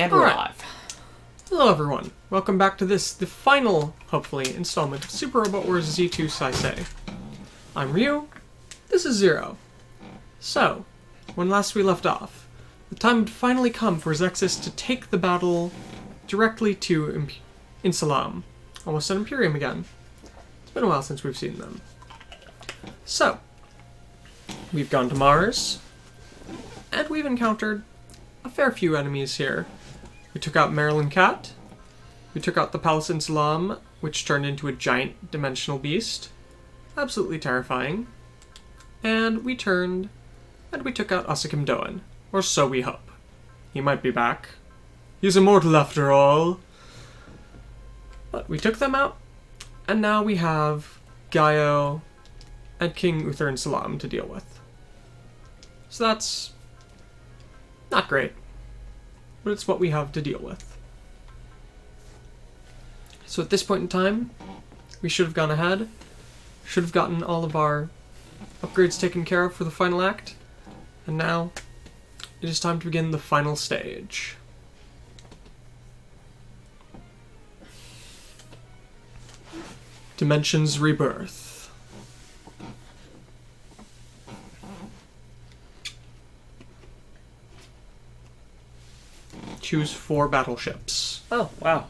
And we're live. Hello everyone, welcome back to the final, hopefully, installment of Super Robot Wars Z2 Saisei. I'm Ryu, this is Zero. So, when last we left off, the time had finally come for ZEXIS to take the battle directly to Insalaum. Almost at Imperium again. It's been a while since we've seen them. So, we've gone to Mars, and we've encountered a fair few enemies here. We took out Marilyn Cat, we took out the Palace Insalaum, which turned into a giant dimensional beast. Absolutely terrifying. And we turned, and we took out Asakim Doan. Or so we hope. He might be back. He's immortal after all. But we took them out, and now we have Gaiou and King Uther and Insalaum to deal with. So that's not great, but it's what we have to deal with. So at this point in time, we should have gone ahead, should have gotten all of our upgrades taken care of for the final act, and now it is time to begin the final stage. Dimensions Rebirth. Choose 4 battleships. Oh, wow.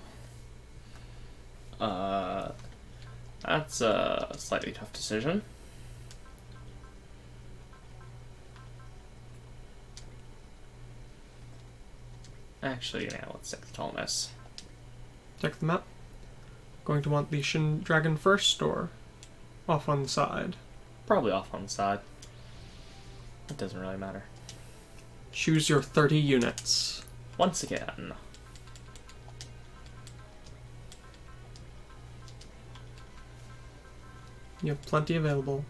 That's a slightly tough decision. Actually, yeah, let's take the tallness. Check the map. Going to want the Shin Dragon first, or off on the side? Probably off on the side. It doesn't really matter. Choose your 30 units. Once again. You have plenty available.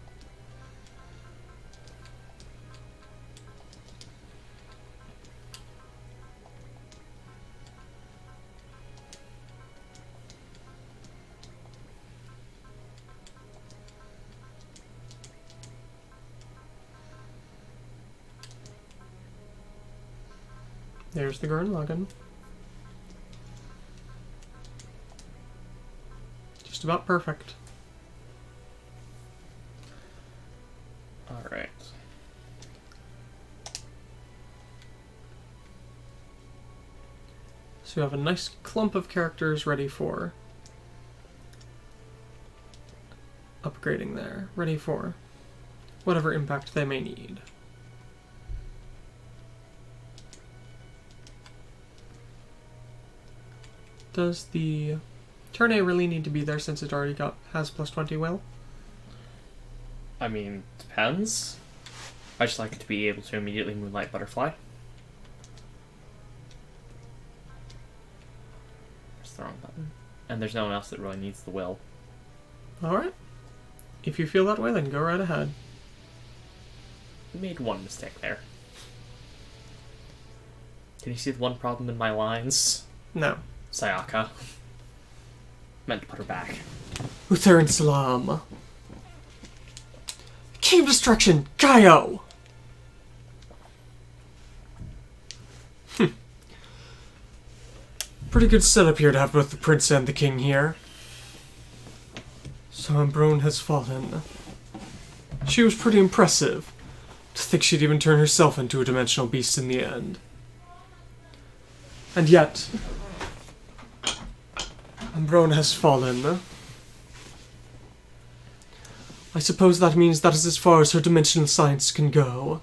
There's the Gurren Lagann. Just about perfect. Alright. So you have a nice clump of characters ready for upgrading there. Ready for whatever impact they may need. Does the turn A really need to be there since it already has plus 20 will? I mean, depends. I just like it to be able to immediately Moonlight Butterfly. Press the wrong button. And there's no one else that really needs the will. Alright. If you feel that way, then go right ahead. We made one mistake there. Can you see the one problem in my lines? No. Sayaka. Meant to put her back. Uther and Insalaum. Cave Destruction! Gaiou! Pretty good setup here to have both the prince and the king here. So Ambrone has fallen. She was pretty impressive. To think she'd even turn herself into a dimensional beast in the end. And yet, Ambrone has fallen. I suppose that means that is as far as her dimensional science can go.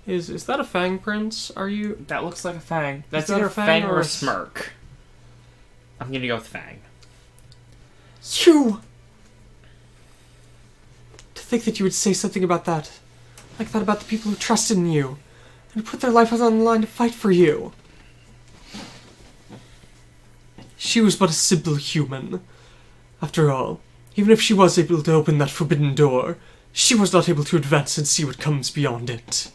Is that a Fang, Prince? Are you... That looks like a Fang. That's that either a a Fang Fang or or a a Smirk. I'm gonna go with Fang. You! To think that you would say something about that. Like that about the people who trusted in you. And put their life on the line to fight for you. She was but a simple human. After all, even if she was able to open that forbidden door, she was not able to advance and see what comes beyond it.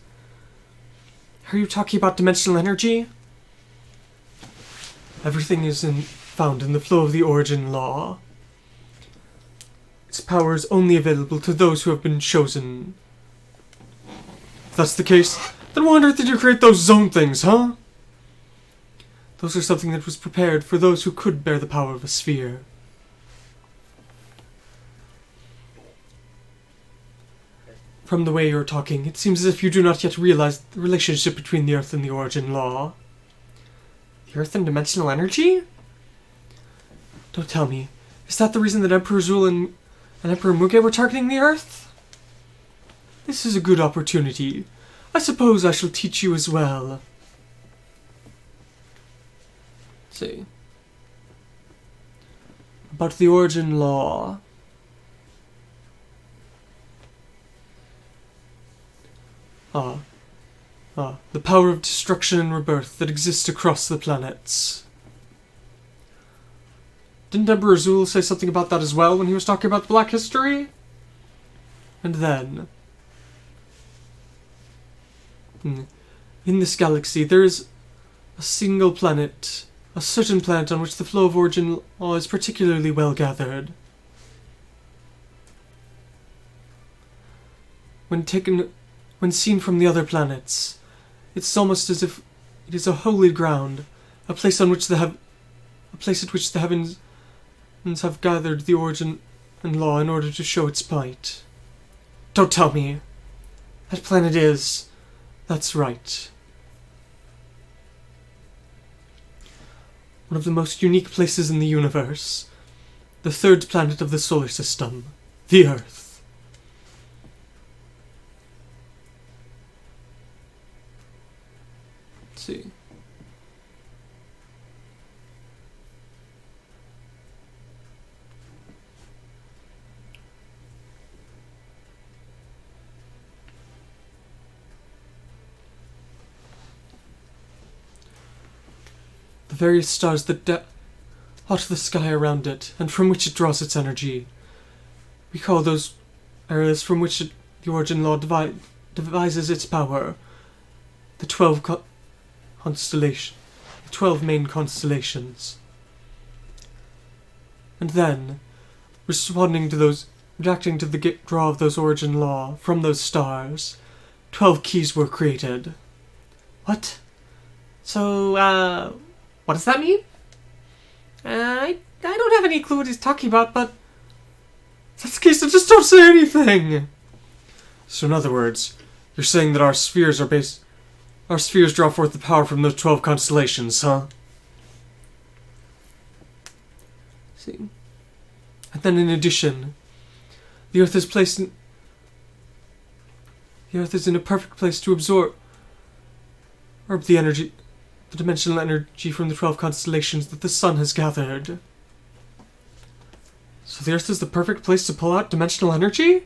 Are you talking about dimensional energy? Everything is found in the flow of the origin law. Its power is only available to those who have been chosen. If that's the case, then why on earth did you create those zone things, huh? Those are something that was prepared for those who could bear the power of a sphere. From the way you're talking, it seems as if you do not yet realize the relationship between the Earth and the Origin Law. The Earth and dimensional energy? Don't tell me. Is that the reason that Emperor Zul and Emperor Muge were targeting the Earth? This is a good opportunity. I suppose I shall teach you as well. Let's see. About the Origin Law. The power of destruction and rebirth that exists across the planets. Didn't Emperor Zul say something about that as well when he was talking about the Black History? And then... in this galaxy, there is a single planet, a certain planet on which the flow of Origin Law is particularly well gathered. When seen from the other planets, it's almost as if it is a holy ground, a place at which the heavens have gathered the Origin and Law in order to show its might. Don't tell me. That planet is. That's right. One of the most unique places in the universe. The third planet of the solar system. The Earth. See. The various stars that hot the sky around it, and from which it draws its energy. We call those areas from which the Origin Law devises its power the 12 main constellations. And then, reacting to the draw of those Origin Law from those stars, 12 keys were created. What? So, what does that mean? I don't have any clue what he's talking about, but if that's the case, then just don't say anything! So in other words, you're saying that our spheres draw forth the power from those 12 constellations, huh? See. And then in addition, the Earth is in a perfect place to absorb the dimensional energy from the 12 constellations that the Sun has gathered. So the Earth is the perfect place to pull out dimensional energy?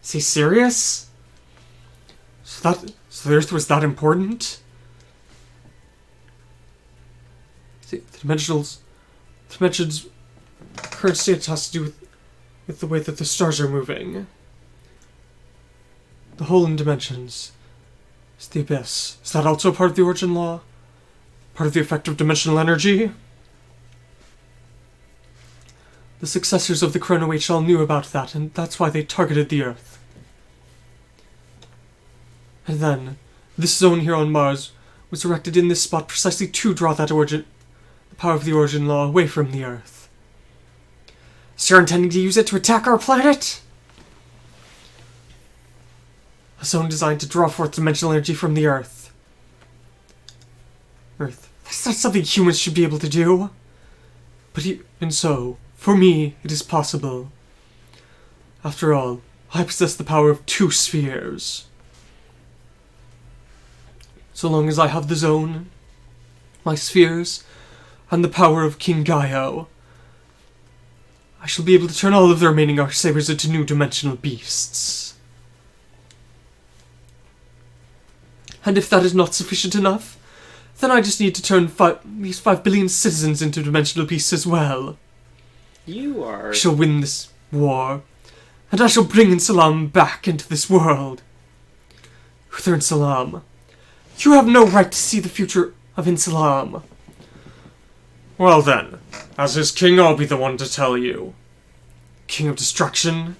Is he serious? So the Earth was that important? See, the dimension's current state has to do with the way that the stars are moving. The hole in dimensions is the abyss. Is that also part of the Origin Law? Part of the effect of dimensional energy? The successors of the Chrono H all knew about that, and that's why they targeted the Earth. And then, this zone here on Mars was erected in this spot precisely to draw the power of the Origin Law away from the Earth. So you're intending to use it to attack our planet? A zone designed to draw forth dimensional energy from the Earth. That's not something humans should be able to do. But even so, for me, it is possible. After all, I possess the power of 2 spheres. So long as I have the zone, my spheres, and the power of King Gaiou, I shall be able to turn all of the remaining Arcsabers into new dimensional beasts. And if that is not sufficient enough, then I just need to turn these 5 billion citizens into dimensional beasts as well. I shall win this war, and I shall bring Insalaum back into this world. Uther Insalaum, you have no right to see the future of Insalaum. Well then, as his king, I'll be the one to tell you. King of Destruction?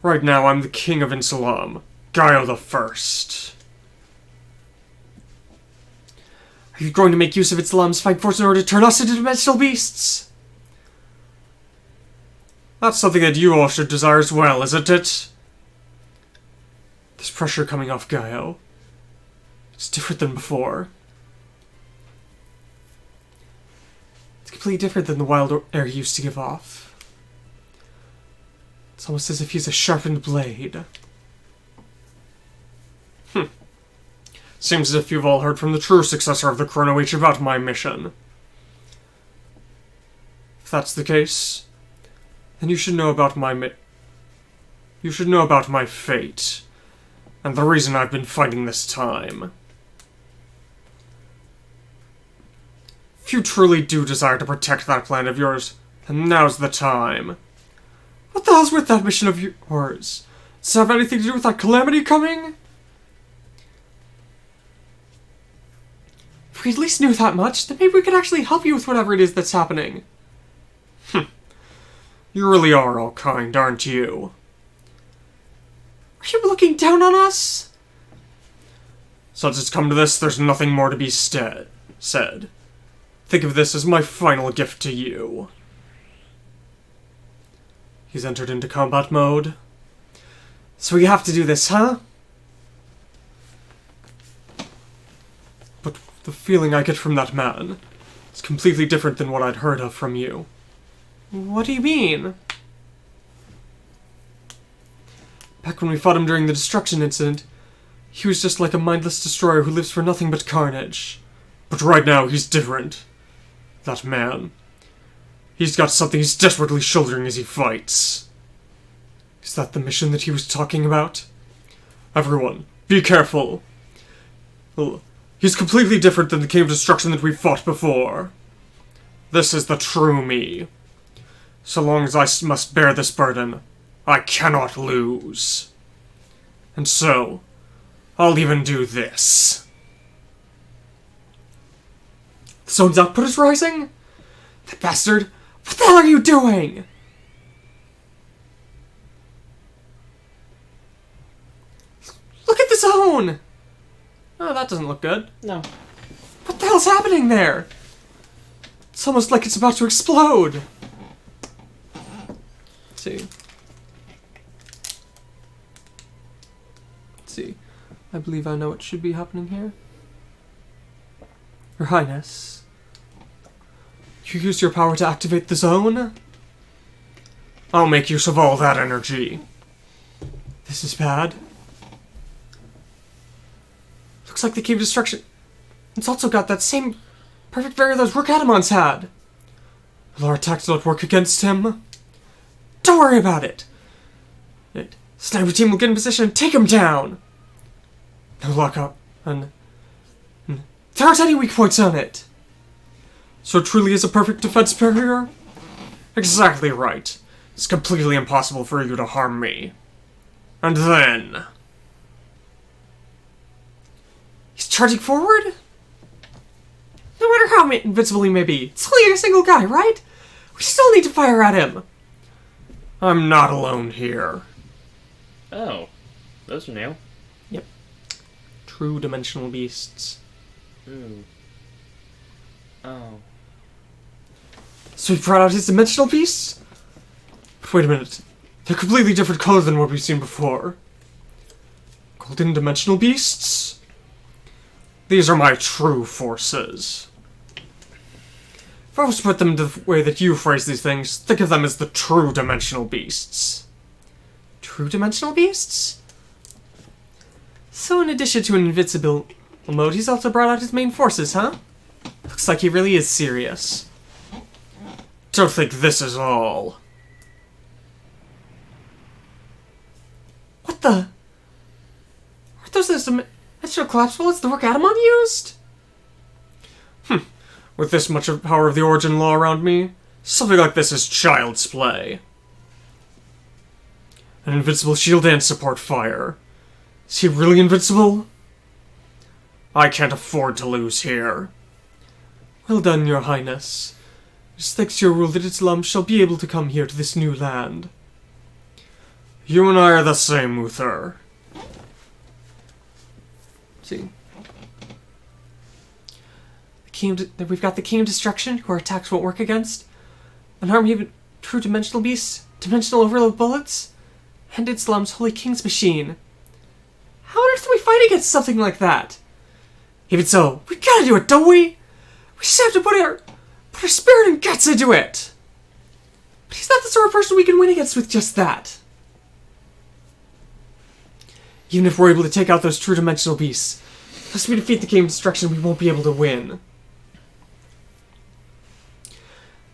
Right now, I'm the king of Insalaum, Gaiou the First. Are you going to make use of Insalaum's fine force in order to turn us into dimensional beasts? That's something that you all should desire as well, isn't it? This pressure coming off Gaiou. It's different than before. It's completely different than the wild air he used to give off. It's almost as if he's a sharpened blade. Seems as if you've all heard from the true successor of the Chrono H about my mission. If that's the case, then you should know about my fate, and the reason I've been fighting this time. If you truly do desire to protect that plan of yours, then now's the time. What the hell's with that mission of yours? Does it have anything to do with that calamity coming? If we at least knew that much, then maybe we could actually help you with whatever it is that's happening. You really are all kind, aren't you? Are you looking down on us? Since it's come to this, there's nothing more to be said. Think of this as my final gift to you. He's entered into combat mode. So we have to do this, huh? But the feeling I get from that man is completely different than what I'd heard of from you. What do you mean? Back when we fought him during the destruction incident, he was just like a mindless destroyer who lives for nothing but carnage. But right now, he's different. That man. He's got something he's desperately shouldering as he fights. Is that the mission that he was talking about? Everyone, be careful. Well, he's completely different than the King of Destruction that we fought before. This is the true me. So long as I must bear this burden, I cannot lose. And so, I'll even do this. The zone's output is rising? That bastard! What the hell are you doing? Look at the zone! Oh, that doesn't look good. No. What the hell's happening there? It's almost like it's about to explode. See. Let's see. I believe I know what should be happening here. Your Highness. You use your power to activate the zone? I'll make use of all that energy. This is bad. Looks like the Cave of Destruction. It's also got that same perfect barrier those Rook-Adamons had. Will our attacks not work against him? Don't worry about it. Sniper team will get in position and take him down. No lockout. And there aren't any weak points on it. So it truly is a perfect defense barrier? Exactly right. It's completely impossible for you to harm me. And then... He's charging forward? No matter how invincible he may be, it's only a single guy, right? We still need to fire at him. I'm not alone here. Oh. Those are new. Yep. True dimensional beasts. Ooh. Oh. So he brought out his dimensional beasts? But wait a minute. They're completely different colors than what we've seen before. Golden dimensional beasts? These are my true forces. If I was to put them into the way that you phrase these things, think of them as the true dimensional beasts. True dimensional beasts? So in addition to an invincible mode, he's also brought out his main forces, huh? Looks like he really is serious. Don't think this is all. What the? Are those dimensional collapse bullets the Rook-Adamon used? With this much of power of the origin law around me, something like this is child's play. An invincible shield and support fire. Is he really invincible? I can't afford to lose here. Well done, Your Highness. It is thanks to your rule that Insalaum shall be able to come here to this new land. You and I are the same, Uther. See. We've got the King of Destruction, who our attacks won't work against, an army of true dimensional beasts, dimensional overload bullets, and Insalaum's Holy King's machine. How on earth do we fight against something like that? Even so, we gotta do it, don't we? We just have to put our spirit and guts into it. But he's not the sort of person we can win against with just that. Even if we're able to take out those true dimensional beasts, unless we defeat the King of Destruction, we won't be able to win.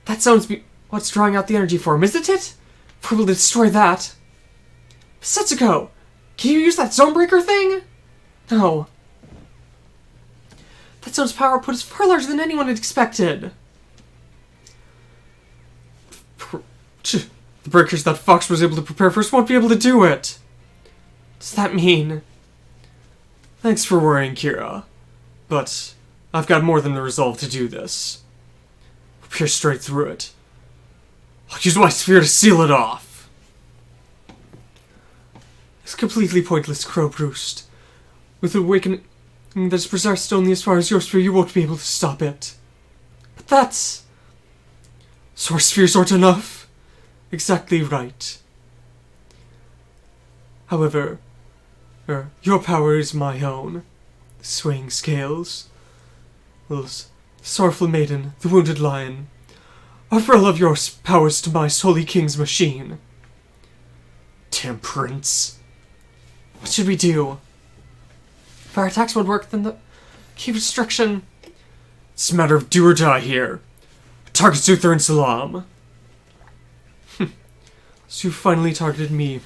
That sounds what's drawing out the energy for him, isn't it? If we're able to destroy that. Setsuko, can you use that zone breaker thing? No. That zone's power output is far larger than anyone had expected. The breakers that Fox was able to prepare for us won't be able to do it. Does that mean... Thanks for worrying, Kira. But I've got more than the resolve to do this. We'll pierce straight through it. I'll use my sphere to seal it off. It's completely pointless, Crowe Broost. With the awakening that's possessed only as far as your sphere, you won't be able to stop it. But that's... Source spheres aren't enough. Exactly right. However, your power is my own. The swaying scales. Those sorrowful maiden, the wounded lion. Offer all of your powers to my Holy King's machine. Temperance. What should we do? If our attacks won't work, then the Key of Destruction... It's a matter of do or die here. Target Uther and Insalaum. So you finally targeted me,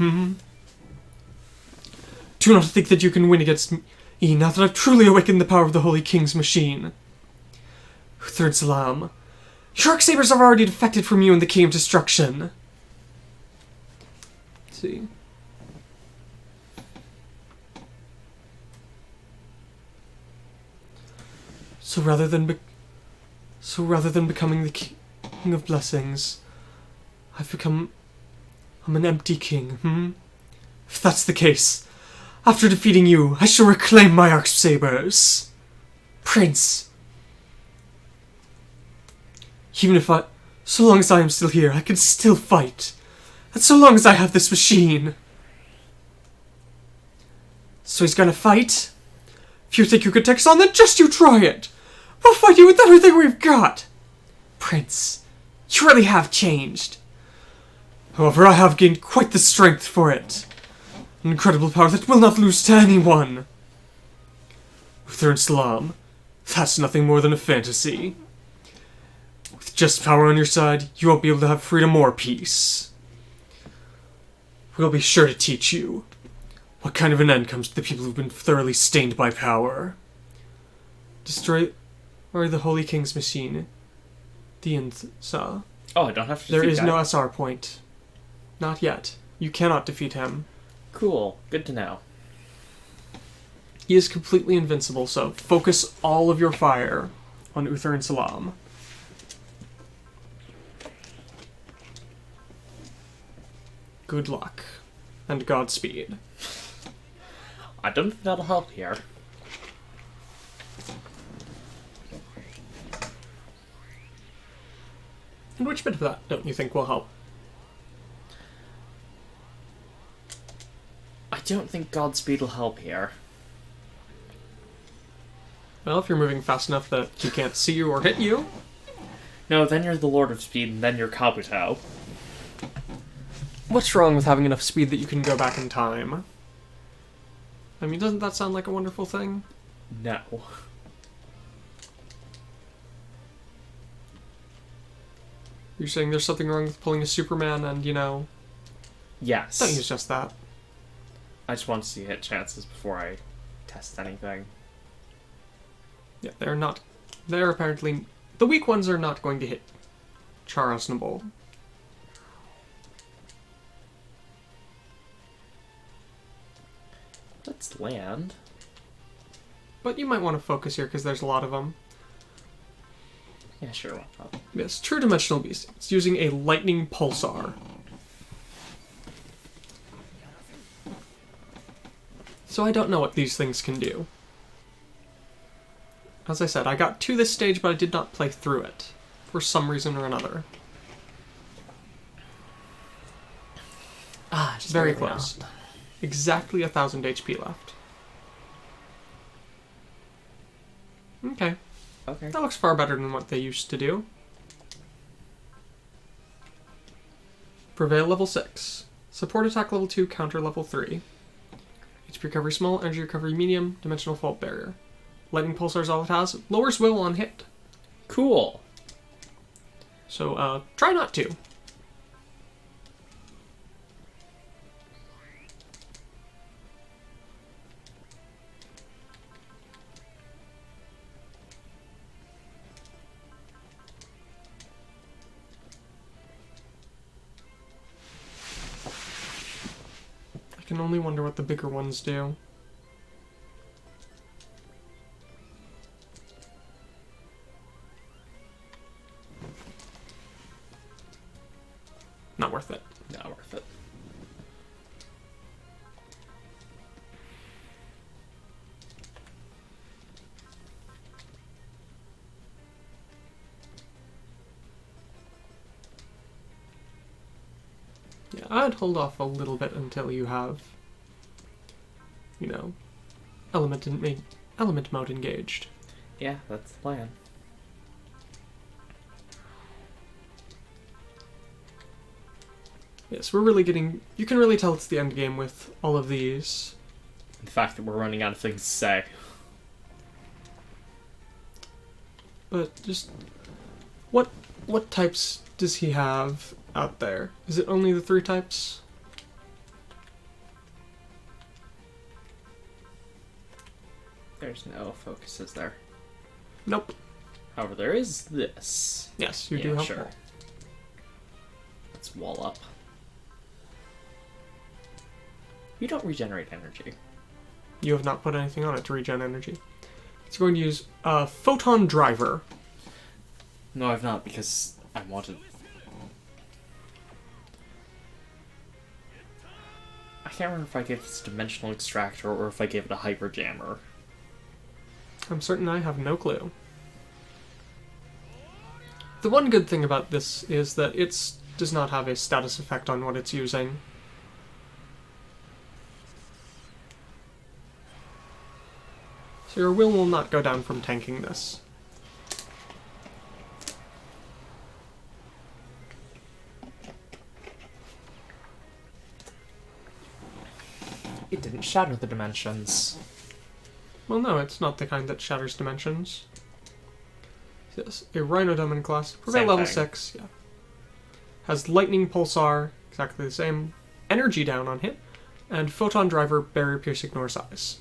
Do not think that you can win against me, now that I've truly awakened the power of the Holy King's machine. Uther and Insalaum. Your Arcsabers have already defected from you in the Key of Destruction. Let's see. So rather than becoming the King of Blessings, I'm an empty king, If that's the case, after defeating you, I shall reclaim my Arcsabers. Prince. So long as I am still here, I can still fight. And so long as I have this machine. So he's gonna fight? If you think you can take us on, then just you try it. We'll fight you with everything we've got. Prince, you really have changed. However, I have gained quite the strength for it. An incredible power that will not lose to anyone. Uther and Insalaum, that's nothing more than a fantasy. With just power on your side, you won't be able to have freedom or peace. We'll be sure to teach you what kind of an end comes to the people who've been thoroughly stained by power. Destroy the Holy King's machine. The Insalaum. Oh, I don't have to There defeat is that. no SR point. Not yet. You cannot defeat him. Cool. Good to know. He is completely invincible, so focus all of your fire on Uther and Insalaum. Good luck. And Godspeed. I don't think that'll help here. And which bit of that don't you think will help? I don't think Godspeed will help here. Well, if you're moving fast enough that he can't see you or hit you. No, then you're the Lord of Speed, and then you're Kabuto. What's wrong with having enough speed that you can go back in time? I mean, doesn't that sound like a wonderful thing? No. You're saying there's something wrong with pulling a Superman and, Yes. don't use just that. I just want to see hit chances before I test anything. Yeah, they're apparently... The weak ones are not going to hit Charles Nabal. Let's land. But you might want to focus here because there's a lot of them. Yeah, sure. Why not? Yes, True Dimensional Beast. It's using a lightning pulsar. So I don't know what these things can do. As I said, I got to this stage, but I did not play through it. For some reason or another. Ah, just Very barely close. not. Exactly 1,000 HP left. Okay. Okay. That looks far better than what they used to do. Prevail level 6. Support attack level 2, counter level 3. HP recovery small, energy recovery medium, dimensional fault barrier. Lightning pulsar is all it has. Lowers will on hit. Cool. So, try not to. I can only wonder what the bigger ones do. Not worth it. Not worth it. Yeah, I'd hold off a little bit until you have, you know, element mode engaged. Yeah, that's the plan. Yes, we're really getting... You can really tell it's the end game with all of these. The fact that we're running out of things to say. But just... What types does he have out there? Is it only the 3 types? There's no focuses there. Nope. However, there is this. Yes, you do Yeah, have sure. wall. Let's wall up. You don't regenerate energy. You have not put anything on it to regen energy. It's going to use a photon driver. No, I've not, because I wanted... I can't remember if I gave this a dimensional extractor or if I gave it a hyper jammer. I'm certain I have no clue. The one good thing about this is that it does not have a status effect on what it's using. So your will not go down from tanking this. It didn't shatter the dimensions. Well, no, it's not the kind that shatters dimensions. Yes, a Rhino Dominant class. Prevail Same level thing. 6, yeah. Has Lightning Pulsar, exactly the same. Energy down on hit. And Photon Driver, Barrier Pierce, Ignore Size.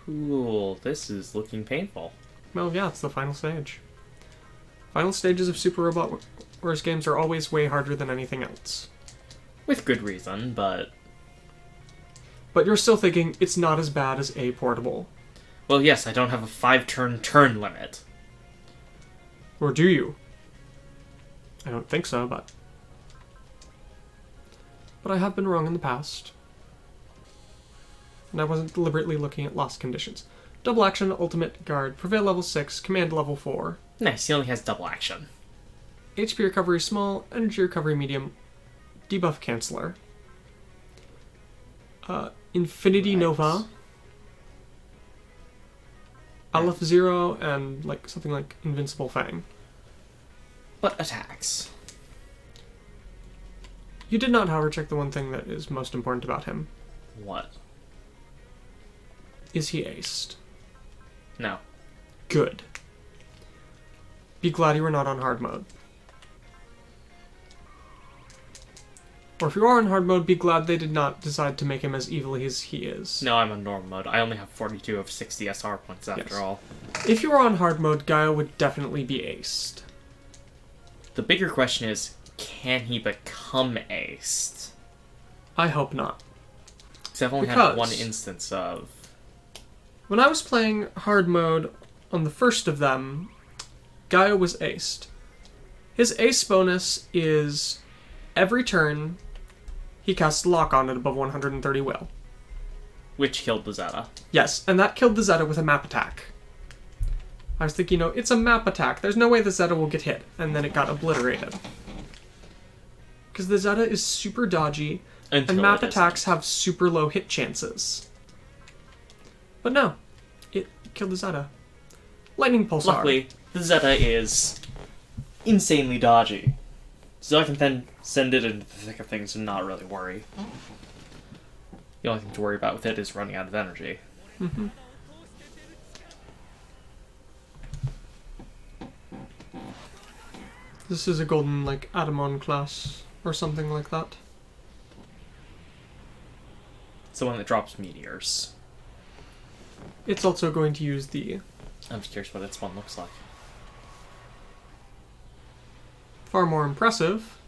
Cool, this is looking painful. Well, yeah, it's the final stage. Final stages of Super Robot Wars games are always way harder than anything else. With good reason, but... But you're still thinking, it's not as bad as A Portable. Well, yes, I don't have a 5-turn limit. Or do you? I don't think so, but... But I have been wrong in the past. And I wasn't deliberately looking at lost conditions. Double action, ultimate, guard, prevail level 6, command level 4. Nice, he only has double action. HP recovery small, energy recovery medium, debuff canceller. Infinity Right. Nova. Aleph Zero, and like something like Invincible Fang. But attacks. You did not, however, check the one thing that is most important about him. What? Is he aced? No. Good. Be glad you were not on hard mode. Or if you are on hard mode, be glad they did not decide to make him as evil as he is. No, I'm on normal mode. I only have 42 of 60 SR points after Yes. all. If you were on hard mode, Gaiou would definitely be aced. The bigger question is, can he become aced? I hope not. Because I've only had Because- one instance of... When I was playing hard mode on the first of them, Gaiou was aced. His ace bonus is every turn he casts lock on it above 130 will. Which killed the Zeta. Yes, and that killed the Zeta with a map attack. I was thinking, it's a map attack. There's no way the Zeta will get hit. And then it got obliterated. Because the Zeta is super dodgy, and map attacks have super low hit chances. But no, it killed the Zeta. Lightning Pulsar. Luckily, the Zeta is insanely dodgy. So I can then send it into the thick of things and not really worry. The only thing to worry about with it is running out of energy. Mm-hmm. This is a golden, Adamon class, or something like that. It's the one that drops meteors. It's also going to use the... I'm just curious what its one looks like. Far more impressive.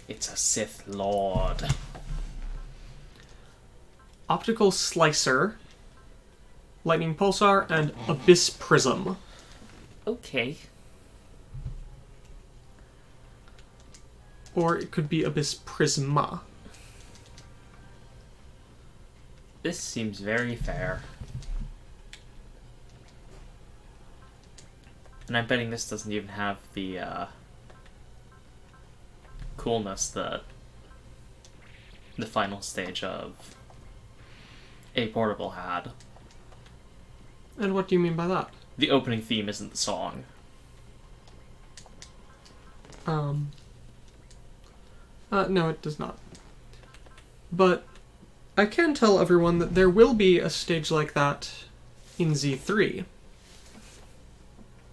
It's a Sith Lord. Optical Slicer, Lightning Pulsar, and Abyss Prism. Okay. Or it could be Abyss Prisma. This seems very fair. And I'm betting this doesn't even have the coolness that the final stage of A Portable had. And what do you mean by that? The opening theme isn't the song. No, it does not. But I can tell everyone that there will be a stage like that in Z3.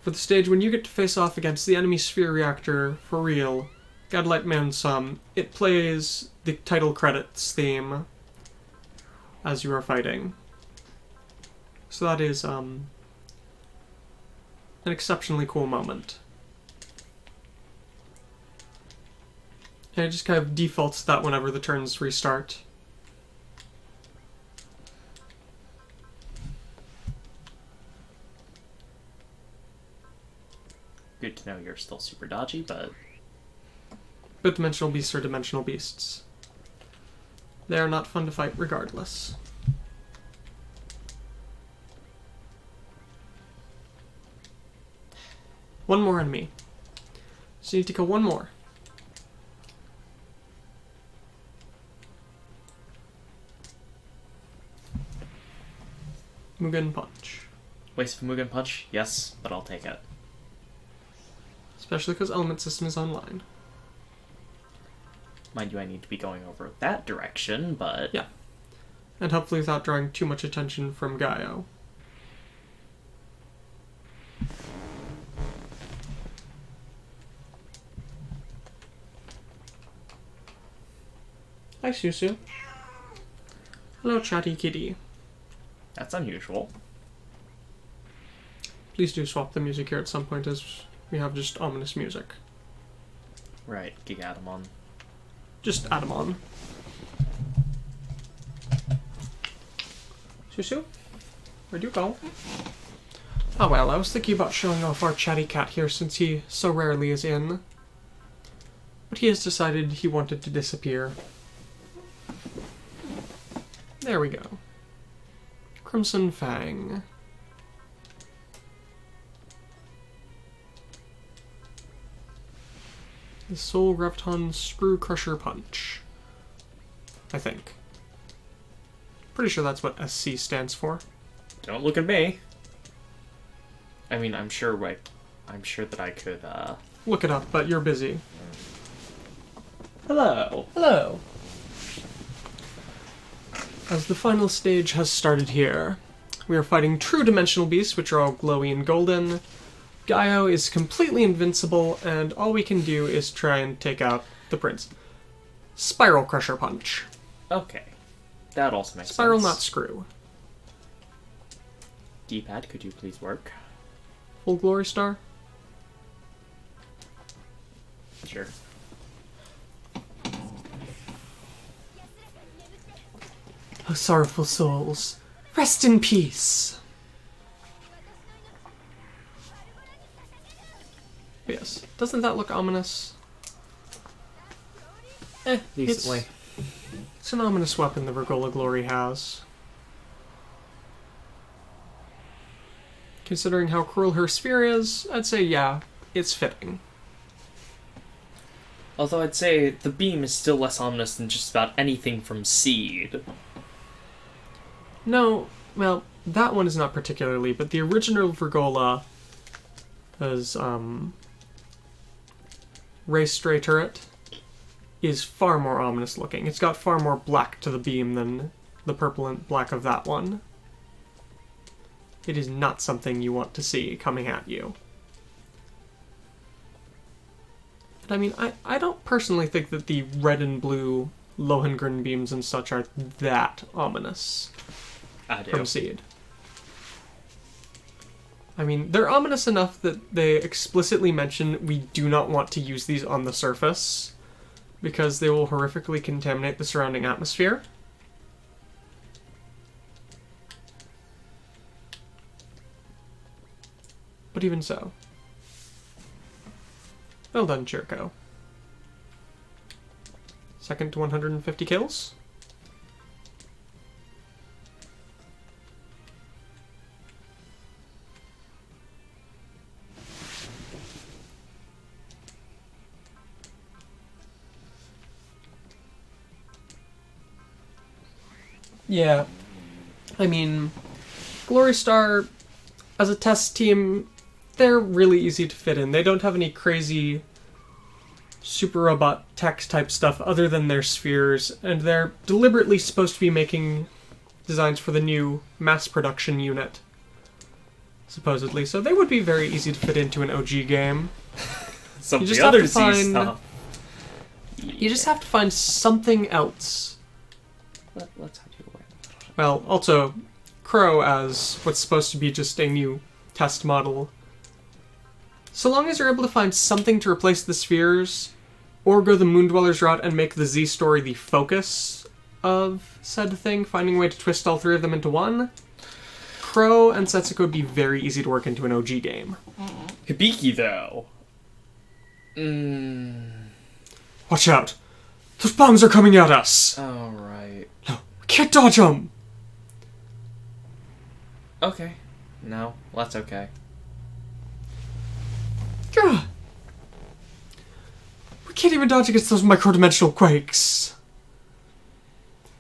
For the stage when you get to face off against the enemy sphere reactor for real, Godlight Mansum, it plays the title credits theme as you are fighting. So that is an exceptionally cool moment. And it just kind of defaults to that whenever the turns restart. Good to know you're still super dodgy, but... But dimensional beasts are dimensional beasts. They are not fun to fight regardless. One more enemy. So you need to kill one more. Mugen Punch. Waste of Mugen Punch? Yes, but I'll take it. Especially because Element System is online. Mind you, I need to be going over that direction, but... Yeah. And hopefully without drawing too much attention from Gaiou. Hi, Susu. Hello, chatty kitty. That's unusual. Please do swap the music here at some point, as we have just ominous music. Right, Gigadamon. Just Adamon. Susu? Where'd you go? Oh well, I was thinking about showing off our chatty cat here since he so rarely is in. But he has decided he wanted to disappear. There we go. Crimson Fang. The Soul Revton Screw Crusher Punch. I think. Pretty sure that's what SC stands for. Don't look at me. I mean, I'm sure that I could, Look it up, but you're busy. Hello. Hello. As the final stage has started here, we are fighting true dimensional beasts, which are all glowy and golden. Gaiou is completely invincible, and all we can do is try and take out the prince. Spiral Crusher Punch. Okay. That also makes Spiral, sense. not screw. D-pad, could you please work? Full Glory Star? Sure. Oh, sorrowful souls, rest in peace. Yes, doesn't that look ominous? Decently. It's an ominous weapon the Regola Glory has. Considering how cruel her sphere is, I'd say yeah, it's fitting. Although I'd say the beam is still less ominous than just about anything from Seed. No, well, that one is not particularly, but the original Virgola as Ray Stray turret is far more ominous looking. It's got far more black to the beam than the purple and black of that one. It is not something you want to see coming at you. But I mean, I don't personally think that the red and blue Lohengrin beams and such are that ominous I do. from Seed. I mean, they're ominous enough that they explicitly mention we do not want to use these on the surface because they will horrifically contaminate the surrounding atmosphere. But even so. Well done, Chirko. Second to 150 kills. Yeah. I mean, Glory Star, as a test team, they're really easy to fit in. They don't have any crazy super robot tech type stuff other than their spheres, and they're deliberately supposed to be making designs for the new mass production unit, supposedly. So they would be very easy to fit into an OG game. Some You of just the have to other Z find- stuff. You just have to find something else. Let's have you away. Well, also, Crowe as what's supposed to be just a new test model. So long as you're able to find something to replace the spheres, or go the Moondwellers route and make the Z story the focus of said thing, finding a way to twist all three of them into one, Crowe and Setsuko would be very easy to work into an OG game. Hibiki, though. Watch out! Those bombs are coming at us! Alright. No, we can't dodge them! Okay. No, well, that's okay. Gah! We can't even dodge against those micro-dimensional quakes.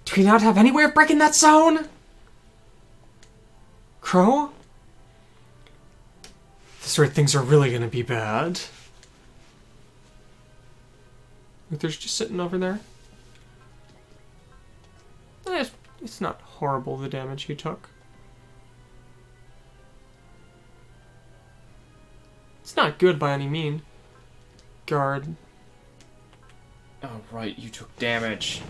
Do we not have any way of breaking that zone? Crowe? This rate things are really gonna be bad. Uther's just sitting over there. It's not horrible, the damage he took. It's not good by any mean. Guard. Oh, right, you took damage.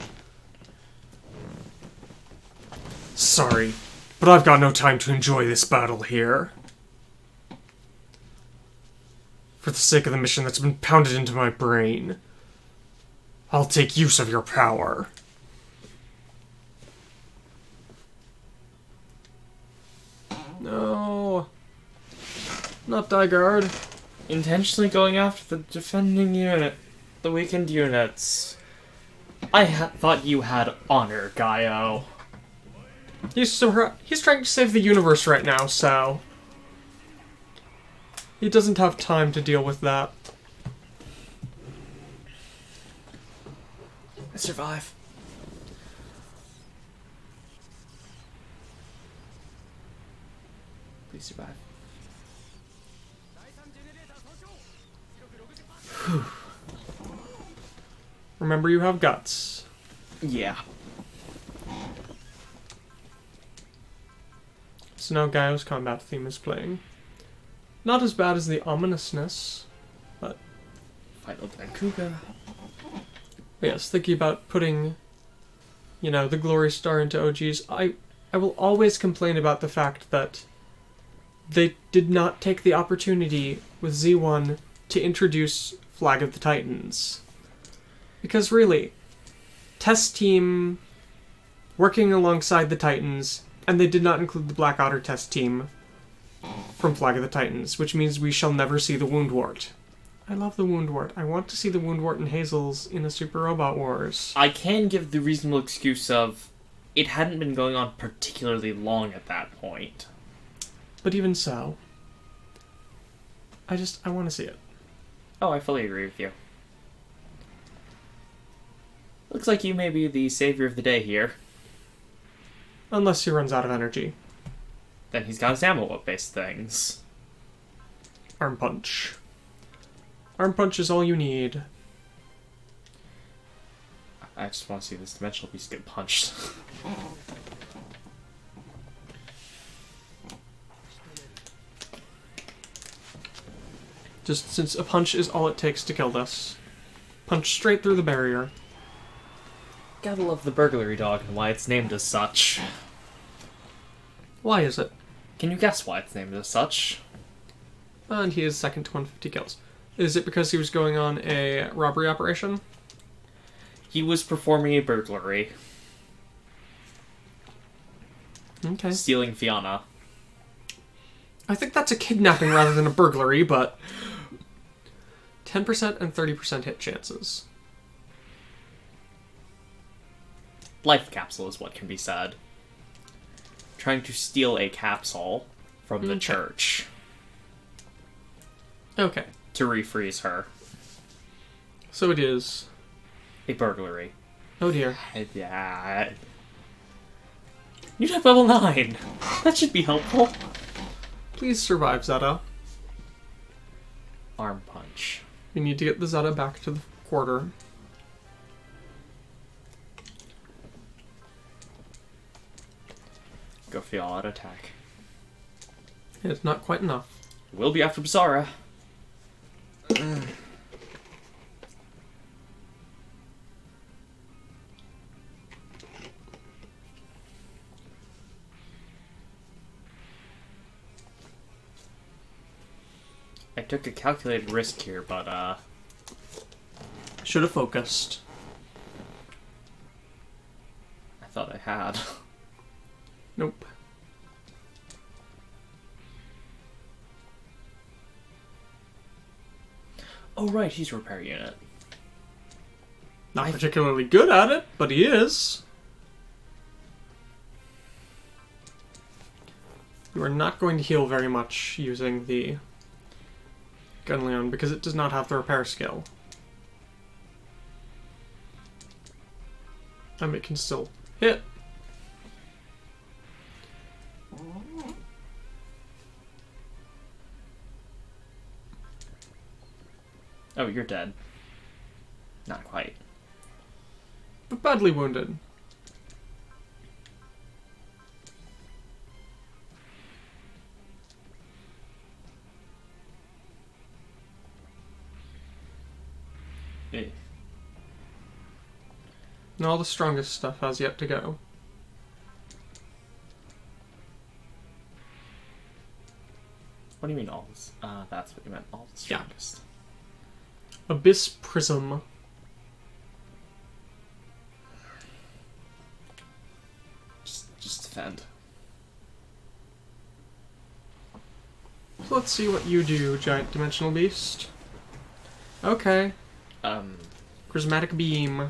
Sorry, but I've got no time to enjoy this battle here. For the sake of the mission that's been pounded into my brain, I'll take use of your power. No. Not die guard. Intentionally going after the defending unit. The weakened units. I thought you had honor, Gaiou. He's trying to save the universe right now, so he doesn't have time to deal with that. I survive. Please survive. Remember, you have guts. Yeah. So now Gaiou's combat theme is playing. Not as bad as the ominousness, but Fight with Vancouver. yes, thinking about putting, you know, the Glory Star into OGs, I will always complain about the fact that they did not take the opportunity with Z1 to introduce Flag of the Titans. Because really, test team working alongside the Titans, and they did not include the Black Otter test team from Flag of the Titans, which means we shall never see the Woundwort. I love the Woundwort. I want to see the Woundwort and Hazels in a Super Robot Wars. I can give the reasonable excuse of it hadn't been going on particularly long at that point. But even so, I want to see it. Oh, I fully agree with you. Looks like you may be the savior of the day here. Unless he runs out of energy. Then he's got his ammo-based things. Arm punch. Arm punch is all you need. I just want to see this dimensional beast get punched. Just since a punch is all it takes to kill this. Punch straight through the barrier. Gotta love the burglary dog and why it's named as such. Why is it? Can you guess why it's named as such? And he is second to 150 kills. Is it because he was going on a robbery operation? He was performing a burglary. Okay. Stealing Fiona. I think that's a kidnapping rather than a burglary, but 10% and 30% hit chances. Life capsule is what can be said. Trying to steal a capsule from the church. Okay. To refreeze her. So it is a burglary. Oh dear. Yeah. New type level 9! That should be helpful. Please survive, Zeta. Arm punch. We need to get the Zeta back to the quarter. Go for the all-out attack. It's not quite enough. We'll be after Bizarra. I took a calculated risk here, but, Should have focused. I thought I had. Nope. Oh, right, he's a repair unit. Not particularly good at it, but he is. You are not going to heal very much using the Gunleon because it does not have the repair skill. And it can still hit. Oh, you're dead. Not quite. But badly wounded. Eh. And all the strongest stuff has yet to go. What do you mean all this? That's what you meant, all the strongest. Abyss Prism. Just defend. So let's see what you do, Giant Dimensional Beast. Okay. Prismatic Beam.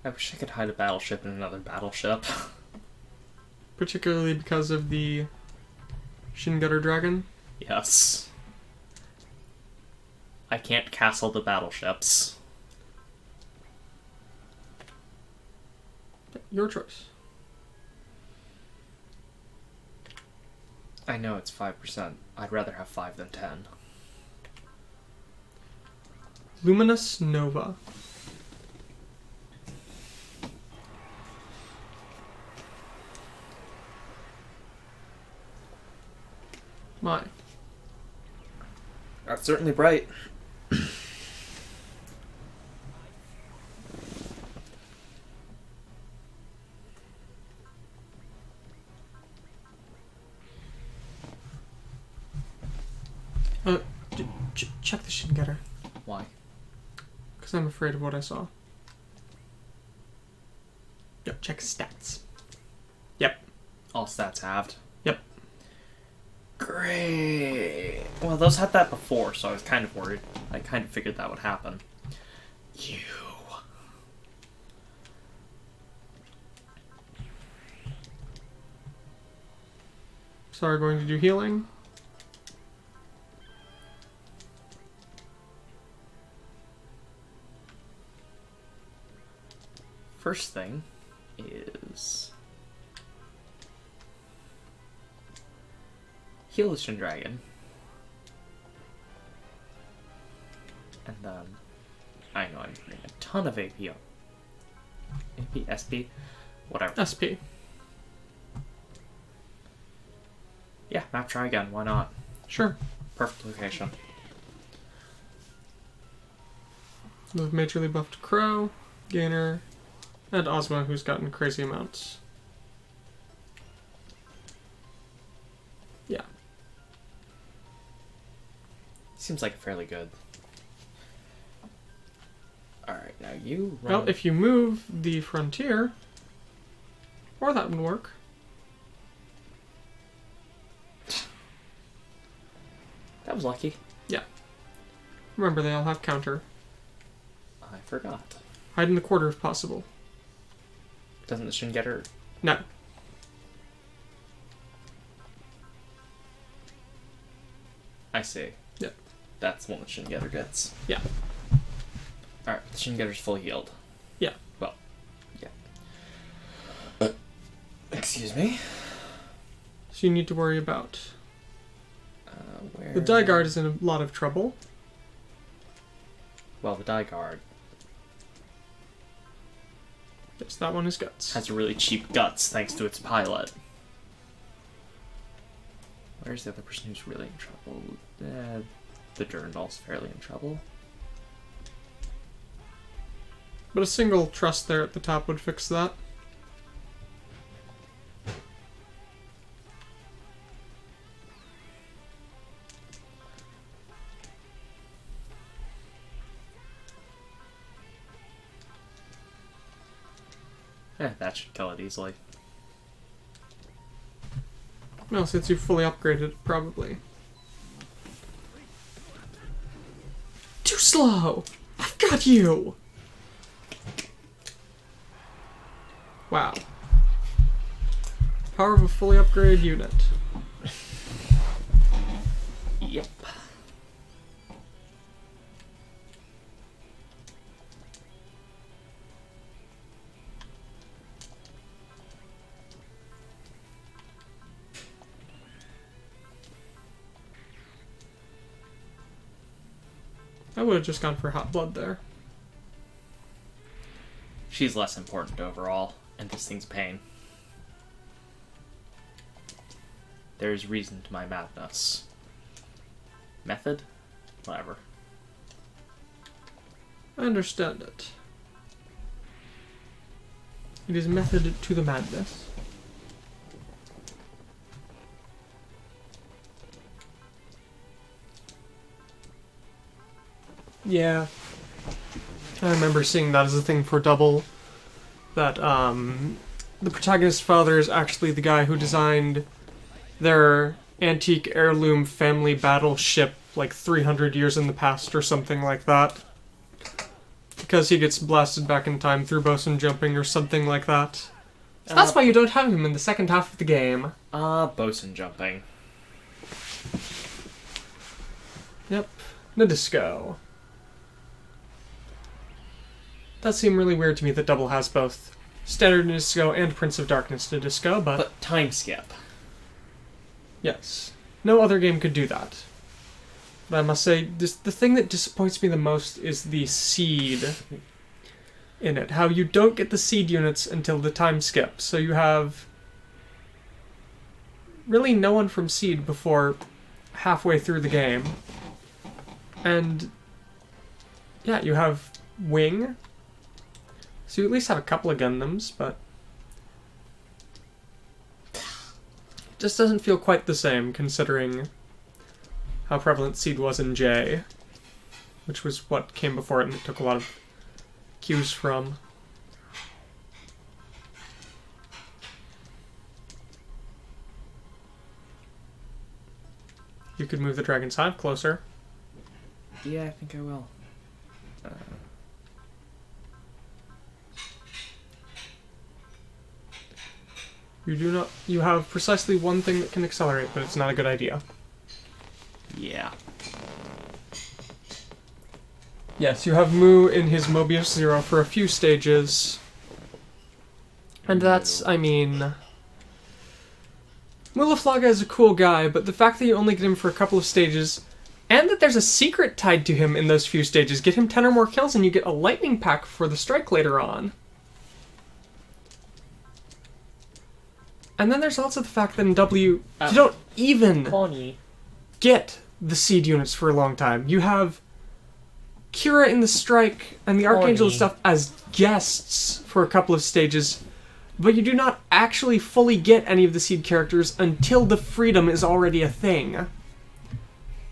I wish I could hide a battleship in another battleship. Particularly because of the Shin Gutter Dragon. Yes. I can't castle the battleships. Your choice. I know it's 5%. I'd rather have 5 than 10. Luminous Nova. My. That's certainly bright. Check the Shin Gutter. Why? Because I'm afraid of what I saw. Yep, check stats. Yep. All stats halved. Yep. Great. Well, those had that before, so I was kind of worried. I kind of figured that would happen. You. Sorry, going to do healing. First thing is heal the Shin Dragon. And then I know I'm putting a ton of AP on. AP, SP, whatever. SP. Yeah, map try again, why not? Sure. Perfect location. We've majorly buffed Crowe, Gainer, and Ozma, who's gotten crazy amounts. Yeah. Seems like fairly good. Alright, now you run... Well, if you move the frontier, or that would work. That was lucky. Yeah. Remember, they all have counter. I forgot. Hide in the quarter if possible. Doesn't the Shin get her? No. I see. Yep. That's the one that Shin Getter gets. Yeah. Alright, the Shin Getter's fully healed. Yeah. Well, yeah. Excuse me. So you need to worry about... Where... The Die Guard is in a lot of trouble. Well, the Die Guard Yes, that one is guts. has really cheap guts thanks to its pilot. Where's the other person who's really in trouble? The Durandal's fairly in trouble. But a single trust there at the top would fix that. That should kill it easily. No, since you've fully upgraded, probably. Too slow! I've got you! Wow. Power of a fully upgraded unit. Yep. I would have just gone for hot blood there. She's less important overall, and this thing's pain. There's reason to my madness. Method? Whatever. I understand it. It is method to the madness. Yeah. I remember seeing that as a thing for Double. That, the protagonist's father is actually the guy who designed their antique heirloom family battleship like 300 years in the past or something like that. Because he gets blasted back in time through bosun jumping or something like that. So that's why you don't have him in the second half of the game. Bosun jumping. Yep. Nadisco. That seemed really weird to me that Double has both Standard Nadisco and Prince of Darkness Nadisco, but time skip. yes. No other game could do that. But I must say, the thing that disappoints me the most is the seed in it. How you don't get the seed units until the time skip. So you have really no one from seed before halfway through the game. And yeah, you have Wing. So you at least have a couple of Gundams, but it just doesn't feel quite the same considering how prevalent Seed was in J, which was what came before it and it took a lot of cues from. You could move the Dragon's Hive closer. Yeah, I think I will. You have precisely one thing that can accelerate, but it's not a good idea. Yeah. Yes, you have Mu in his Mobius Zero for a few stages. And that's, I mean... Mulaflaga is a cool guy, but the fact that you only get him for a couple of stages, and that there's a secret tied to him in those few stages, get him 10 or more kills and you get a lightning pack for the strike later on. And then there's also the fact that in W, you don't even get the seed units for a long time. You have Kira in the strike and the Archangel and stuff as guests for a couple of stages, but you do not actually fully get any of the seed characters until the freedom is already a thing.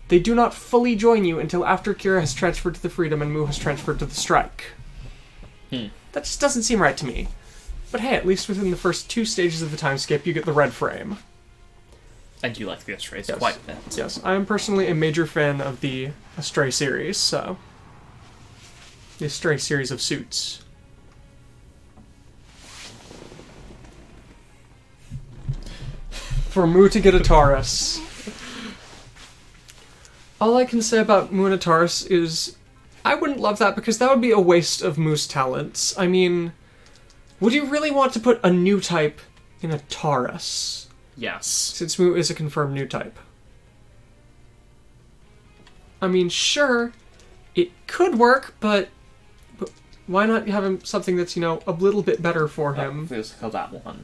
They do not fully join you until after Kira has transferred to the freedom and Mu has transferred to the strike. That just doesn't seem right to me. But hey, at least within the first 2 stages of the time skip, you get the red frame. I do like the Astray Yes. quite a bit. Yes, I am personally a major fan of the Astray series, so... The Astray series of suits. For Mu to get a Taurus. All I can say about Mu and a Taurus is... I wouldn't love that because that would be a waste of Mu's talents. I mean... Would you really want to put a new type in a Taurus? Yes. Since Mu is a confirmed new type. I mean, sure, it could work, but why not have him something that's, you know, a little bit better for him? Let's kill that one.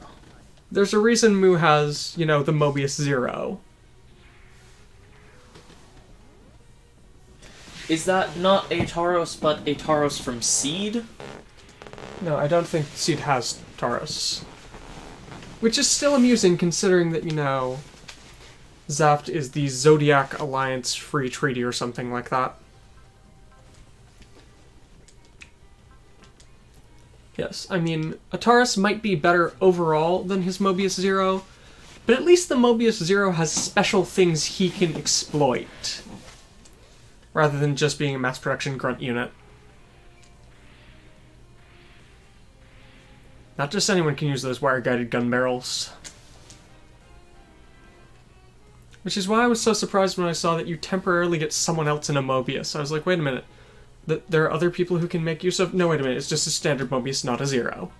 There's a reason Mu has, you know, the Mobius Zero. Is that not a Tauros, but a Tauros from Seed? No, I don't think Seed has Taurus. Which is still amusing considering that, you know, Zaft is the Zodiac Alliance Free Treaty or something like that. Yes, I mean, a Taurus might be better overall than his Mobius Zero, but at least the Mobius Zero has special things he can exploit, rather than just being a mass production grunt unit. Not just anyone can use those wire-guided gun barrels. Which is why I was so surprised when I saw that you temporarily get someone else in a Mobius. I was like, wait a minute. There are other people who can make use of... No, wait a minute. It's just a standard Mobius, not a Zero.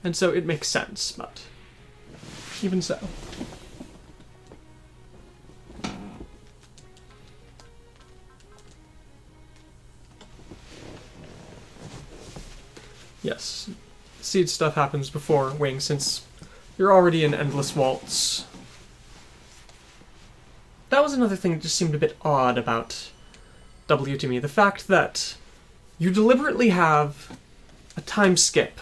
And so it makes sense, but... Even so. Yes, seed stuff happens before Wing, since you're already in Endless Waltz. That was another thing that just seemed a bit odd about W to me. The fact that you deliberately have a time skip,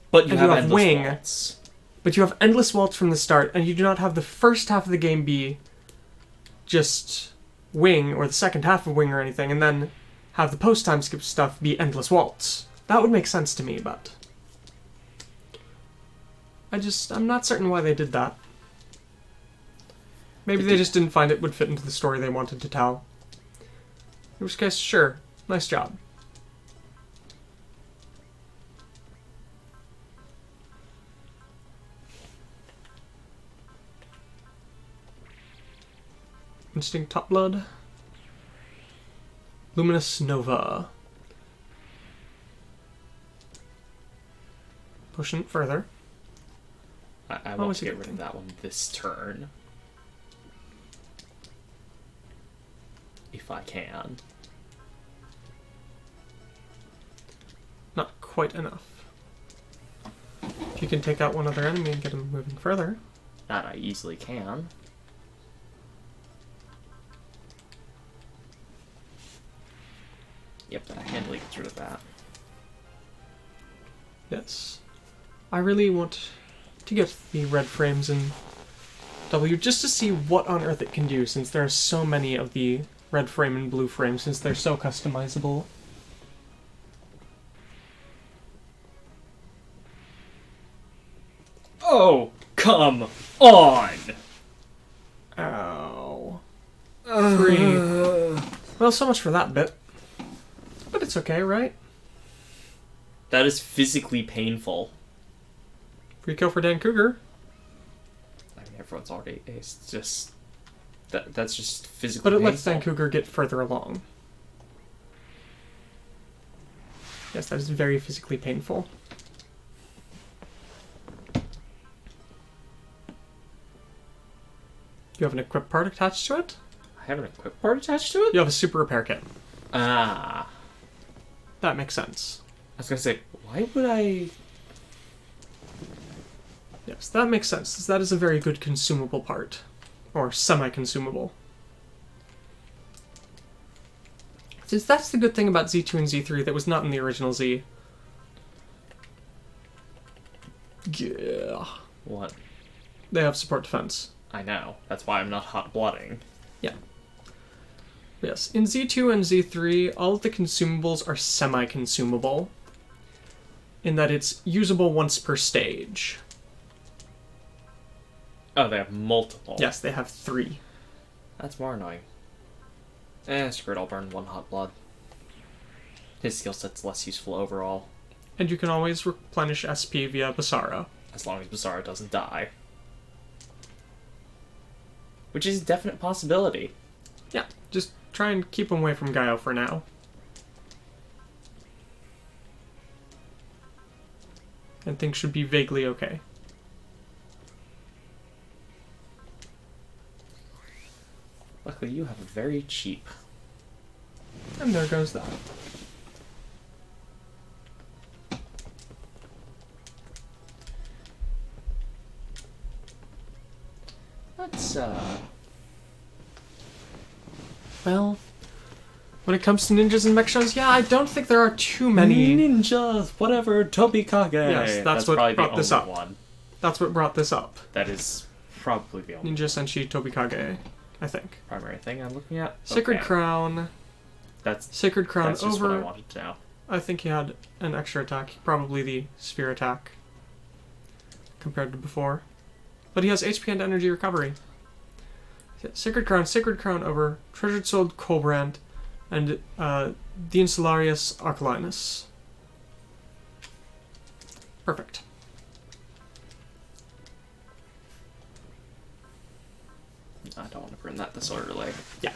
But you have have Endless Wing, Waltz. but you have Endless Waltz from the start, and you do not have the first half of the game be just Wing, or the second half of Wing or anything, and then have the post-time skip stuff be Endless Waltz. That would make sense to me, but... I'm not certain why they did that. Maybe they just didn't find it would fit into the story they wanted to tell. In which case, sure. Nice job. Instinct Top Blood. Luminous Nova. Pushing it further. I want to get rid of that one this turn. If I can. Not quite enough. If you can take out one other enemy and get him moving further. That I easily can. Yep, that handily gets rid of that. Yes. I really want to get the red frames in W just to see what on earth it can do, since there are so many of the red frame and blue frame, since they're so customizable. Oh, come on! Ow. Free. Well, so much for that bit. But it's okay, right? That is physically painful. Free kill for Dan Cougar. I mean, everyone's already aced. It's just that's just physically. But it painful. lets Dan Cougar get further along. Yes, that is very physically painful. You have an equip part attached to it? I have an equip part attached to it? You have a super repair kit. Ah. That makes sense. I was gonna say, why would I... Yes, that makes sense. That is a very good consumable part. Or semi-consumable. Since that's the good thing about Z2 and Z3 that was not in the original Z. Yeah. What? They have support defense. I know. That's why I'm not hot-blooding. Yeah. Yes, in Z2 and Z3, all of the consumables are semi-consumable. In that it's usable once per stage. Oh, they have multiple. Yes, they have 3. That's more annoying. Screw it, I'll burn 1 hot blood. His skill set's less useful overall. And you can always replenish SP via Basara. As long as Basara doesn't die. Which is a definite possibility. Yeah, just try and keep him away from Gaiou for now. And things should be vaguely okay. Luckily, you have a very cheap. And there goes that. Let's, Well, when it comes to ninjas and mech shows, yeah, I don't think there are too many. Ninjas, whatever, Tobikage. Yes, that's what probably brought the this only up. one. That's what brought this up. That is probably the only Ninja Senshi Tobikage, I think. primary thing I'm looking at. Sacred Okay. Crown. That's Sacred Crown just what I over. wanted to know. I think he had an extra attack, probably the sphere attack, compared to before. But he has HP and energy recovery. Sacred Crown over Treasured Sword Colbrand, and the Insalaum Arcalinus. Perfect. I don't want to burn that disorderly. Yeah.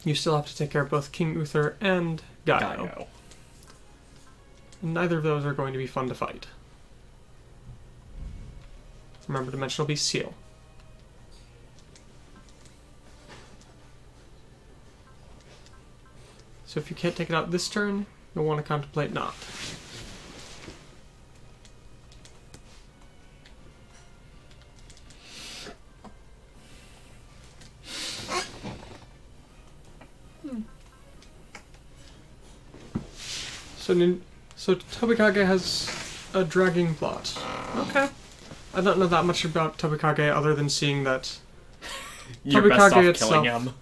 You still have to take care of both King Uther and Gaiou. Gaiou. Neither of those are going to be fun to fight. Remember, Dimensional Beast Seal. So if you can't take it out this turn, you'll want to contemplate not. So Tobikage has a dragging plot. Okay. I don't know that much about Tobikage other than seeing that You're best off itself, killing him.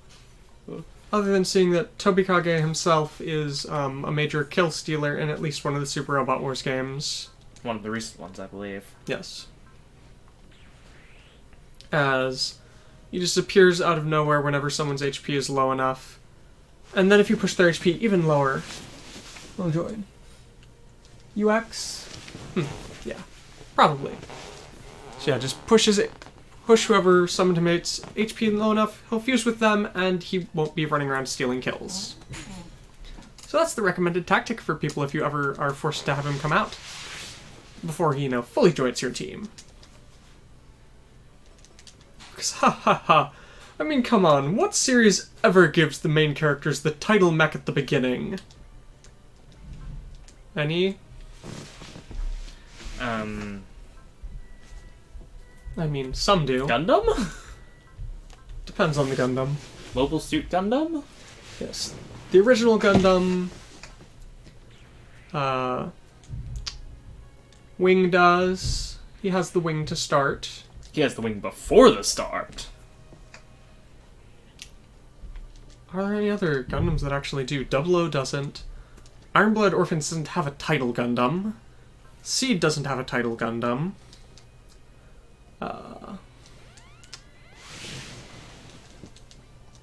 other than seeing that Tobikage himself is a major kill stealer in at least one of the Super Robot Wars games. One of the recent ones, I believe. Yes. As he just appears out of nowhere whenever someone's HP is low enough. And then if you push their HP even lower, they'll join. UX? Yeah. Probably. So yeah, just push whoever summoned him its HP low enough, he'll fuse with them, and he won't be running around stealing kills. So that's the recommended tactic for people if you ever are forced to have him come out. Before he, fully joins your team. Because, ha, I mean, come on, what series ever gives the main characters the title mech at the beginning? Any? I mean, some do. Gundam? Depends on the Gundam. Mobile Suit Gundam? Yes. The original Gundam... Wing does. He has the wing to start. He has the wing before the start. Are there any other Gundams that actually do? 00 doesn't. Ironblood Orphans doesn't have a title Gundam. Seed doesn't have a title Gundam.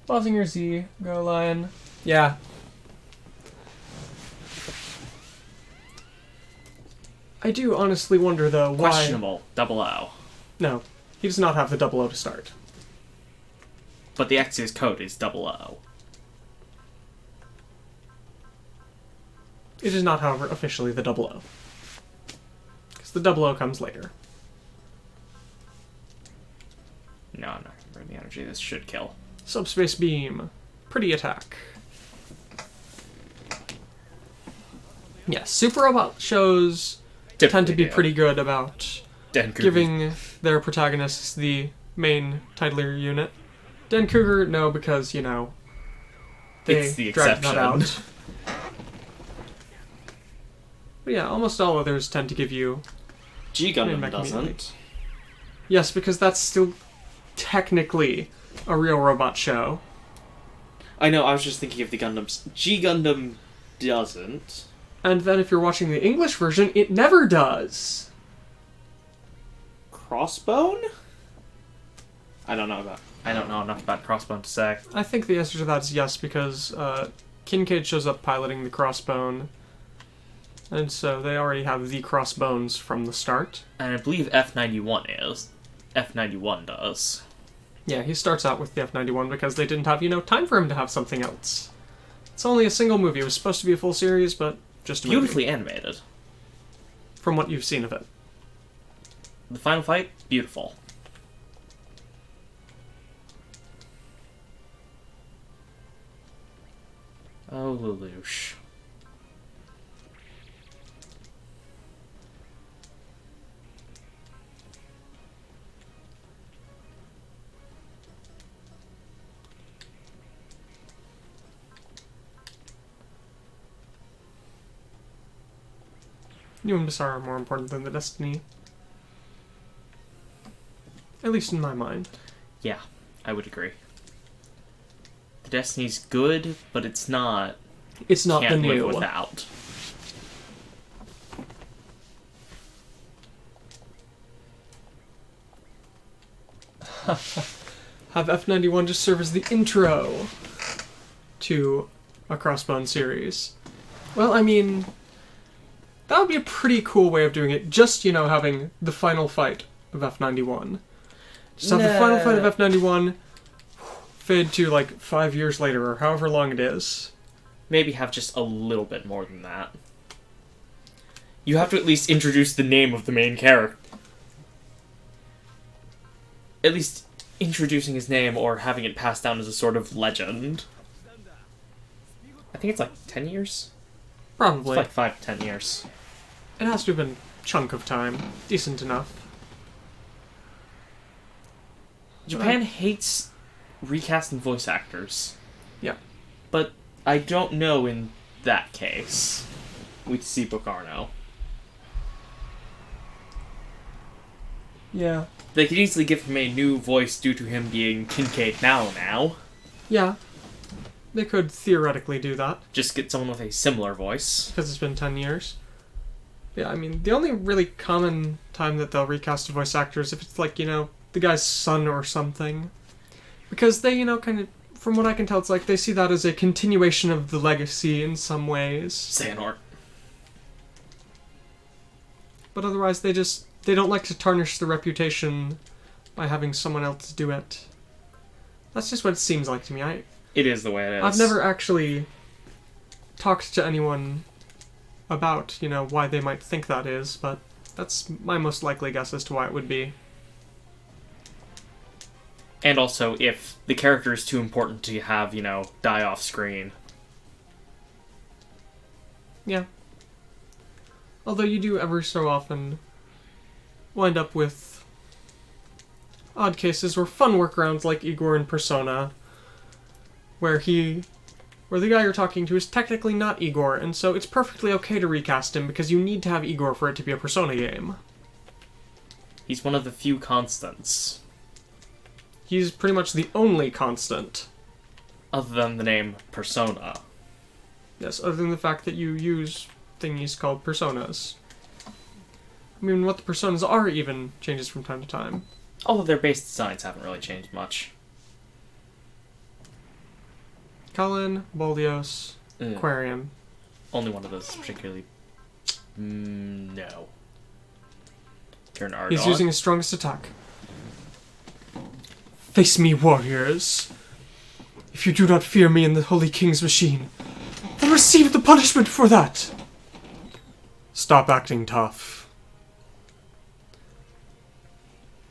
Bozinger Z, Go Lion. Yeah. I do honestly wonder, though, why... Questionable. Double O. No, he does not have the double O to start. But the ZEXIS code is double O. It is not, however, officially the double O. Because the double O comes later. No, I'm not going to burn the energy. This should kill. Subspace Beam. Pretty attack. Yeah, Super Robot shows tend to be pretty good about giving their protagonists the main titular unit. Den Cougar, no, because, you know, they it's the dragged that exception. out. But yeah, almost all others tend to give you... G Gundam doesn't. Yes, because that's still technically a real robot show. I know, I was just thinking of the Gundams. G Gundam doesn't. And then if you're watching the English version, it never does. Crossbone? I don't know enough about Crossbone to say. I think the answer to that is yes, because Kincaid shows up piloting the Crossbone, and so they already have the Crossbones from the start. And I believe F91 is. F91 does. Yeah, he starts out with the F91 because they didn't have, time for him to have something else. It's only a single movie. It was supposed to be a full series, but just a Beautifully movie. animated. From what you've seen of it. The final fight, beautiful. Oh, Lelouch. You and Basara are more important than the Destiny. At least in my mind. Yeah, I would agree. The Destiny's good, but it's not... It's not the Can't new. live without. Have F91 just serve as the intro to a Crossbone series. Well, I mean, that would be a pretty cool way of doing it. Just, having the final fight of F91. Just have the final fight of F91 fade to, 5 years later, or however long it is. Maybe have just a little bit more than that. You have to at least introduce the name of the main character. At least introducing his name or having it passed down as a sort of legend. I think it's 10 years? Probably. It's 5 to 10 years. It has to have been a chunk of time. Decent enough. Japan hates recasting voice actors. Yeah. But I don't know in that case. We'd see Bocarno. Yeah. They could easily give him a new voice due to him being Kincaid now. Yeah. They could theoretically do that. Just get someone with a similar voice. Because it's been 10 years. Yeah, I mean, the only really common time that they'll recast a voice actor is if it's the guy's son or something. Because they, kind of, from what I can tell, it's they see that as a continuation of the legacy in some ways. Xehanort. But otherwise, they don't like to tarnish the reputation by having someone else do it. That's just what it seems like to me. It is the way it is. I've never actually talked to anyone about, why they might think that is, but that's my most likely guess as to why it would be. And also, if the character is too important to have, die off screen. Yeah. Although you do ever so often wind up with odd cases or fun workarounds like Igor in Persona, where the guy you're talking to is technically not Igor, and so it's perfectly okay to recast him because you need to have Igor for it to be a Persona game. He's one of the few constants. He's pretty much the only constant. Other than the name Persona. Yes, other than the fact that you use thingies called personas. I mean, what the personas are even changes from time to time. Although their base designs haven't really changed much. Kalin, Baldios, Ugh. Aquarium. Only one of those is particularly... no. You're an Ardog. He's using his strongest attack. Face me, warriors. If you do not fear me and the Holy King's machine, then receive the punishment for that. Stop acting tough.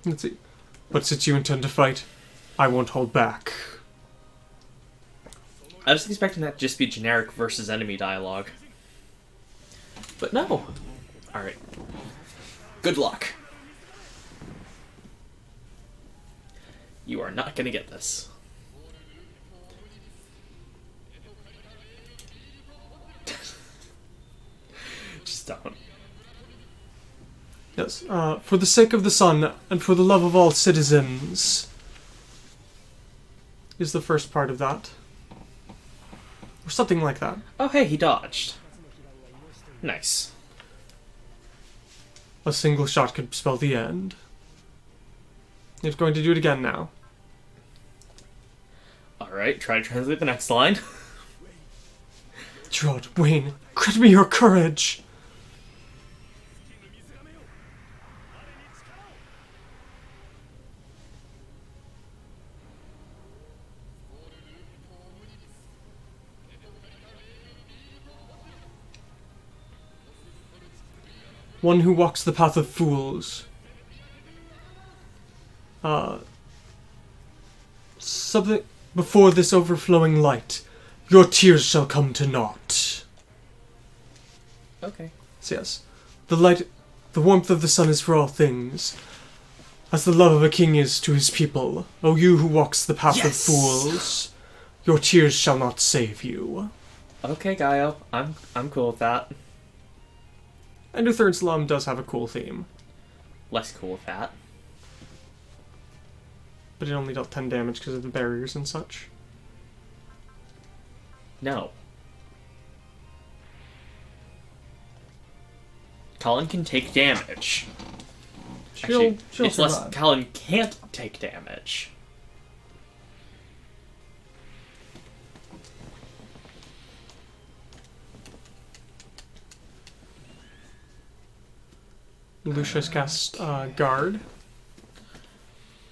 Let's see. But since you intend to fight, I won't hold back. I was expecting that to just be generic versus enemy dialogue. But no. Alright. Good luck. You are not gonna get this. Just don't. Yes, for the sake of the sun, and for the love of all citizens, is the first part of that. Or something like that. Oh hey, he dodged. Nice. A single shot could spell the end. He's going to do it again now. Alright, try to translate the next line. Gerard, Wayne, grant me your courage! One who walks the path of fools. Something before this overflowing light, your tears shall come to naught. Okay. So yes, the light, the warmth of the sun is for all things, as the love of a king is to his people. O you who walks the path of Yes! fools, your tears shall not save you. Okay, Gaiou. I'm cool with that. And Uther Insalaum does have a cool theme, Less cool with that. but it only dealt 10 damage because of the barriers and such. No. Colin can take damage. She'll it's less survive. Colin can't take damage. Lucius cast guard.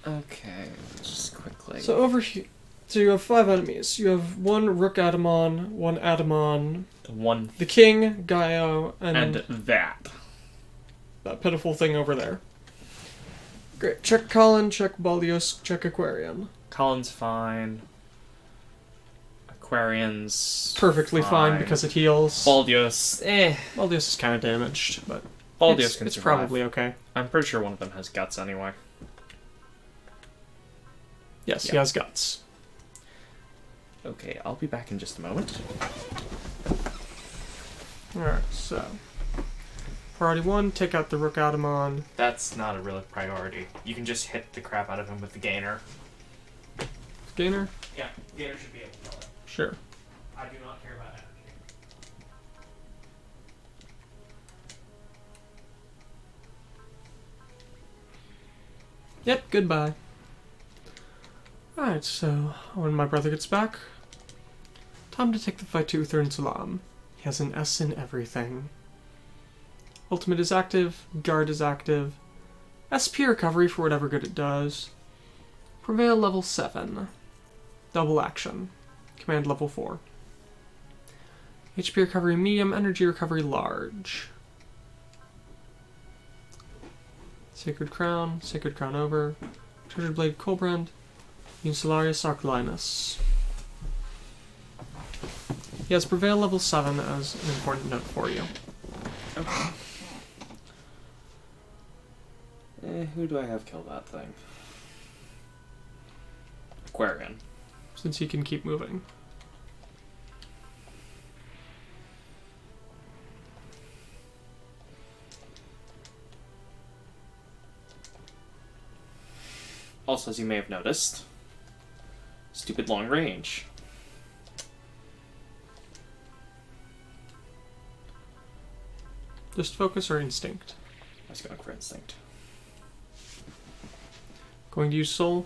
Okay, just quickly. So over here, so you have 5 enemies. You have one Rook Adamon, one Adamon, One the King, Gaiou, and that. that pitiful thing over there. Great. Check Colin, check Baldios, check Aquarian. Colin's fine. Aquarian's Perfectly fine because it heals. Baldios, Baldios is kind of damaged, but Baldios can it's survive. probably okay. I'm pretty sure one of them has guts anyway. Yes, he Yeah. has guts. Okay, I'll be back in just a moment. Alright, so. Priority 1, take out the Rook Adamon. That's not a real priority. You can just hit the crap out of him with the gainer. Gainer? Yeah, gainer should be able to kill it. Sure. I do not care about energy. Yep, goodbye. Alright, so when my brother gets back, time to take the fight to Uther Insalaum. He has an S in everything. Ultimate is active, Guard is active, SP recovery for whatever good it does. Prevail level 7. Double action. Command level 4. HP recovery medium, energy recovery large. Sacred Crown over. Treasure Blade Colbrand. Uncelarius Arcalinus. He has Prevail level 7 as an important note for you. Okay. Who do I have kill that thing? Aquarian. Since he can keep moving. Also, as you may have noticed, stupid long range. Just focus or instinct? I was going for instinct. Going to use soul?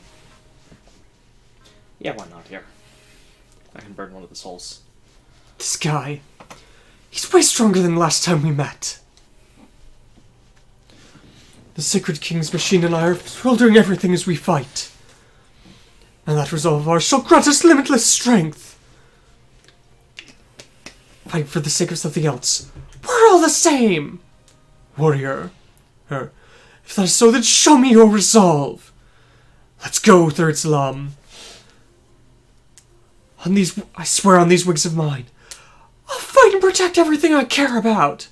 Yeah, why not here? I can burn one of the souls. This guy. He's way stronger than last time we met. The Sacred King's machine and I are sweltering everything as we fight. And that resolve of ours shall grant us limitless strength. Fight for the sake of something else. We're all the same! Warrior. If that is so, then show me your resolve. Let's go, Third Insalaum. I swear on these wings of mine, I'll fight and protect everything I care about.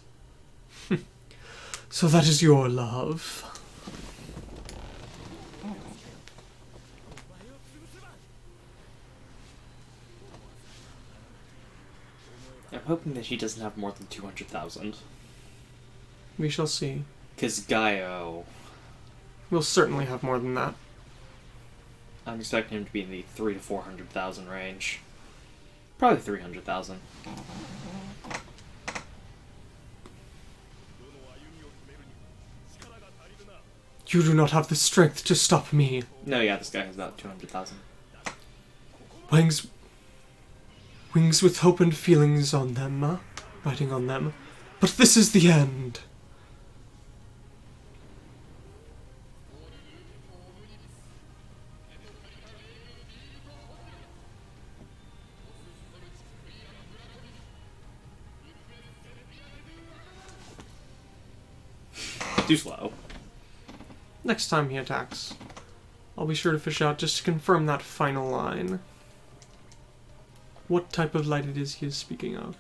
So that is your love. I'm hoping that she doesn't have more than 200,000. We shall see. Because Gaiou... We'll certainly have more than that. I'm expecting him to be in the 300,000 to 400,000 range. Probably 300,000. You do not have the strength to stop me. No, yeah, this guy has about 200,000. Wings with hope and feelings on them, writing on them. But this is the end. Too slow. Next time he attacks, I'll be sure to fish out just to confirm that final line. What type of light it is he is speaking of.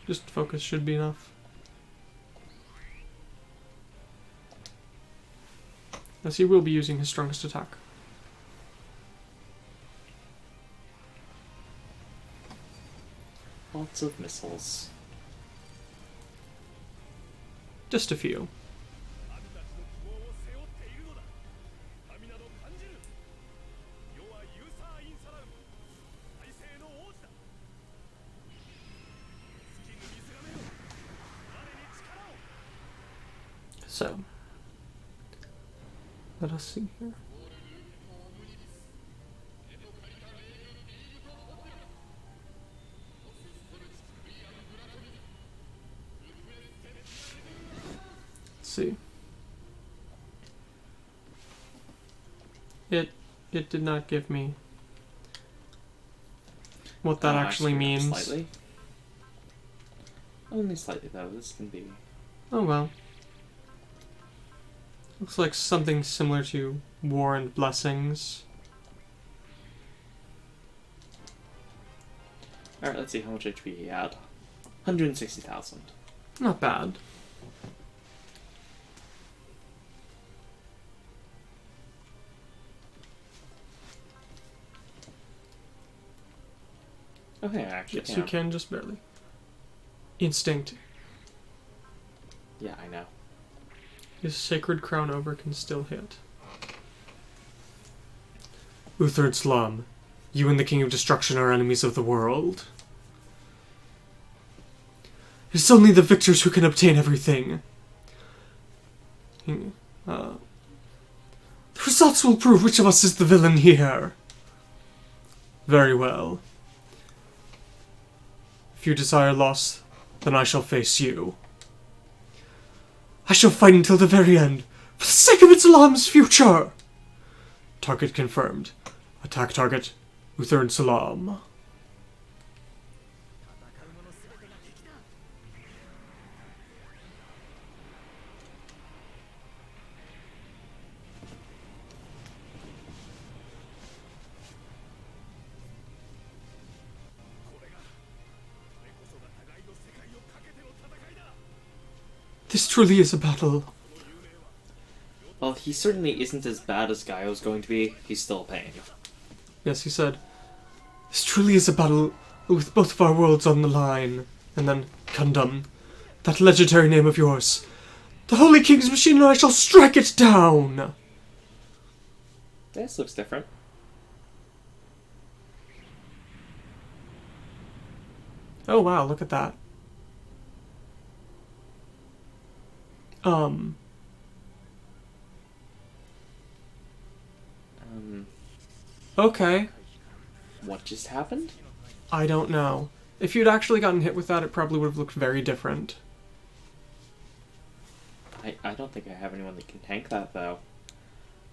Just focus should be enough. As he will be using his strongest attack. Lots of missiles. Just a few. So, let us see here. See. It did not give me what that actually means. Slightly. Only slightly though, this can be... Oh well. Looks like something similar to War and Blessings. Alright, let's see how much HP he had. 160,000. Not bad. Okay, actually, yes, you can, just barely. Instinct. Yeah, I know. His Sacred Crown Over can still hit. Uther Insalaum, you and the King of Destruction are enemies of the world. It is only the victors who can obtain everything. The results will prove which of us is the villain here. Very well. If you desire loss, then I shall face you. I shall fight until the very end, for the sake of Insalaum's future! Target confirmed. Attack target, Uther Insalaum. This truly is a battle. Well, he certainly isn't as bad as Gaiou's going to be. He's still a pain. Yes, he said, this truly is a battle with both of our worlds on the line. And then, Kundum, that legendary name of yours. The Holy King's machine and I shall strike it down! This looks different. Oh wow, look at that. Okay. What just happened? I don't know. If you'd actually gotten hit with that, it probably would have looked very different. I don't think I have anyone that can tank that, though.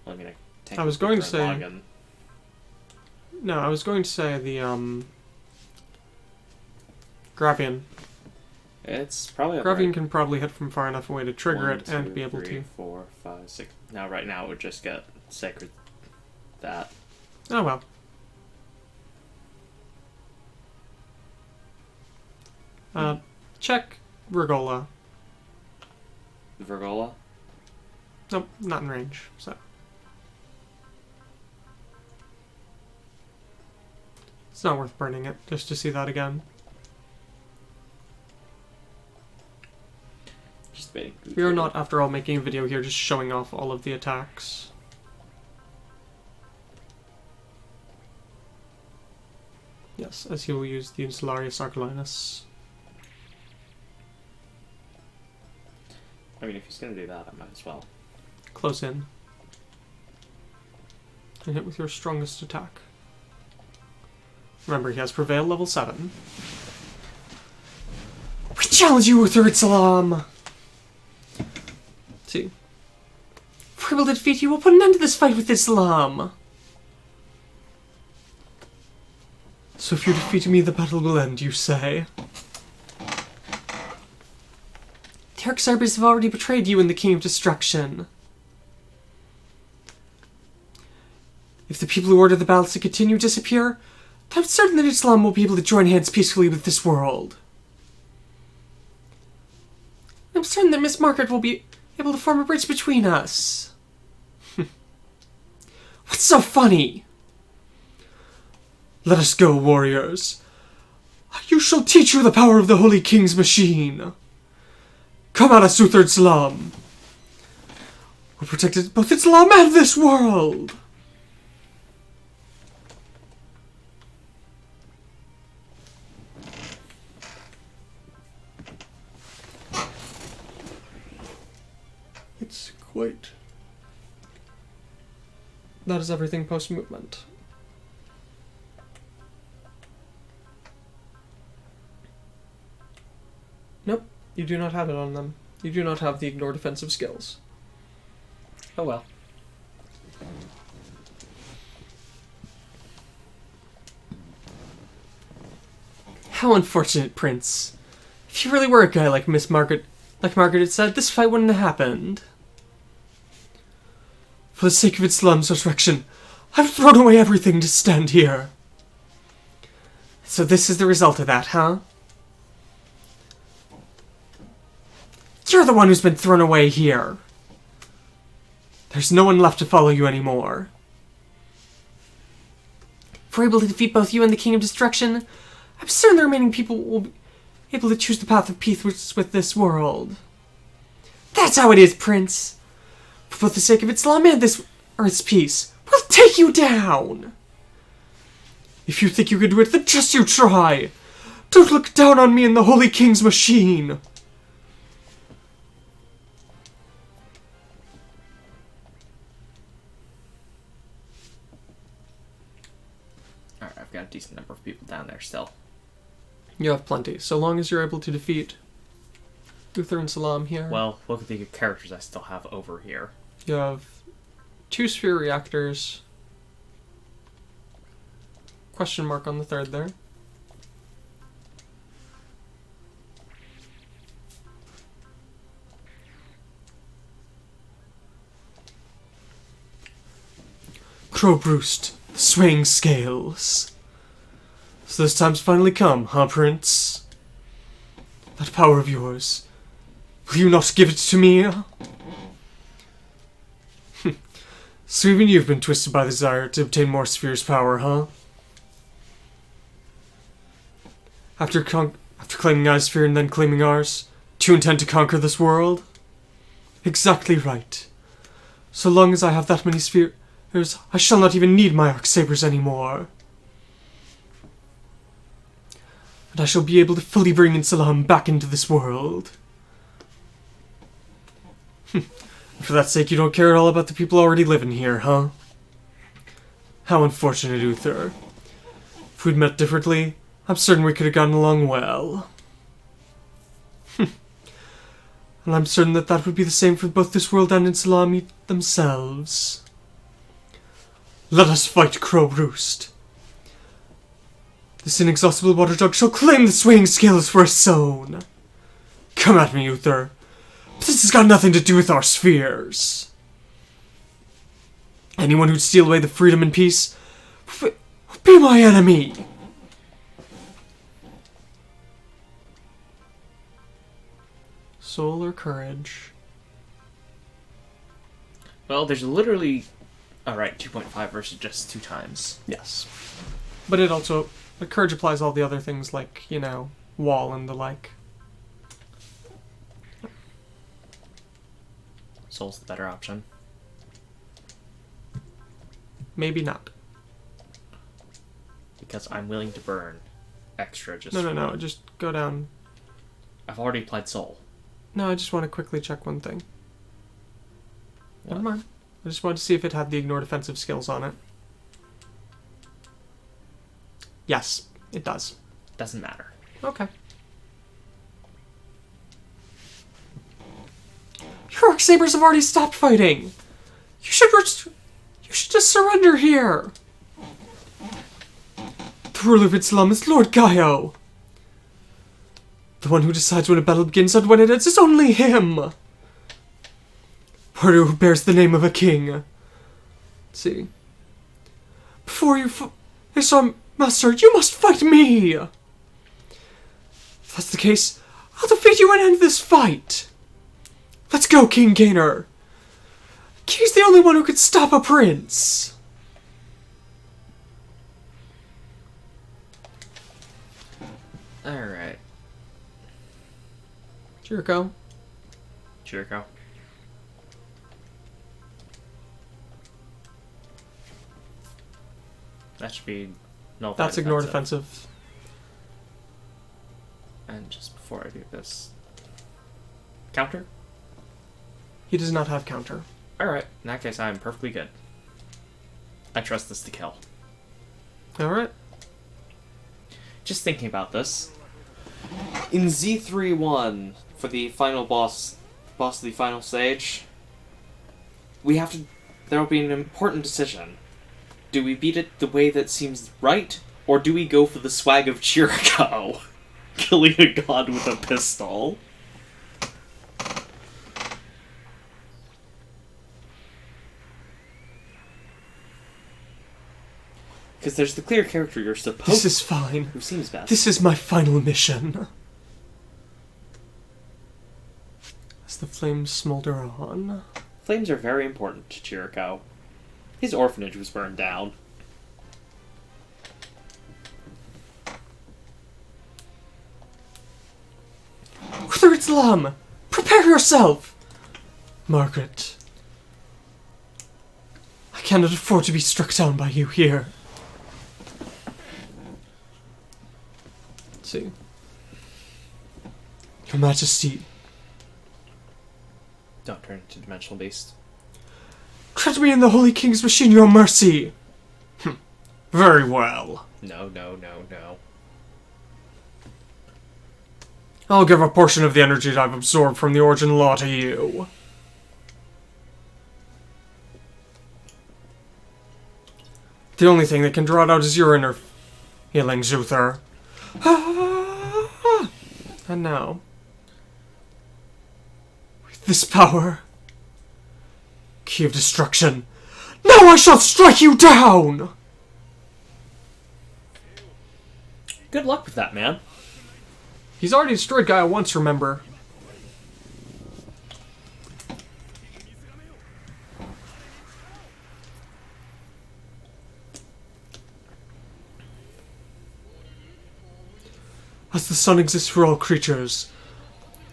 Well, I mean, I can tank I was going to say... login. No, I was going to say the, Gravian. It's probably up Gravian right. can probably hit from far enough away to trigger 1, it and 2, be able 3, to... 4, 5, 6. Now, right now, it would just get sacred that. Oh well. Check Regola. Virgola? Nope, not in range, so... It's not worth burning it, just to see that again. Just waiting. We are not, after all, making a video here just showing off all of the attacks. Yes, as he will use the Insalaris Arcalinus. I mean, if he's gonna do that, I might as well. Close in. And hit with your strongest attack. Remember, he has Prevail level 7. We challenge you, Uther Insalaum! See. If we're able to defeat you, we'll put an end to this fight with Insalaum! So if you defeat me, the battle will end, you say? The Arxarbes have already betrayed you and the King of Destruction. If the people who order the battles to continue disappear, I'm certain that Insalaum will be able to join hands peacefully with this world. I'm certain that Miss Margaret will be able to form a bridge between us. What's so funny? Let us go, warriors. You shall teach you the power of the Holy King's machine. Come at us, Uther Insalaum. We'll protect both Insalaum and this world. It's quite... That is everything post-movement. Nope, you do not have it on them. You do not have the ignore defensive skills. Oh well. How unfortunate, Prince. If you really were a guy like Margaret had said, this fight wouldn't have happened. For the sake of Insalaum's resurrection, I've thrown away everything to stand here. So this is the result of that, huh? You're the one who's been thrown away here. There's no one left to follow you anymore. If we're able to defeat both you and the King of Destruction, I'm certain the remaining people will be able to choose the path of peace with this world. That's how it is, Prince. For both the sake of Insalaum and this Earth's peace, we'll take you down. If you think you can do it, then just you try. Don't look down on me and the Holy King's machine. Alright, I've got a decent number of people down there still. You have plenty, so long as you're able to defeat Uther Insalaum here. Well, look at the characters I still have over here. You have 2 sphere reactors. Question mark on the third there. Crowe Broost, the swaying scales. So this time's finally come, huh, Prince? That power of yours, will you not give it to me? So even you've been twisted by the desire to obtain more spheres power, huh? After claiming our sphere and then claiming ours, do you intend to conquer this world? Exactly right. So long as I have that many spheres, I shall not even need my Arcsabers anymore. And I shall be able to fully bring Insalaum back into this world. For that sake, you don't care at all about the people already living here, huh? How unfortunate, Uther. If we'd met differently, I'm certain we could have gotten along well. And I'm certain that that would be the same for both this world and Insalaum themselves. Let us fight, Crowe Roost. This inexhaustible water jug shall claim the swaying scales for its own. Come at me, Uther. But this has got nothing to do with our spheres. Anyone who'd steal away the freedom and peace would be my enemy. Soul or courage? Well, there's literally... Alright, 2.5 versus just 2 times. Yes. But it also... The courage applies all the other things like, you know, wall and the like. Soul's the better option. Maybe not. Because I'm willing to burn extra just No. Just go down. I've already applied Soul. No, I just want to quickly check one thing. What? Never mind. I just wanted to see if it had the ignore defensive skills on it. Yes, it does. Doesn't matter. Okay. Your Sabers have already stopped fighting. You should just surrender here. The ruler of Insalaum is Lord Gaiou. The one who decides when a battle begins and when it ends is only him. Warrior who bears the name of a king. Let's see. Before you Master, you must fight me! If that's the case, I'll defeat you and end this fight! Let's go, King Gainer! He's the only one who can stop a prince! Alright. Jericho. Jericho. That should be... No, That's ignore defensive. And just before I do this... Counter? He does not have counter. Alright, in that case I'm perfectly good. I trust this to kill. Alright. Just thinking about this. In Z3-1, for the final boss of the final stage, there will be an important decision. Do we beat it the way that seems right, or do we go for the swag of Jericho? Killing a god with a pistol. Because there's the clear character you're supposed to... This is fine. Who seems best. This is my final mission. As the flames smolder on. Flames are very important to Jericho. His orphanage was burned down. Uther Insalaum! Prepare yourself! Margaret. I cannot afford to be struck down by you here. Let's see. Your Majesty. Don't turn into Dimensional Beast. Tread me in the Holy King's machine your mercy! Very well. No. I'll give a portion of the energy that I've absorbed from the Origin Law to you. The only thing that can draw it out is your inner feelings, Uther. And now, with this power, key of destruction, now I shall strike you down! Good luck with that, man. He's already destroyed Gaiou once, remember? As the sun exists for all creatures,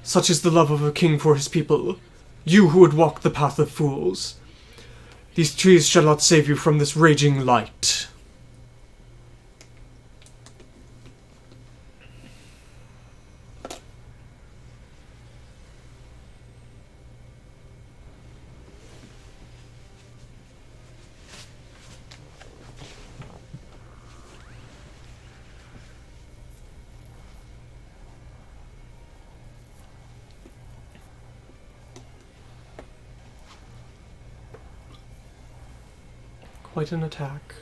such is the love of a king for his people, you who would walk the path of fools. These trees shall not save you from this raging light. Quite an attack.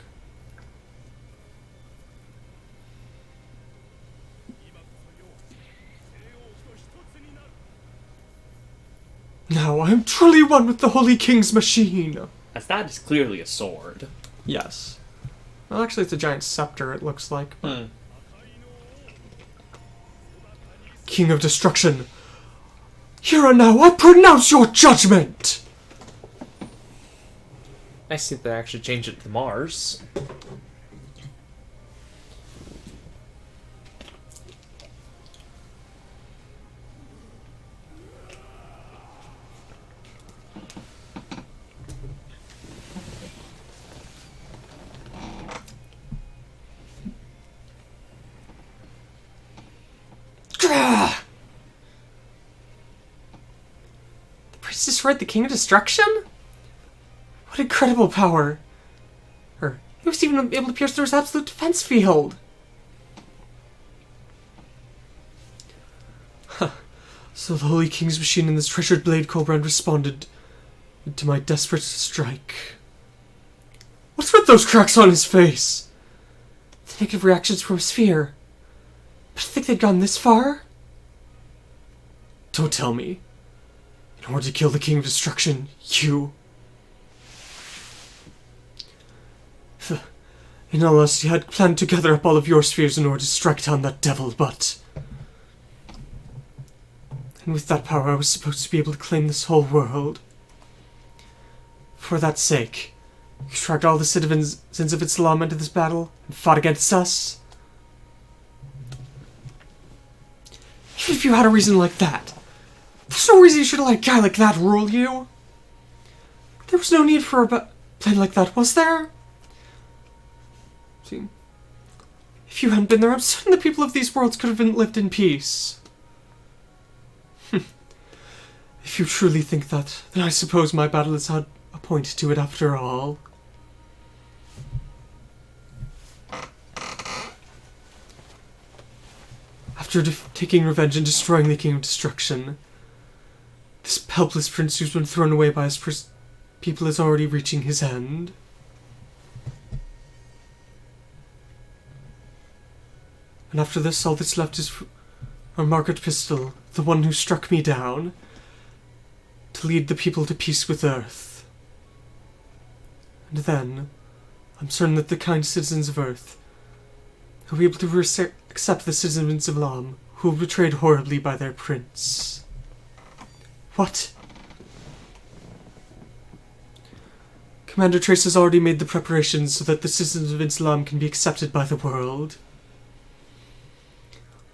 Now I am truly one with the Holy King's machine! As that is clearly a sword. Yes. Well, actually it's a giant scepter, it looks like. King of Destruction, here and now I pronounce your judgment! I see they actually changed it to Mars. The priest destroyed the King of Destruction? What incredible power! He was even able to pierce through his absolute defense field! Huh. So the Holy King's machine and this treasured blade Colbrand responded to my desperate strike. What's with those cracks on his face? The negative reactions from his fear. But I think they'd gone this far? Don't tell me. In order to kill the King of Destruction, you... In all honesty, I had planned to gather up all of your spheres in order to strike down that devil, but... And with that power, I was supposed to be able to claim this whole world. For that sake, you dragged all the citizens of Insalaum into this battle and fought against us? Even if you had a reason like that, there's no reason you should let a guy like that rule you. There was no need for a plan like that, was there? See, if you hadn't been there, I'm certain the people of these worlds could have lived in peace. If you truly think that, then I suppose my battle has had a point to it after all. After taking revenge and destroying the King of Destruction, this helpless prince who's been thrown away by his people is already reaching his end. And after this, all that's left is our Margaret Pistol, the one who struck me down, to lead the people to peace with Earth. And then, I'm certain that the kind citizens of Earth will be able to accept the citizens of Lam, who were betrayed horribly by their prince. What? Commander Trace has already made the preparations so that the citizens of Insalaum can be accepted by the world.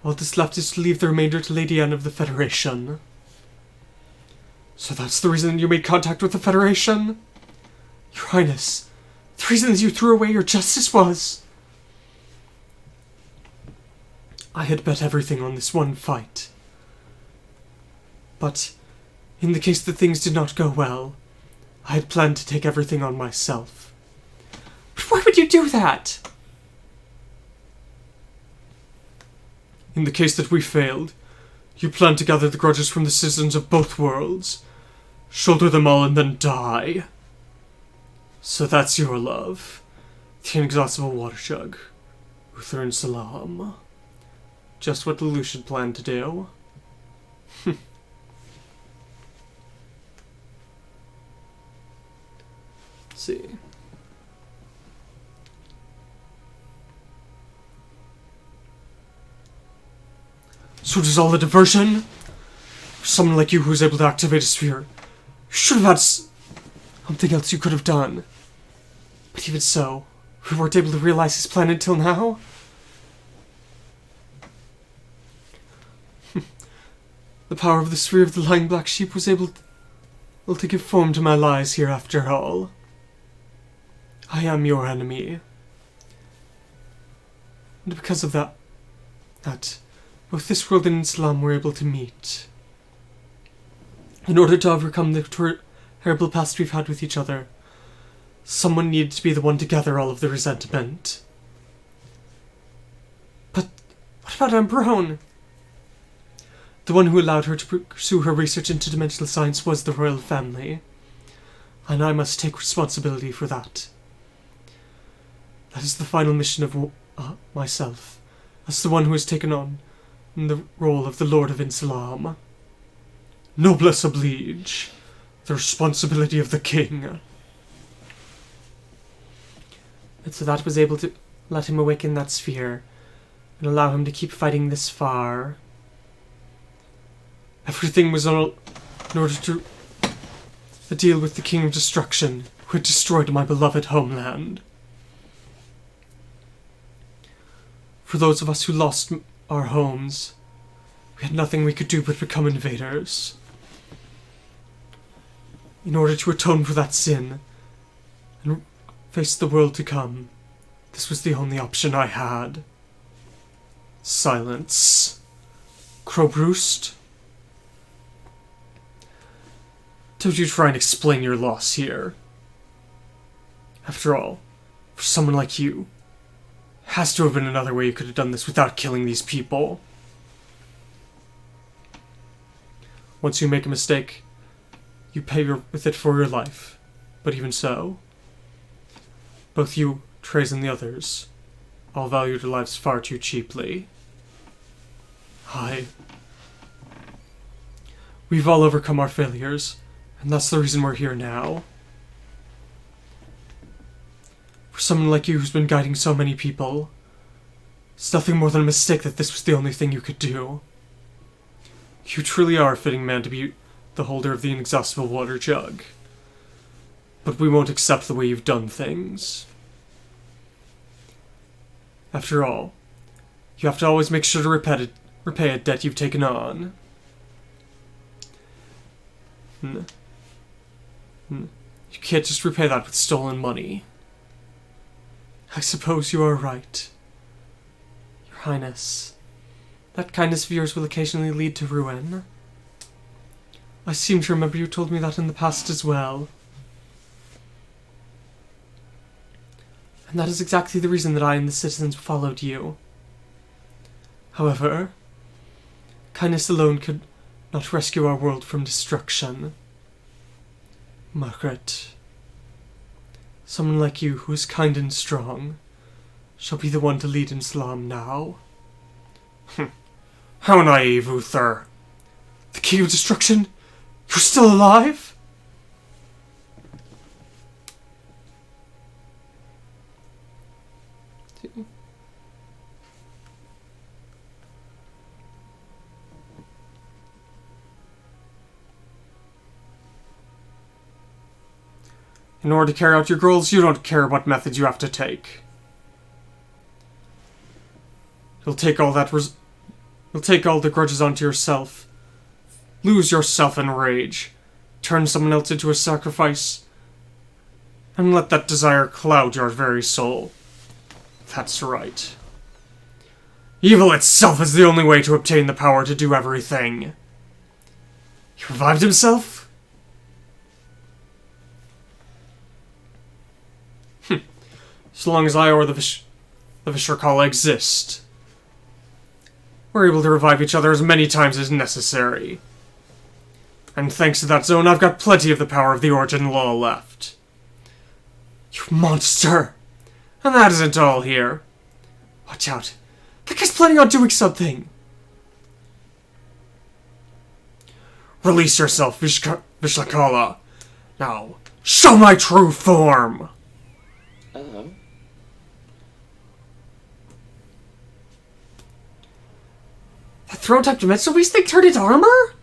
All that's left is to leave the remainder to Lady Anne of the Federation. So that's the reason you made contact with the Federation? Your Highness, the reason that you threw away your justice was... I had bet everything on this one fight. But, in the case that things did not go well, I had planned to take everything on myself. But why would you do that? In the case that we failed, you planned to gather the grudges from the citizens of both worlds, shoulder them all, and then die. So that's your love. The inexhaustible water jug. Uther and Insalaum. Just what Lelouch had planned to do. Let's see. So it was all a diversion? For someone like you who was able to activate a sphere, you should have had something else you could have done. But even so, we weren't able to realize his plan until now? The power of the sphere of the lying black sheep was able to give form to my lies here after all. I am your enemy. And because of that, both this world and Insalaum were able to meet. In order to overcome the terrible past we've had with each other, someone needed to be the one to gather all of the resentment. But what about Ambrone? The one who allowed her to pursue her research into dimensional science was the royal family, and I must take responsibility for that. That is the final mission of myself, as the one who has taken on the role of the Lord of Insalaum. Noblesse oblige, the responsibility of the king. And so that was able to let him awaken that sphere and allow him to keep fighting this far. Everything was all in order to deal with the King of Destruction, who had destroyed my beloved homeland. For those of us who lost our homes, we had nothing we could do but become invaders. In order to atone for that sin and face the world to come, this was the only option I had. Silence. Crowe Roost? Don't you try and explain your loss here. After all, for someone like you, there has to have been another way you could have done this without killing these people. Once you make a mistake, you pay with it for your life. But even so, both you, Treize, and the others all value their lives far too cheaply. We've all overcome our failures, and that's the reason we're here now. For someone like you who's been guiding so many people, it's nothing more than a mistake that this was the only thing you could do. You truly are a fitting man to be the holder of the inexhaustible water jug. But we won't accept the way you've done things. After all, you have to always make sure to repay a debt you've taken on. You can't just repay that with stolen money. I suppose you are right. Your Highness, that kindness of yours will occasionally lead to ruin. I seem to remember you told me that in the past as well. And that is exactly the reason that I and the citizens followed you. However, kindness alone could not rescue our world from destruction. Margaret, someone like you who is kind and strong shall be the one to lead Insalaum now. How naive, Uther. The King of Destruction? You're still alive? In order to carry out your goals, you don't care what methods you have to take. You'll take all the grudges onto yourself. Lose yourself in rage. Turn someone else into a sacrifice. And let that desire cloud your very soul. That's right. Evil itself is the only way to obtain the power to do everything. He revived himself? As long as I or the Visharkala exist, we're able to revive each other as many times as necessary. And thanks to that zone, I've got plenty of the power of the Origin Law left. You monster! And that isn't all here. Watch out. That guy's planning on doing something. Release yourself, Visharkala. Now, show my true form! That throne-type dimensional beast thing turned into armor?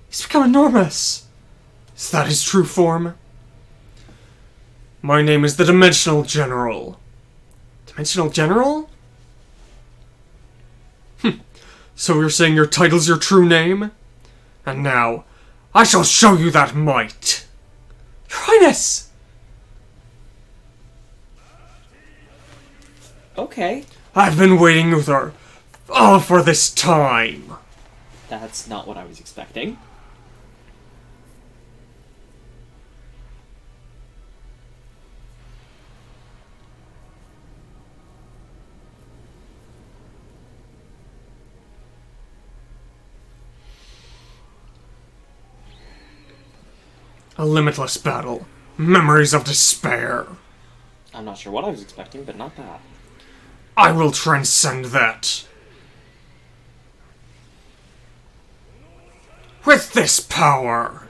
He's become enormous. Is that his true form? My name is the Dimensional General. Dimensional General? So you're saying your title's your true name? And now, I shall show you that might. Your Highness! Okay. I've been waiting, Uther, all for this time. That's not what I was expecting. A limitless battle. Memories of despair. I'm not sure what I was expecting, but not that. I will transcend that. With this power.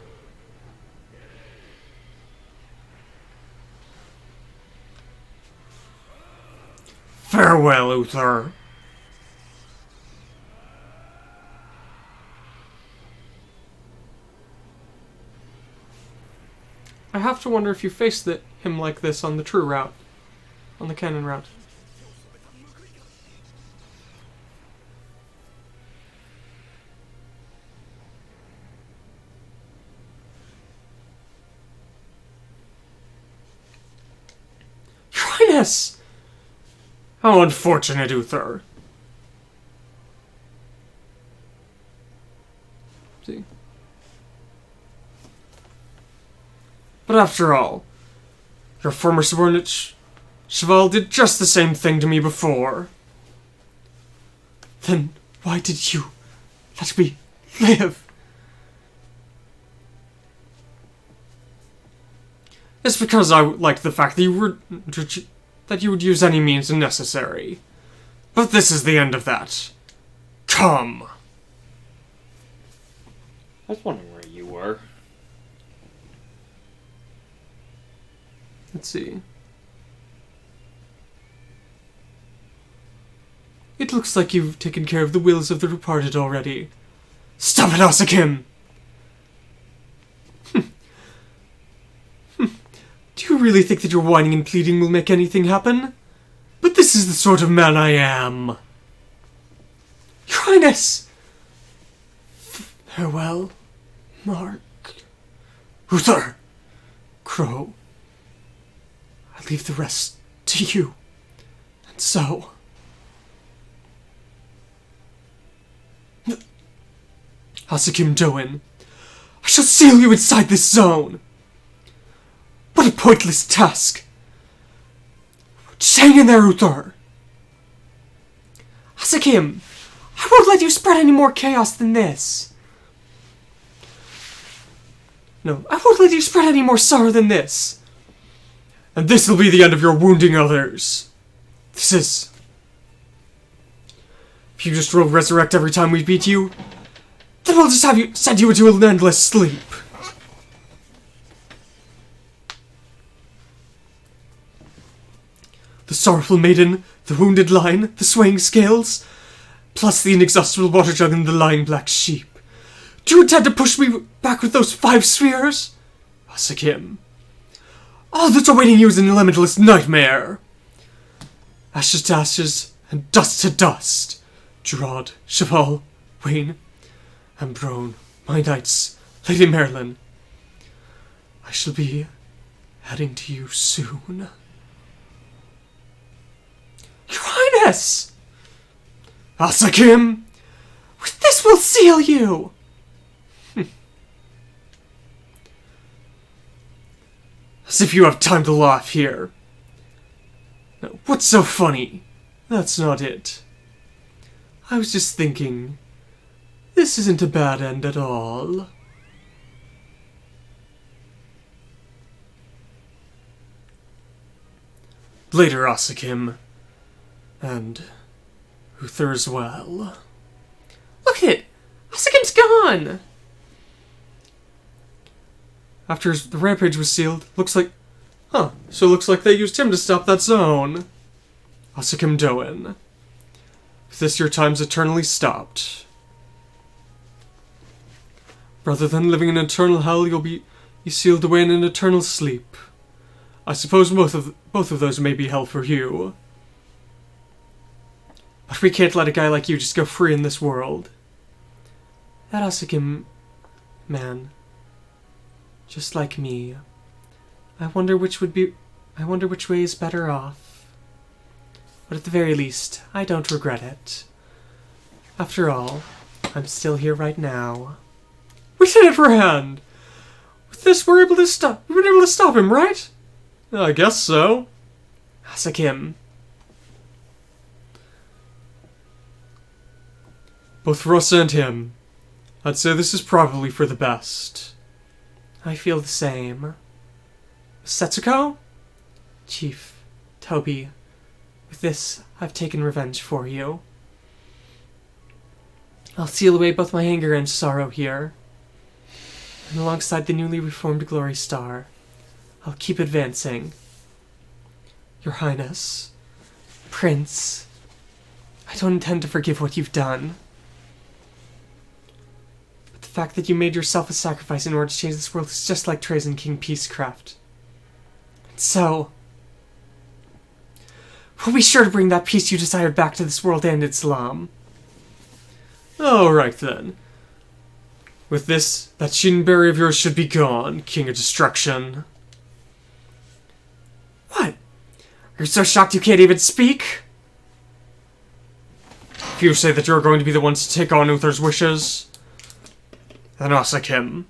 Farewell, Uther. I have to wonder if you faced him like this on the true route. On the canon route. Your Highness! How unfortunate, Uther. See? But after all, your former subordinate Cheval did just the same thing to me before. Then why did you let me live? It's because I liked the fact that you would use any means necessary. But this is the end of that. Come. I was wondering where you were. Let's see. It looks like you've taken care of the wills of the departed already. Stop it, Asakim! Do you really think that your whining and pleading will make anything happen? But this is the sort of man I am. Your Highness! Farewell, Mark. Uther! Crowe. I leave the rest to you. And so... Asakim Doan, I shall seal you inside this zone. What a pointless task. Just hang in there, Uther. Asakim, I won't let you spread any more chaos than this. No, I won't let you spread any more sorrow than this. And this will be the end of your wounding others. This is... If you just will resurrect every time we beat you, then we'll just have you send you into an endless sleep. The sorrowful maiden, the wounded lion, the swaying scales, plus the inexhaustible water jug and the lying black sheep. Do you intend to push me back with those 5 spheres? Asakim. All that's awaiting you is an limitless nightmare. Ashes to ashes, and dust to dust. Gerard, Cheval, Wayne, Ambrone, my knights, Lady Marilyn. I shall be heading to you soon. Your Highness! Asakim! With this we'll seal you! As if you have time to laugh here. No, what's so funny? That's not it. I was just thinking, this isn't a bad end at all. Later, Asakim. And Uther as well. Look at it! Asakim's gone! After the rampage was sealed, looks like... Huh, so it looks like they used him to stop that zone. Asakim Doan. With this, your time's eternally stopped. Rather than living in eternal hell, you'll be sealed away in an eternal sleep. I suppose both of those may be hell for you. But we can't let a guy like you just go free in this world. That Asakim man, just like me. I wonder which way is better off. But at the very least, I don't regret it. After all, I'm still here right now. We did it, Rand! With this, we've been able to stop him, right? I guess so. Asakim. Both Rosa and him. I'd say this is probably for the best. I feel the same. Setsuko? Chief, Toby, with this, I've taken revenge for you. I'll seal away both my anger and sorrow here. And alongside the newly reformed Glory Star, I'll keep advancing. Your Highness, Prince, I don't intend to forgive what you've done. But the fact that you made yourself a sacrifice in order to change this world is just like Treason King Peacecraft. And so, we'll be sure to bring that peace you desired back to this world and Insalaum. Alright then. With this, that Shinberry of yours should be gone, King of Destruction. What? You're so shocked you can't even speak? If you say that you're going to be the ones to take on Uther's wishes, then ask him.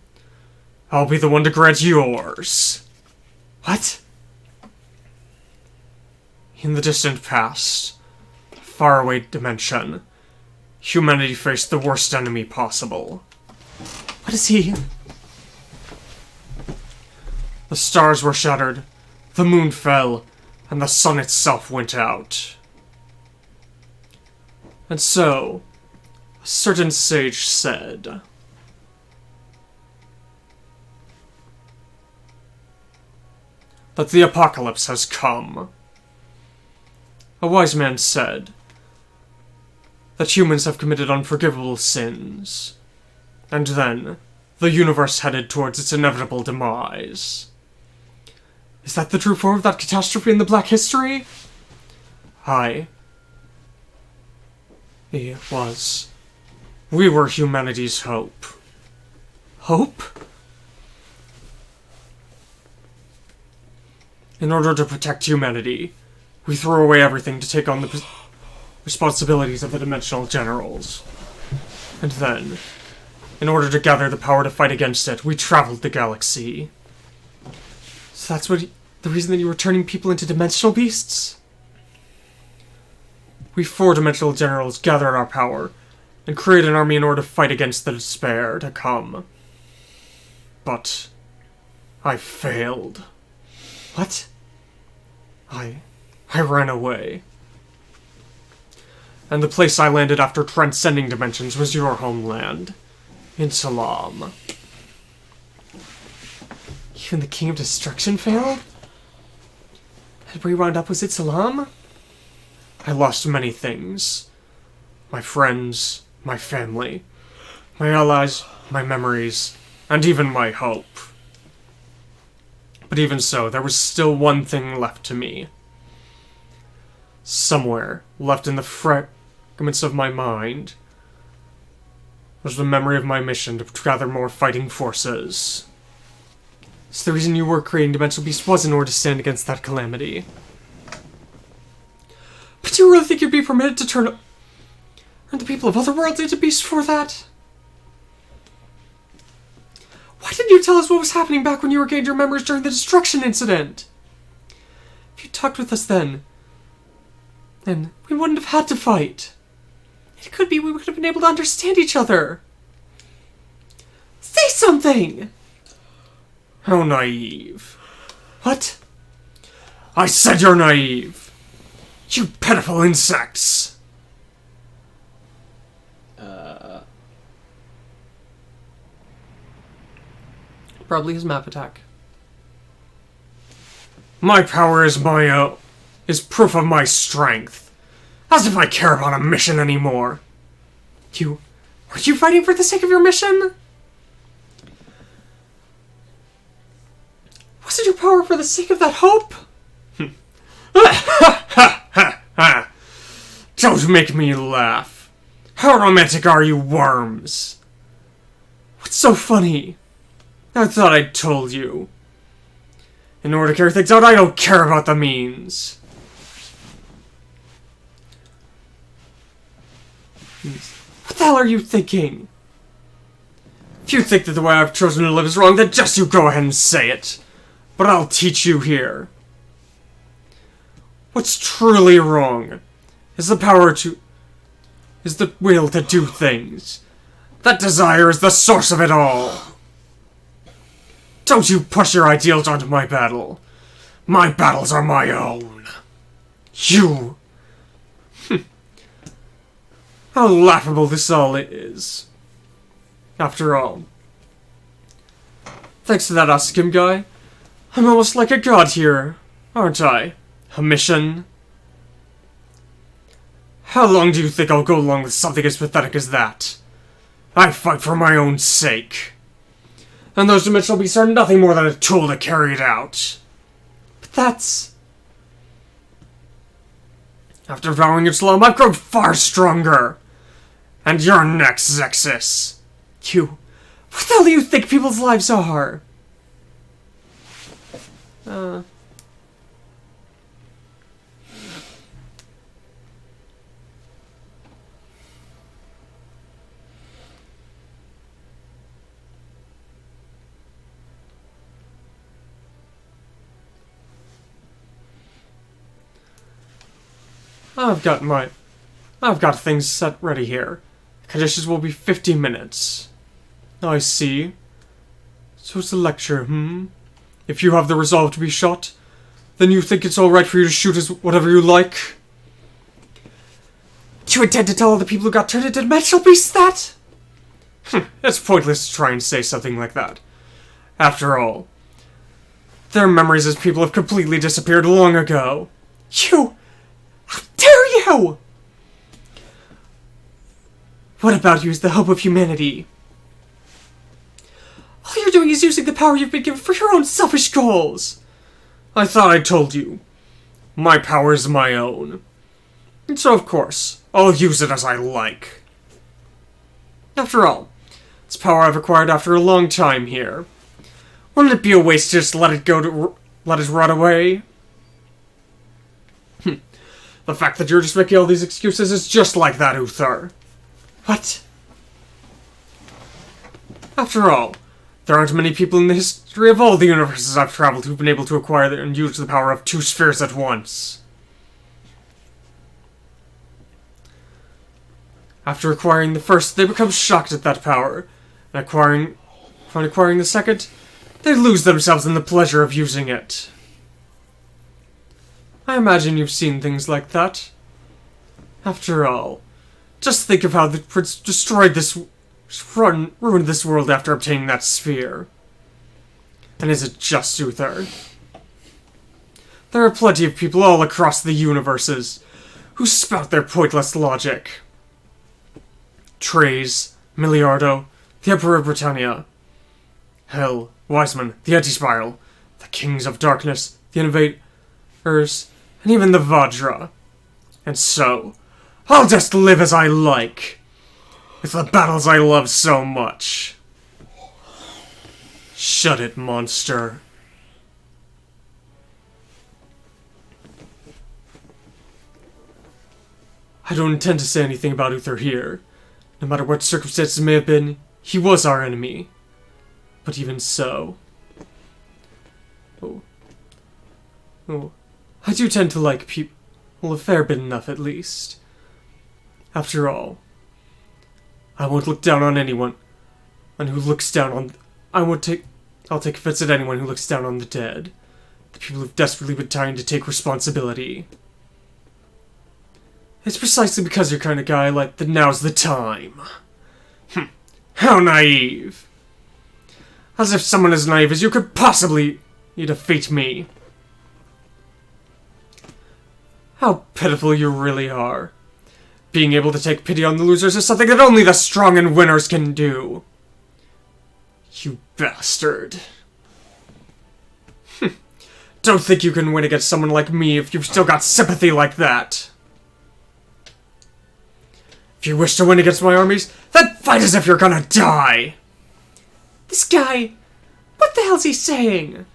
I'll be the one to grant yours. What? In the distant past, faraway dimension, humanity faced the worst enemy possible. What is he? The stars were shattered, the moon fell, and the sun itself went out. And so, a certain sage said, that the apocalypse has come. A wise man said that humans have committed unforgivable sins, and then the universe headed towards its inevitable demise. Is that the true form of that catastrophe in the Black History? Aye. It was. We were humanity's hope. Hope? In order to protect humanity, we threw away everything to take on the responsibilities of the Dimensional Generals. And then, in order to gather the power to fight against it, we traveled the galaxy. So that's the reason that you were turning people into dimensional beasts? We 4 Dimensional Generals gathered our power, and created an army in order to fight against the despair to come. But I failed. What? I ran away. And the place I landed after transcending dimensions was your homeland, Insalaum. Even the King of Destruction failed? And where you wound up was Insalaum? I lost many things. My friends, my family, my allies, my memories, and even my hope. But even so, there was still one thing left to me. Somewhere, left in the fragments of my mind, was the memory of my mission to gather more fighting forces. So the reason you were creating Dimensional Beast was in order to stand against that calamity. But do you really think you'd be permitted to turn the people of other worlds into beasts for that? Why didn't you tell us what was happening back when you regained your memories during the destruction incident? If you talked with us then we wouldn't have had to fight. It could be we would have been able to understand each other. Say something! How naive. What? I said you're naive! You pitiful insects! Probably his map attack. My power is my own. Is proof of my strength. As if I care about a mission anymore. Were you fighting for the sake of your mission? Wasn't your power for the sake of that hope? Don't make me laugh. How romantic are you, worms? What's so funny? I thought I'd told you. In order to carry things out, I don't care about the means. What the hell are you thinking? If you think that the way I've chosen to live is wrong, then just you go ahead and say it. But I'll teach you here. What's truly wrong is the will to do things. That desire is the source of it all. Don't you push your ideals onto my battle. My battles are my own. You! How laughable this all is. After all. Thanks to that Askim guy, I'm almost like a god here, aren't I? A mission? How long do you think I'll go along with something as pathetic as that? I fight for my own sake. And those dimensional beasts are nothing more than a tool to carry it out. But that's... After devouring Insalaum, I've grown far stronger. And you're next, ZEXIS. You... What the hell do you think people's lives are? I've got things set ready here. Conditions will be 50 minutes. I see. So it's a lecture, If you have the resolve to be shot, then you think it's alright for you to shoot as whatever you like? Do you intend to tell all the people who got turned into dimensional beasts that? It's pointless to try and say something like that. After all, their memories as people have completely disappeared long ago. You... How dare you! What about you is the hope of humanity? All you're doing is using the power you've been given for your own selfish goals. I thought I told you. My power is my own. And so, of course, I'll use it as I like. After all, it's power I've acquired after a long time here. Wouldn't it be a waste to just let it rot away? The fact that you're just making all these excuses is just like that, Uther. What? After all, there aren't many people in the history of all the universes I've traveled who've been able to acquire and use the power of 2 spheres at once. After acquiring the first, they become shocked at that power, and upon acquiring the second, they lose themselves in the pleasure of using it. I imagine you've seen things like that. After all, just think of how the prince ruined this world after obtaining that sphere. And is it just Uther? There are plenty of people all across the universes who spout their pointless logic. Treize, Miliardo, the Emperor of Britannia, Hell, Wiseman, the Anti-Spiral, the Kings of Darkness, the Invaders, and even the Vajra. And so, I'll just live as I like, with the battles I love so much. Shut it, monster. I don't intend to say anything about Uther here. No matter what circumstances may have been, he was our enemy. But even so... Oh. I do tend to like people a fair bit enough, at least. After all, I won't look down on anyone who looks down on... I'll take offense at anyone who looks down on the dead. The people who've desperately been trying to take responsibility. It's precisely because you're kind of guy like that now's the time. How naive. As if someone as naive as you could possibly defeat me. How pitiful you really are. Being able to take pity on the losers is something that only the strong and winners can do. You bastard. Don't think you can win against someone like me if you've still got sympathy like that. If you wish to win against my armies, then fight as if you're gonna die! This guy... What the hell's he saying?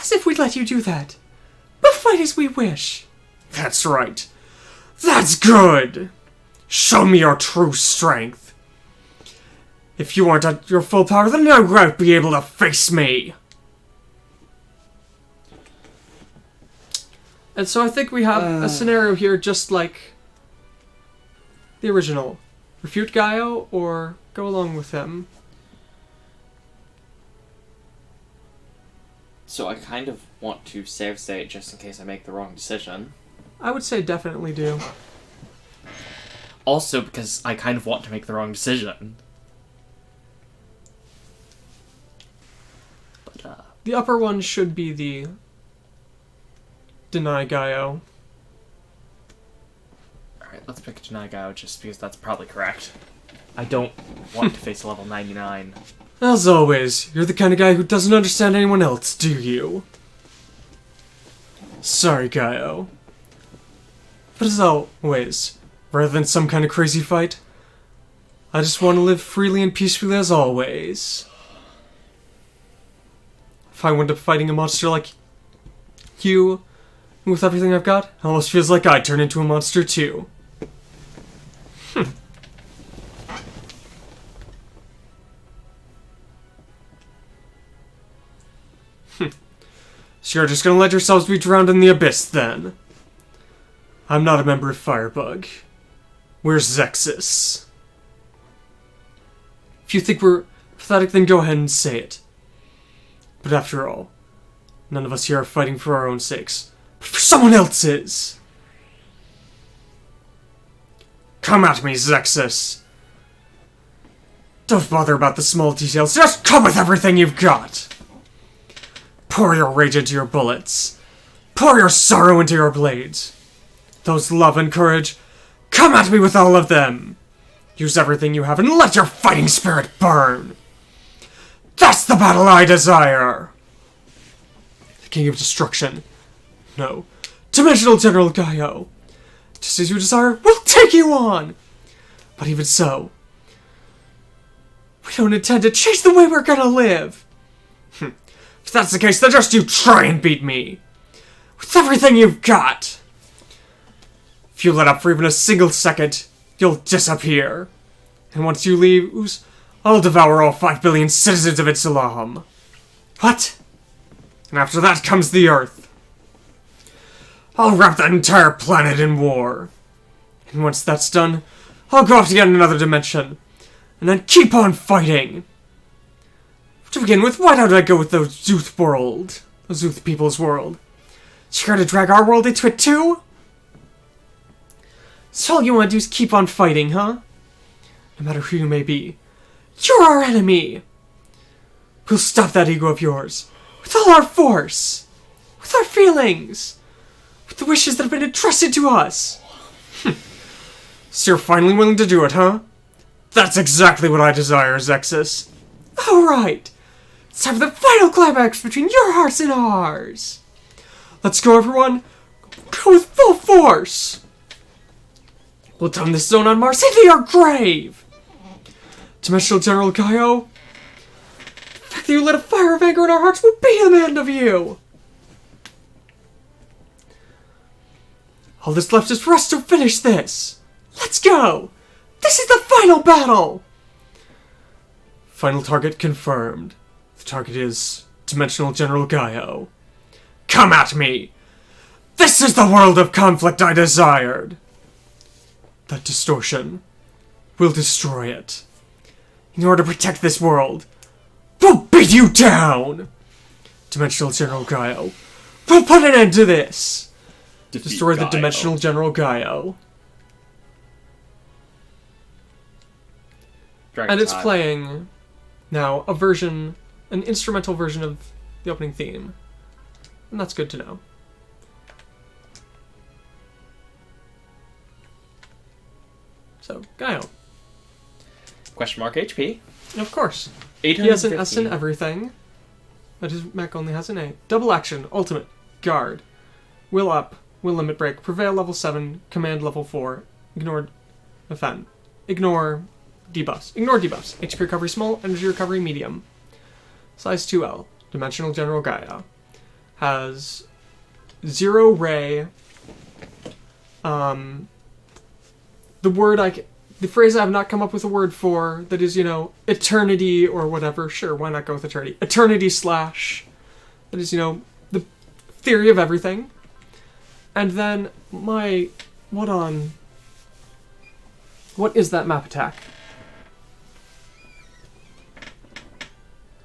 As if we'd let you do that. We'll fight as we wish. That's right. That's good! Show me your true strength. If you aren't at your full power, then you won't be able to face me. And so I think we have a scenario here just like the original. Refute Gaiou or go along with him. So I kind of want to save state just in case I make the wrong decision. I would say definitely do. Also because I kind of want to make the wrong decision. But, The upper one should be the deny Gaiou. Alright, let's pick deny Gaiou just because that's probably correct. I don't want to face level 99. As always, you're the kind of guy who doesn't understand anyone else, do you? Sorry, Gaiou. But as always, rather than some kind of crazy fight, I just want to live freely and peacefully as always. If I wind up fighting a monster like you, with everything I've got, it almost feels like I'd turn into a monster too. So you're just gonna let yourselves be drowned in the abyss, then? I'm not a member of Firebug. We're ZEXIS. If you think we're pathetic, then go ahead and say it. But after all, none of us here are fighting for our own sakes, but for someone else's! Come at me, ZEXIS! Don't bother about the small details, just come with everything you've got! Pour your rage into your bullets. Pour your sorrow into your blades. Those love and courage, come at me with all of them! Use everything you have and let your fighting spirit burn! That's the battle I desire! The King of Destruction. No. Dimensional General Gaiou. Just as you desire, we'll take you on! But even so, we don't intend to change the way we're gonna live! If that's the case, then just you try and beat me! With everything you've got! If you let up for even a single second, you'll disappear. And once you leave, I'll devour all 5 billion citizens of Insalaum. What? And after that comes the Earth. I'll wrap that entire planet in war. And once that's done, I'll go off to get another dimension. And then keep on fighting. To begin with, why don't I go with the Zuth world? The Zuth people's world. Sure to drag our world into it too? So all you want to do is keep on fighting, huh? No matter who you may be. You're our enemy! We'll stop that ego of yours. With all our force. With our feelings. With the wishes that have been entrusted to us. So you're finally willing to do it, huh? That's exactly what I desire, ZEXIS. Alright. It's time for the final climax between your hearts and ours. Let's go, everyone. Go with full force. We'll turn this zone on Mars into your grave. Dimensional General Gaiou. The fact that you lit a fire of anger in our hearts will be the end of you. All that's left is for us to finish this. Let's go. This is the final battle. Final target confirmed. The target is Dimensional General Gaiou. Come at me! This is the world of conflict I desired! That distortion will destroy it. In order to protect this world, we'll beat you down! Dimensional General Gaiou. We'll put an end to this! Destroy the Dimensional General Gaiou. And it's playing now an instrumental version of the opening theme. And that's good to know. So, Gaiou. Question mark HP. Of course. 850. He has an S in everything. But his mech only has an A. Double action, ultimate, guard. Will up, will limit break, prevail level 7, command level 4, ignore offend. Ignore debuffs. Ignore debuffs. HP recovery small, energy recovery medium. Size 2L. Dimensional General Gaiou. Has 0 ray. The phrase I have not come up with a word for that is, eternity or whatever. Sure, why not go with eternity? Eternity slash. That is, the theory of everything. And then what is that map attack?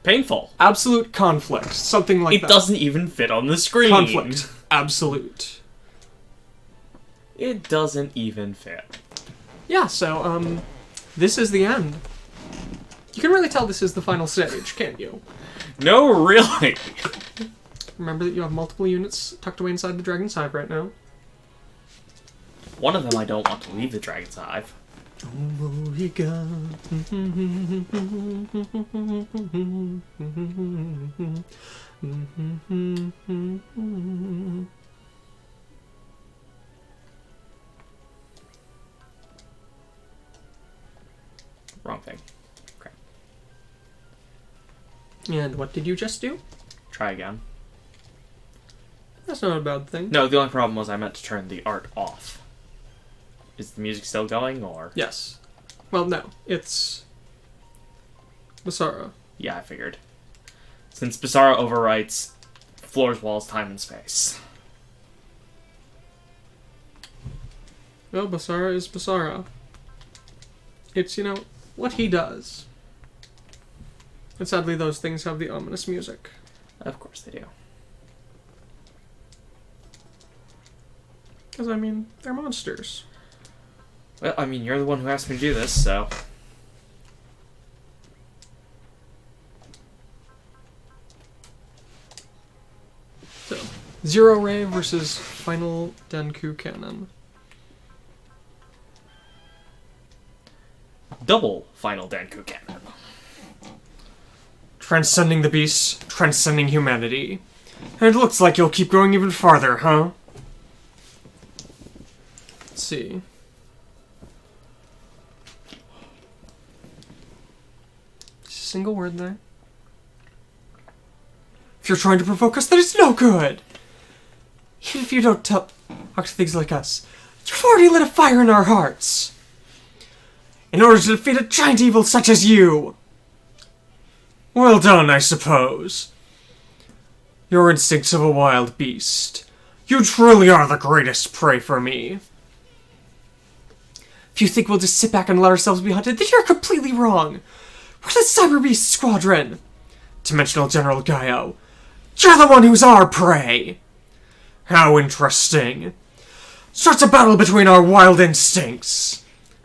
Painful. Absolute conflict. Something like It that. doesn't even fit on the screen. Conflict. Absolute. It doesn't even fit. Yeah, so, this is the end. You can really tell this is the final stage, can't you? No, really. Remember that you have multiple units tucked away inside the Dragon's Hive right now. One of them I don't want to leave the Dragon's Hive. Wrong thing. Crap. And what did you just do? Try again. That's not a bad thing. No, the only problem was I meant to turn the art off. Is the music still going, or...? Yes. Well, no. It's... Basara. Yeah, I figured. Since Basara overwrites floors, walls, time, and space. Well, Basara is Basara. It's, you know, what he does. And sadly, those things have the ominous music. Of course they do. Because, I mean, they're monsters. Well, I mean, you're the one who asked me to do this, so... So, Zero Ray versus Final Denku Cannon. Double Final Denku Cannon. Transcending the beast, transcending humanity. And it looks like you'll keep going even farther, huh? Let's see. Just a single word there. If you're trying to provoke us, that is no good! Even if you don't talk to things like us, you've already lit a fire in our hearts! In order to defeat a giant evil such as you! Well done, I suppose. Your instincts of a wild beast. You truly are the greatest prey for me. If you think we'll just sit back and let ourselves be hunted, then you're completely wrong. We're the Cyber Beast Squadron. Dimensional General Gaiou. You're the one who's our prey. How interesting. Starts a battle between our wild instincts.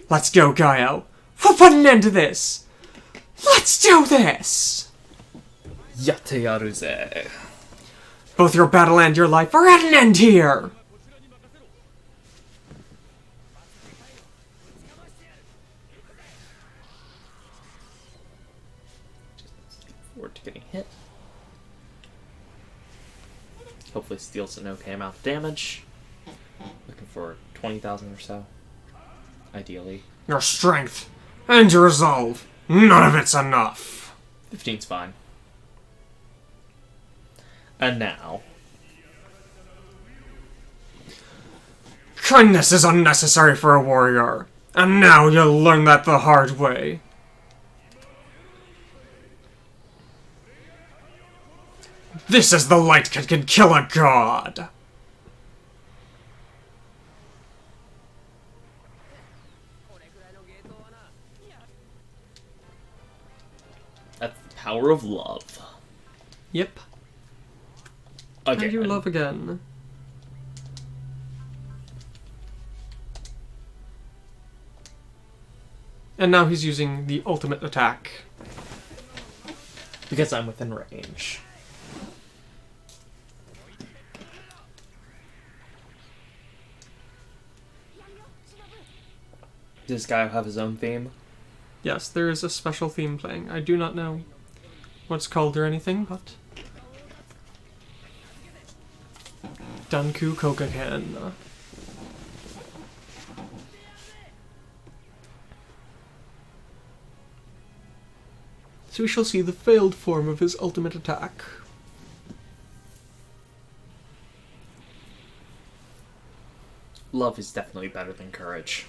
Let's go, Gaiou. We'll put an end to this. Let's do this! Yatte yaruze. Both your battle and your life are at an end here! Forward to getting hit. Hopefully steals an okay amount of damage. Looking for 20,000 or so. Ideally. Your strength and your resolve. None of it's enough. 15's fine. And now... Kindness is unnecessary for a warrior. And now you'll learn that the hard way. This is the light that can kill a god. That's the power of love. Yep. Again. And you love again. And now he's using the ultimate attack. Because I'm within range. Does this guy have his own theme? Yes, there is a special theme playing. I do not know what it's called or anything, but... Danku Kokaken. So we shall see the failed form of his ultimate attack. Love is definitely better than courage.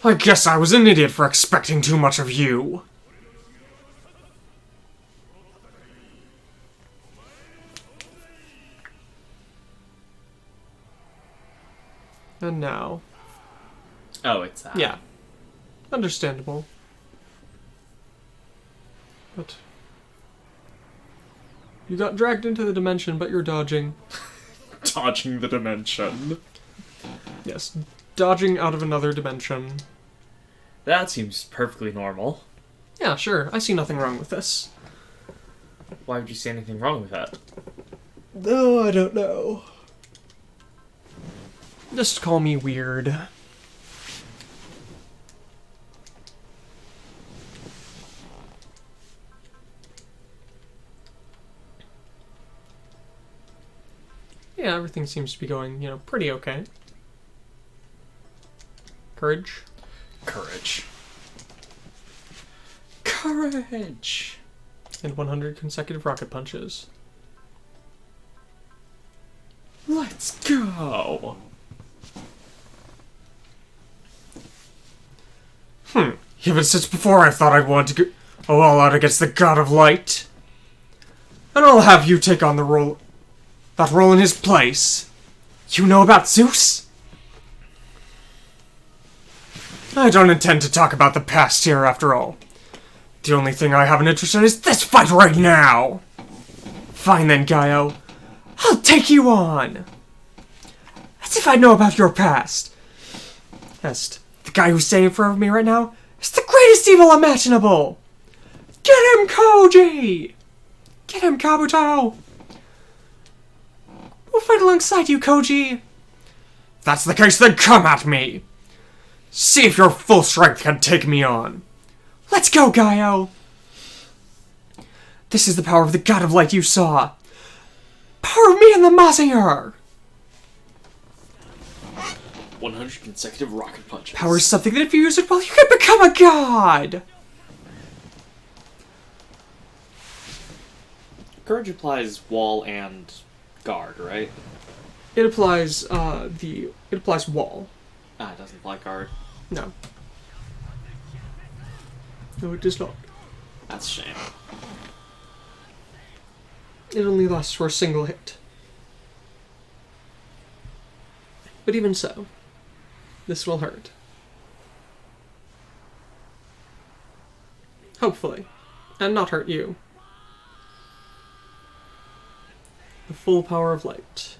I guess I was an idiot for expecting too much of you. And now... Oh, it's that. Yeah. Understandable. But you got dragged into the dimension, but you're dodging. Dodging the dimension. Yes, dodging out of another dimension. That seems perfectly normal. Yeah, sure. I see nothing wrong with this. Why would you see anything wrong with that? No, I don't know. Just call me weird. Yeah, everything seems to be going, pretty okay. Courage. Courage. Courage! And 100 consecutive rocket punches. Let's go! Even since before I thought I'd want to go all out against the God of Light. And I'll have you take on that role in his place. You know about Zeus? I don't intend to talk about the past here, after all. The only thing I have an interest in is this fight right now! Fine then, Gaiou. I'll take you on! As if I know about your past. Yes, the guy who's standing in front of me right now is the greatest evil imaginable! Get him, Koji! Get him, Kabuto! We'll fight alongside you, Koji! If that's the case, then come at me! See if your full strength can take me on! Let's go, Gaiou! This is the power of the God of Light you saw! Power of me and the Mazier! 100 consecutive rocket punches. Power is something that if you use it well, you can become a god! Courage applies wall and guard, right? It applies, it applies wall. Ah, it doesn't apply guard. No. No, it does not. That's a shame. It only lasts for a single hit. But even so, this will hurt. Hopefully. And not hurt you. The full power of light.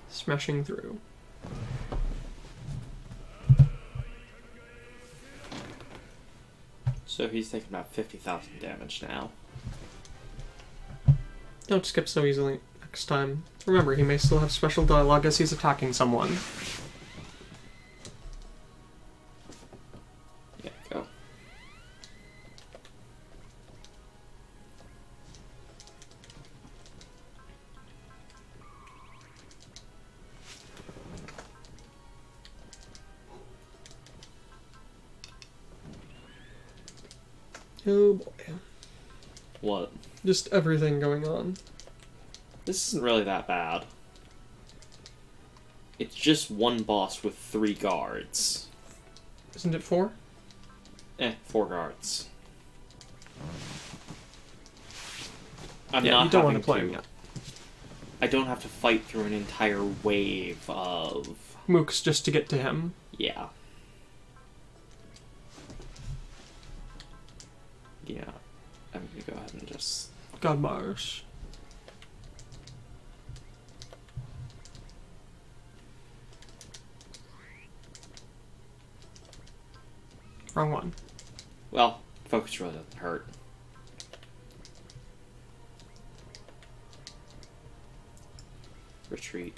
Smashing through. So he's taking about 50,000 damage now. Don't skip so easily next time. Remember, he may still have special dialogue as he's attacking someone. Yeah, go. Oh boy. What? Just everything going on. This isn't really that bad. It's just one boss with 3 guards. Isn't it 4? 4 guards. I'm Yeah, not you don't want having to play him yet. I don't have to fight through an entire wave of... Mooks just to get to him. Yeah. Yeah. I'm gonna go ahead and just... God Mars. Wrong one. Well, focus really doesn't hurt. Retreat.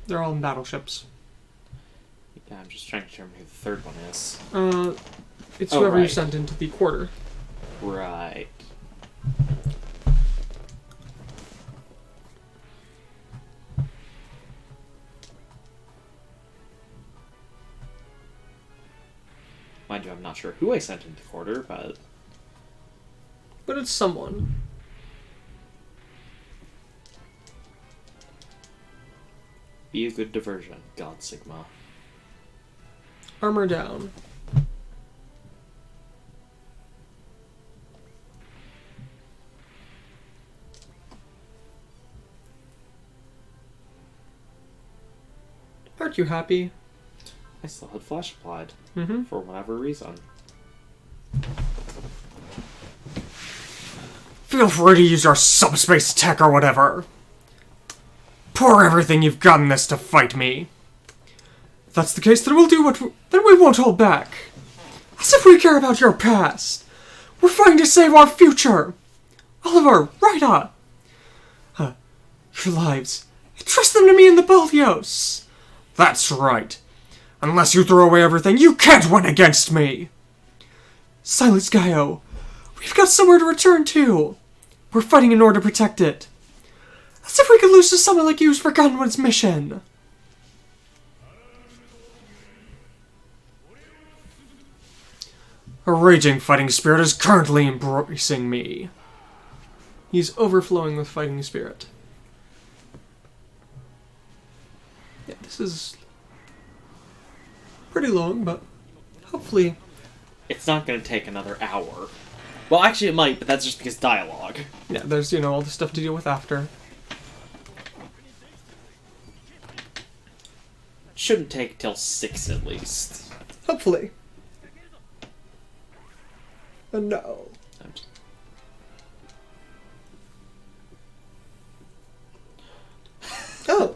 They're all in battleships. Yeah, I'm just trying to determine who the third one is. It's Oh, whoever you right. sent into the quarter. Right. Mind you, I'm not sure who I sent into quarter, but... But it's someone. Be a good diversion, God Sigma. Armor down. Aren't you happy? I still had flash applied. Mm-hmm. For whatever reason. Feel free to use your subspace tech or whatever. Pour everything you've got in this to fight me. If that's the case, then we'll do then we won't hold back. As if we care about your past. We're fighting to save our future. Oliver, Ryda. Your lives. Entrust them to me and the Baldios. That's right. Unless you throw away everything, you can't win against me. Silence, Gaiou. We've got somewhere to return to. We're fighting in order to protect it. As if we could lose to someone like you who's forgotten one's mission. A raging fighting spirit is currently embracing me. He's overflowing with fighting spirit. Yeah, this is pretty long, but hopefully... It's not going to take another hour. Well, actually it might, but that's just because dialogue. Yeah, there's, all the stuff to deal with after. Shouldn't take till 6 at least. Hopefully. No. Oh!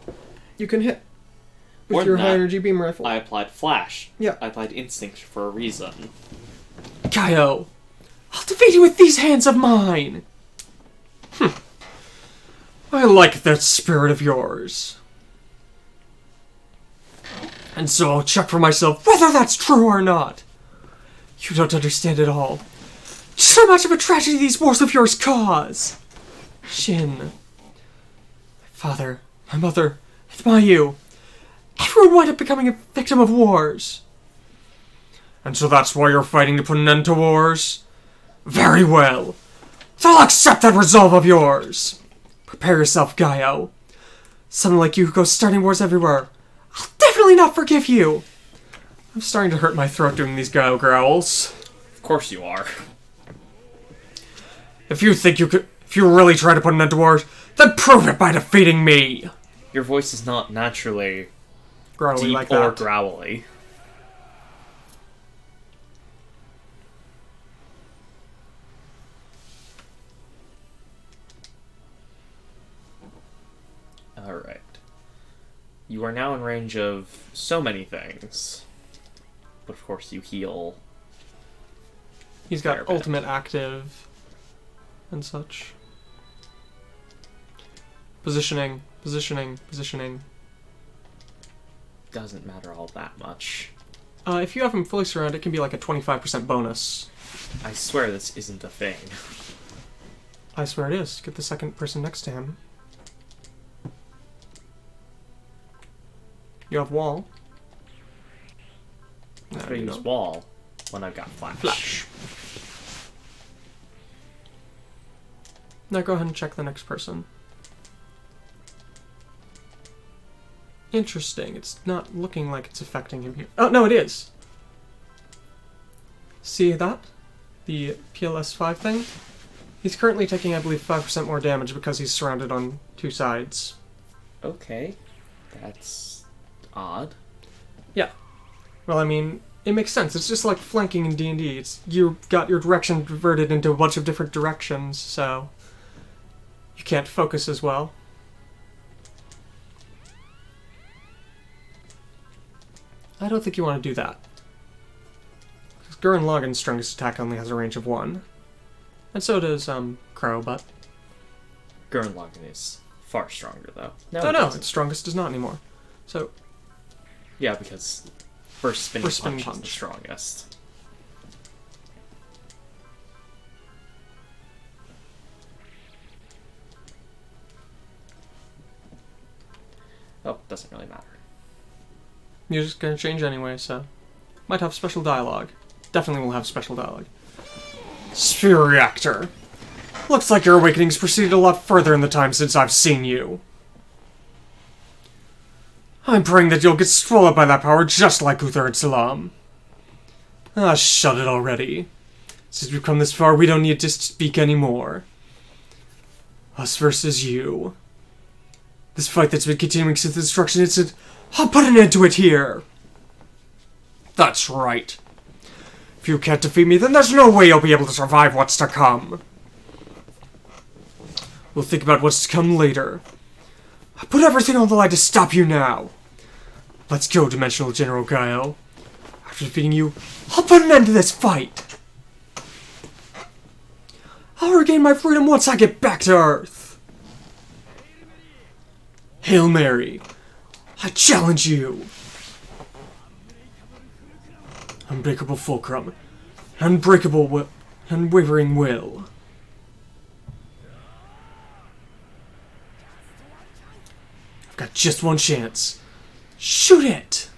You can hit with your high-energy beam rifle. I applied flash. Yeah. I applied instinct for a reason. Gaiou! I'll defeat you with these hands of mine! I like that spirit of yours. And so I'll check for myself whether that's true or not. You don't understand at all. Just how much of a tragedy these wars of yours cause. Shin. My father, my mother, and Mayu. Everyone wind up becoming a victim of wars. And so that's why you're fighting to put an end to wars? Very well. So I'll accept that resolve of yours. Prepare yourself, Gaiou. Someone like you who goes starting wars everywhere. I'll definitely not forgive you. I'm starting to hurt my throat doing these Gaiou growls. Of course you are. If you really try to put an end to wars, then prove it by defeating me. Your voice is not naturally Growly deep like or that. growly. Alright. You are now in range of so many things. But of course you heal. He's got ultimate active and such. Positioning, positioning, positioning. Doesn't matter all that much. If you have him fully surrounded, it can be like a 25% bonus. I swear this isn't a thing. I swear it is. Get the second person next to him. You have wall. I'm No, gonna you use don't. wall when I've got flash. Flash. Now go ahead and check the next person. Interesting. It's not looking like it's affecting him here. Oh, no, it is. See that? The PLS5 thing? He's currently taking, I believe, 5% more damage because he's surrounded on two sides. Okay. That's odd. Yeah. Well, I mean, it makes sense. It's just like flanking in D&D. It's you got your direction diverted into a bunch of different directions, so you can't focus as well. I don't think you want to do that. Because Gurren Lagann's strongest attack only has a range of 1. And so does, Crowe, but... Gurren Lagann is far stronger, though. No, its strongest is not anymore. So... Yeah, because first spinning punch is the punch. strongest. Oh, doesn't really matter. Music's gonna change anyway, so... Might have special dialogue. Definitely will have special dialogue. Sphere Reactor. Looks like your awakening's proceeded a lot further in the time since I've seen you. I'm praying that you'll get swallowed by that power just like Uther and Insalaum. Ah, shut it already. Since we've come this far, we don't need to speak anymore. Us versus you. This fight that's been continuing since the destruction incident, I'll put an end to it here. That's right. If you can't defeat me, then there's no way you'll be able to survive what's to come. We'll think about what's to come later. I put everything on the line to stop you now. Let's go, Dimensional General Gaiou. After defeating you, I'll put an end to this fight. I'll regain my freedom once I get back to Earth. Hail Mary. I challenge you. Unbreakable fulcrum. Unwavering will. I've got just one chance. Shoot it!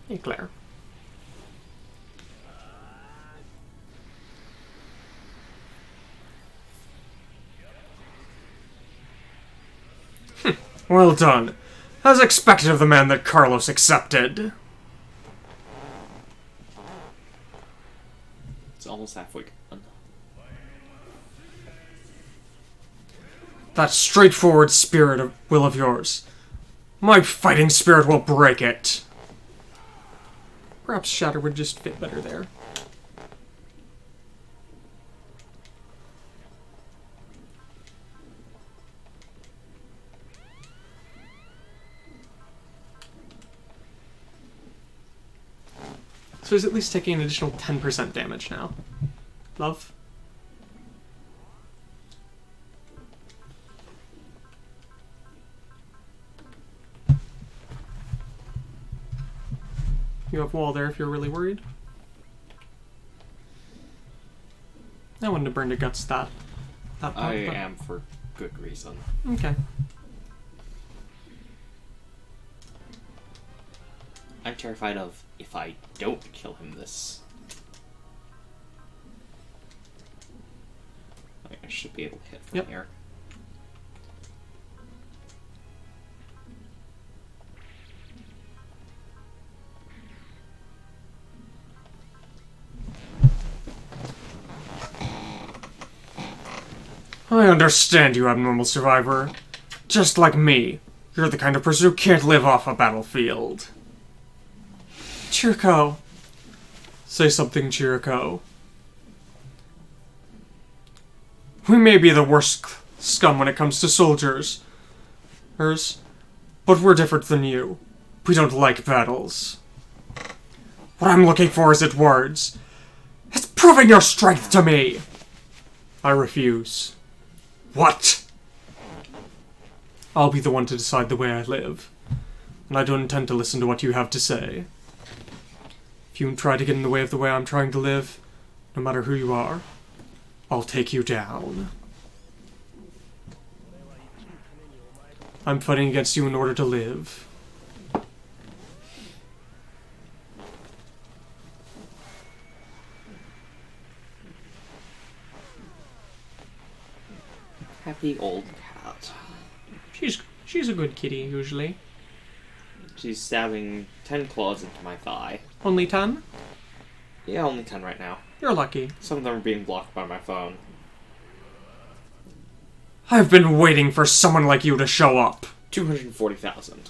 Hey, Claire. Well done. As expected of the man that Carlos accepted. It's almost halfway done. That straightforward will of yours. My fighting spirit will break it. Perhaps Shatter would just fit better there. So he's at least taking an additional 10% damage now. Love? You have wall there if you're really worried. I wouldn't have burned a guts that point, I am for good reason. Okay. I'm terrified of if I don't kill him this. I should be able to hit from here. I understand you, abnormal survivor. Just like me, you're the kind of person who can't live off a battlefield. Chirico. Say something, Chirico. We may be the worst scum when it comes to soldiers, but we're different than you. We don't like battles. What I'm looking for isn't words. It's proving your strength to me. I refuse. What? I'll be the one to decide the way I live, and I don't intend to listen to what you have to say. If you try to get in the way of the way I'm trying to live, no matter who you are, I'll take you down. I'm fighting against you in order to live. Happy old cat. She's a good kitty, usually. She's stabbing 10 claws into my thigh. Only 10? Yeah, only 10 right now. You're lucky. Some of them are being blocked by my phone. I've been waiting for someone like you to show up. 240,000.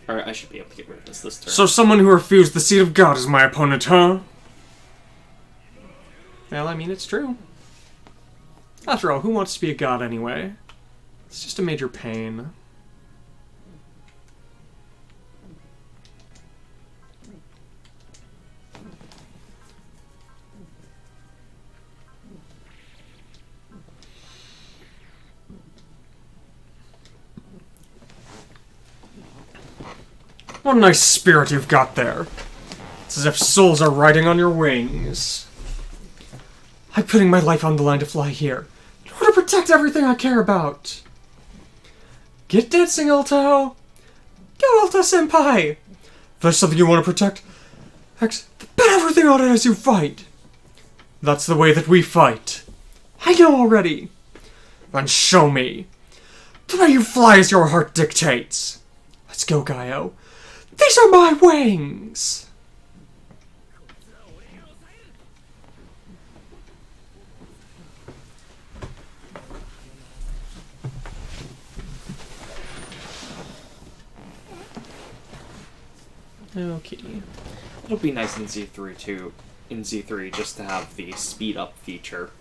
Alright, I should be able to get rid of this turn. So someone who refused the seat of God is my opponent, huh? Well, I mean, it's true. After all, who wants to be a god anyway? It's just a major pain. What a nice spirit you've got there. It's as if souls are riding on your wings. I'm putting my life on the line to fly here, in order to protect everything I care about. Get dancing, Alto! Go, Alto-senpai! If there's something you want to protect, bet everything on it as you fight. That's the way that we fight. I know already. Then show me. The way you fly as your heart dictates. Let's go, Gaiou. These are my wings! Okay. It'll be nice in Z3 too. In Z3, just to have the speed up feature.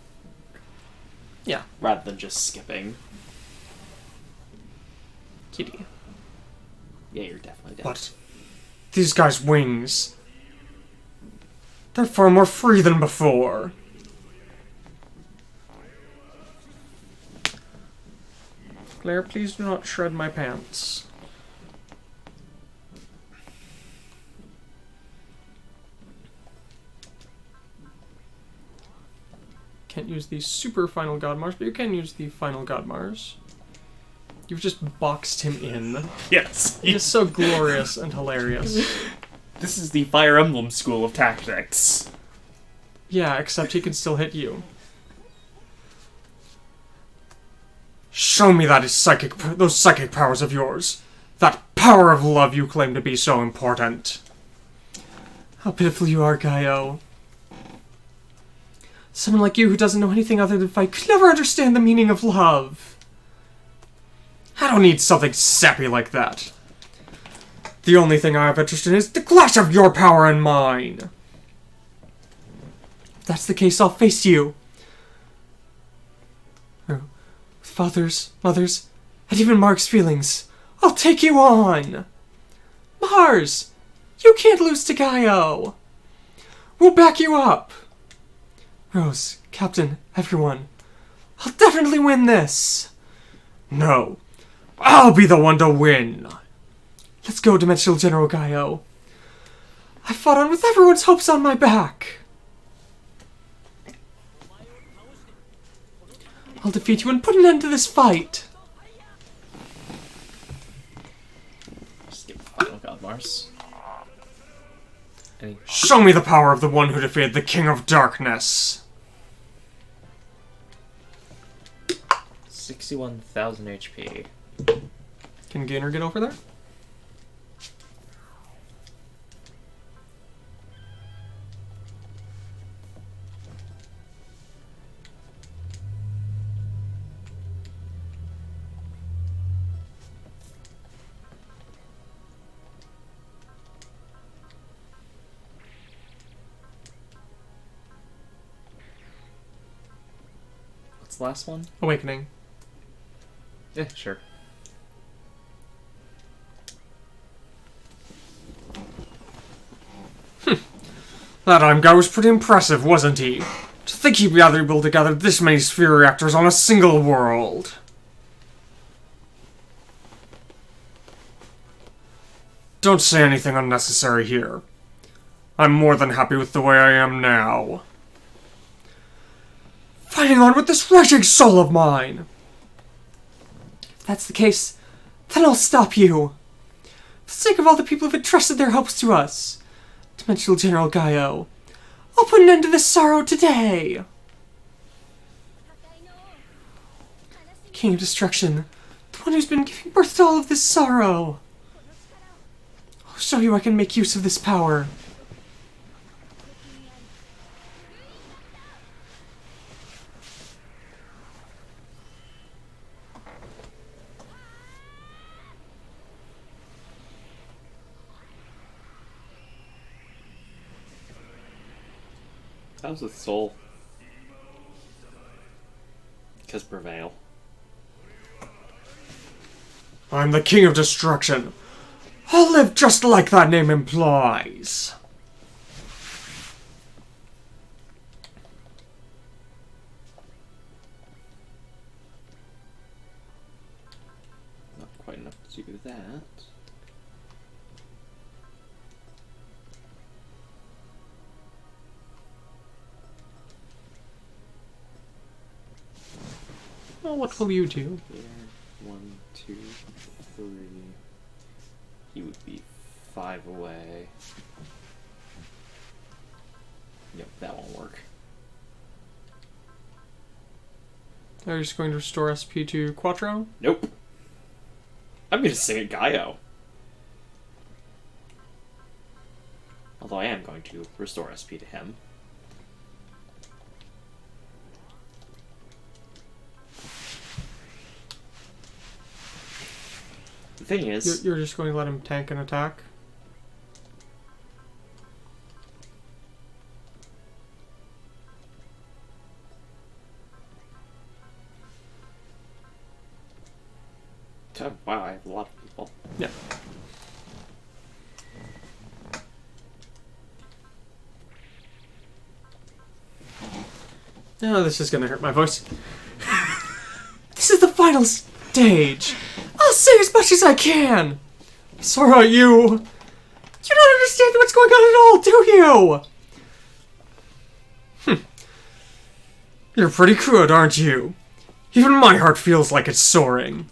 Yeah. Rather than just skipping. Kitty. Yeah, you're definitely dead. But these guys' wings, they're far more free than before. Claire, please do not shred my pants. Can't use the super final God Mars, but you can use the final God Mars. You've just boxed him in. Yes. It is so glorious and hilarious. This is the Fire Emblem school of tactics. Yeah, except he can still hit you. Show me those psychic powers of yours. That power of love you claim to be so important. How pitiful you are, Gaiou. Someone like you who doesn't know anything other than fight could never understand the meaning of love. I don't need something sappy like that. The only thing I have interest in is the clash of your power and mine. If that's the case, I'll face you. With fathers, mothers, and even Mark's feelings, I'll take you on. Mars, you can't lose to Gaiou. We'll back you up. Rose, Captain, everyone, I'll definitely win this. No, I'll be the one to win. Let's go, Dimensional General Gaiou. I fought on with everyone's hopes on my back. I'll defeat you and put an end to this fight. Skip Final God Mars. Show me the power of the one who defeated the King of Darkness. 61,000 HP. Can Gainer get over there? What's the last one? Awakening. Yeah, sure. That guy was pretty impressive, wasn't he? To think he'd be able to gather this many sphere reactors on a single world. Don't say anything unnecessary here. I'm more than happy with the way I am now. Fighting on with this raging soul of mine. If that's the case, then I'll stop you. For the sake of all the people who've entrusted their hopes to us. Dimensional General Gaiou, I'll put an end to this sorrow today. King of Destruction, the one who's been giving birth to all of this sorrow. I'll show you I can make use of this power. How's with Soul? Because Prevail. I'm the King of Destruction. I'll live just like that name implies. Not quite enough to do that. Well, what will you do? Here, 1, 2, 3. He would be 5 away. Yep, that won't work. Are you just going to restore SP to Quattro? Nope. I'm gonna sing it Gaiou. Although I am going to restore SP to him. The thing is... You're just going to let him tank an attack? Wow, I have a lot of people. Yeah. Oh, this is gonna hurt my voice. This is the final stage. I'll say as much as I can. Sorry, you don't understand what's going on at all, do you? You're pretty good, aren't you? Even my heart feels like it's soaring.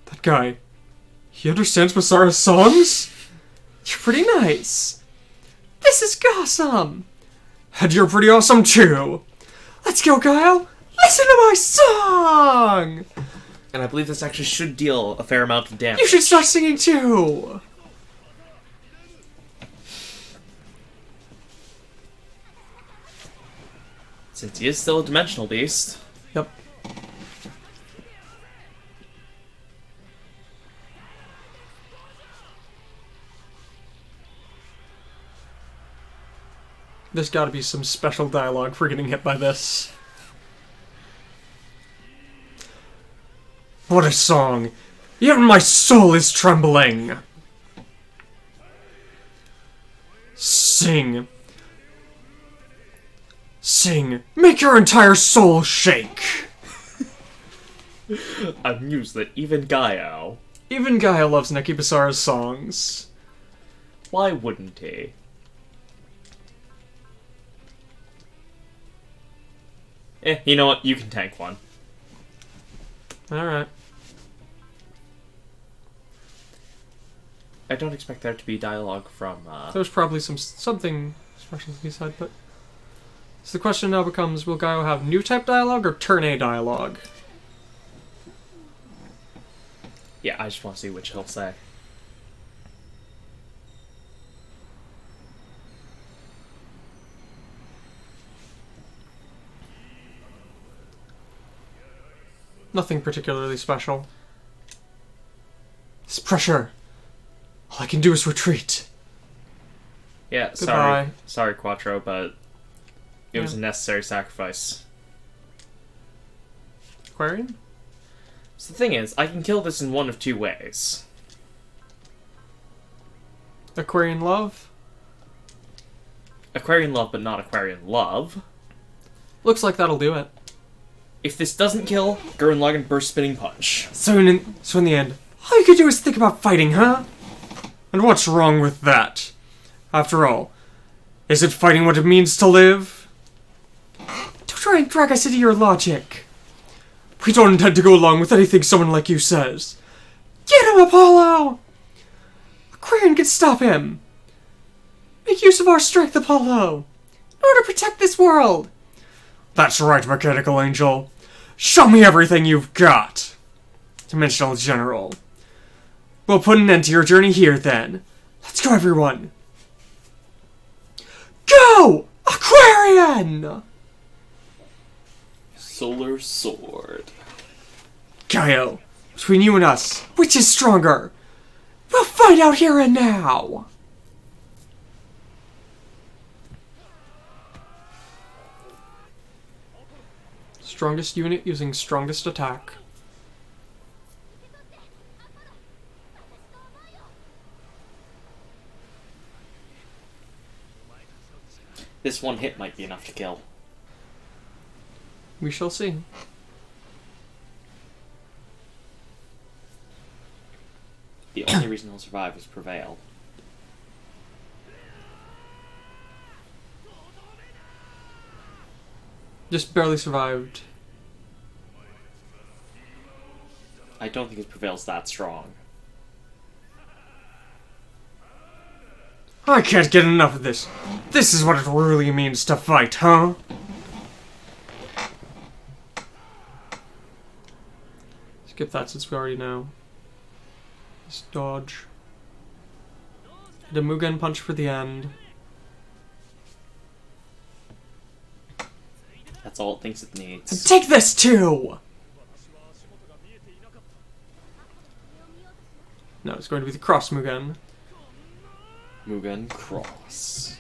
That guy, he understands Masara's songs? You're pretty nice. This is awesome. And you're pretty awesome too. Let's go, Gaiou. Listen to my song! And I believe this actually should deal a fair amount of damage. You should start singing too! Since he is still a dimensional beast. Yep. There's gotta be some special dialogue for getting hit by this. What a song! Even my soul is trembling! Sing. Sing. Make your entire soul shake! I'm amused that even Gaiou. Even Gaiou loves Neki Basara's songs. Why wouldn't he? You know what? You can tank one. Alright. I don't expect there to be dialogue from, There's probably something special to be said, but... So the question now becomes, will Gaiou have new type dialogue or turn A dialogue? Yeah, I just want to see which he'll say. Nothing particularly special. This pressure. All I can do is retreat. Yeah, Goodbye. sorry, Quattro, but it was a Yeah. necessary sacrifice. Aquarian? So the thing is, I can kill this in one of two ways. Aquarian love? Aquarian love, but not Aquarian love. Looks like that'll do it. If this doesn't kill, Gurren Lagann burst spinning punch. So in the end, all you could do is think about fighting, huh? And what's wrong with that? After all, isn't fighting what it means to live? Don't try and drag us into your logic. We don't intend to go along with anything someone like you says. Get him, Apollo! Aquarian can stop him. Make use of our strength, Apollo, in order to protect this world. That's right, Mechanical Angel. Show me everything you've got. Dimensional General. We'll put an end to your journey here, then. Let's go, everyone. Go! Aquarian! Solar Sword. Gaiou, between you and us, which is stronger? We'll find out here and now. Strongest unit using strongest attack. This one hit might be enough to kill. We shall see. The only reason he'll survive is prevail. Just barely survived. I don't think his prevail's that strong. I can't get enough of this. This is what it really means to fight, huh? Skip that since we already know. Just dodge. The Mugen punch for the end. That's all it thinks it needs. And take this too! No, it's going to be the cross Mugen. Mugen Cross.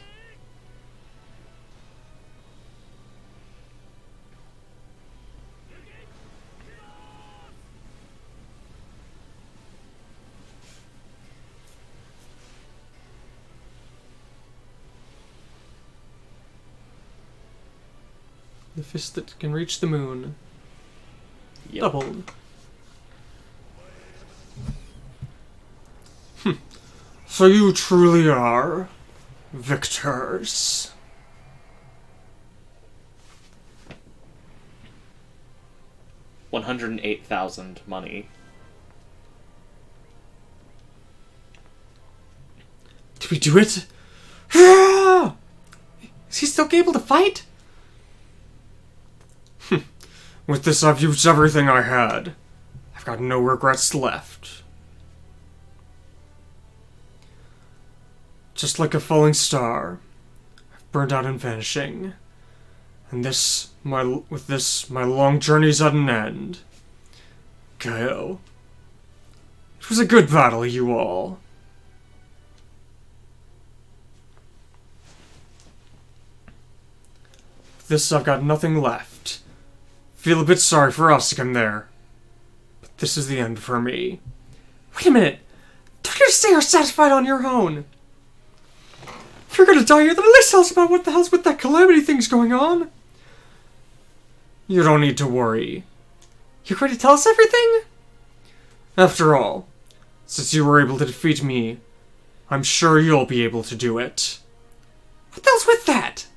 The fist that can reach the moon. Yep. Doubled. So you truly are victors. 108,000 money. Did we do it? Is he still able to fight? With this, I've used everything I had. I've got no regrets left. Just like a falling star, I've burned out and vanishing. And with this, my long journey's at an end. Gaiou. It was a good battle, you all. With this, I've got nothing left. Feel a bit sorry for Ossicum there. But this is the end for me. Wait a minute. Don't you say you're satisfied on your own? If you're gonna die here, then at least tell us about what the hell's with that calamity thing's going on. You don't need to worry. You're going to tell us everything? After all, since you were able to defeat me, I'm sure you'll be able to do it. What the hell's with that?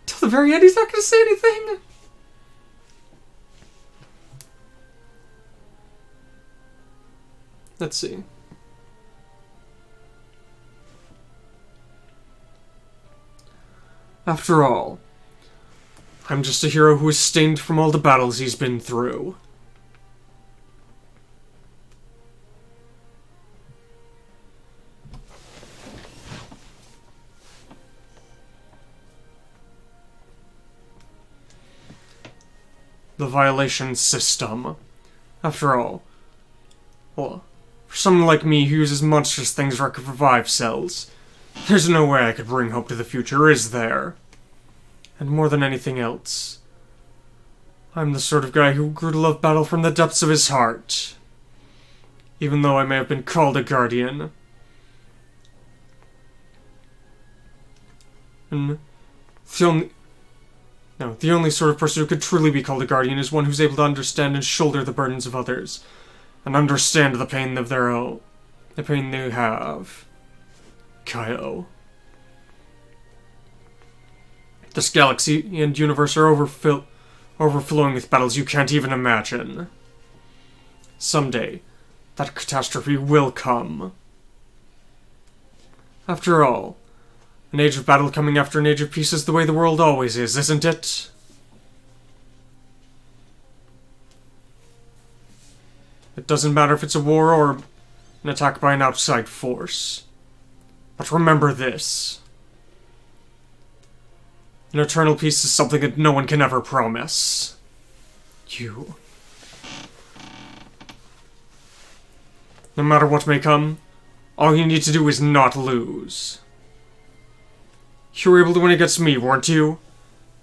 Till the very end, he's not gonna say anything? Let's see. After all, I'm just a hero who is stained from all the battles he's been through. The violation system. After all, well, for someone like me who uses monstrous things like revive cells, there's no way I could bring hope to the future, is there? And more than anything else, I'm the sort of guy who grew to love battle from the depths of his heart. Even though I may have been called a guardian. And the only sort of person who could truly be called a guardian is one who's able to understand and shoulder the burdens of others, and understand the pain of their own, the pain they have. Gaiou. This galaxy and universe are overflowing with battles you can't even imagine. Someday, that catastrophe will come. After all, an age of battle coming after an age of peace is the way the world always is, isn't it? It doesn't matter if it's a war or an attack by an outside force. But remember this. An eternal peace is something that no one can ever promise. You. No matter what may come, all you need to do is not lose. You were able to win against me, weren't you?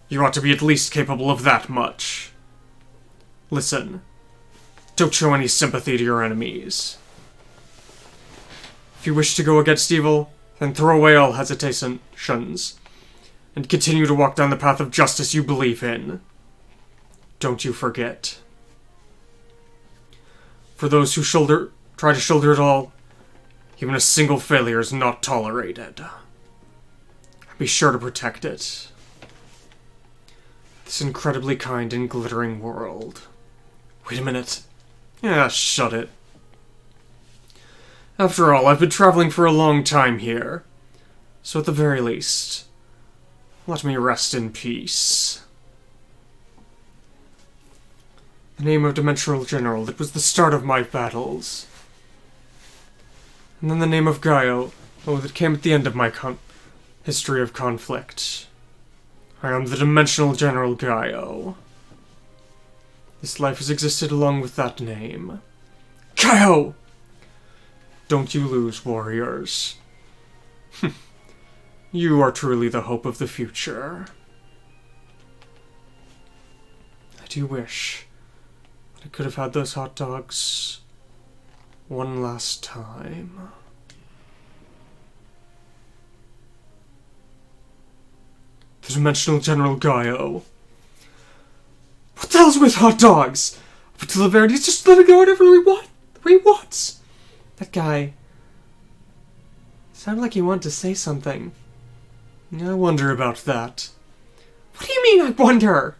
You ought to be at least capable of that much. Listen. Don't show any sympathy to your enemies. If you wish to go against evil, then throw away all hesitations, and continue to walk down the path of justice you believe in. Don't you forget. For those who try to shoulder it all, even a single failure is not tolerated. Be sure to protect it. This incredibly kind and glittering world. Wait a minute. Yeah, shut it. After all, I've been traveling for a long time here. So at the very least, let me rest in peace. The name of Dimensional General that was the start of my battles. And then the name of Gaiou, that came at the end of my history of conflict. I am the Dimensional General Gaiou. This life has existed along with that name. Gaiou! Don't you lose, warriors. You are truly the hope of the future. I do wish that I could have had those hot dogs one last time. The the Dimensional General Gaiou. What the hell's with hot dogs? Up until the very end, he's just letting go whatever he wants. That guy sounded like he wanted to say something. I wonder about that. What do you mean, I wonder?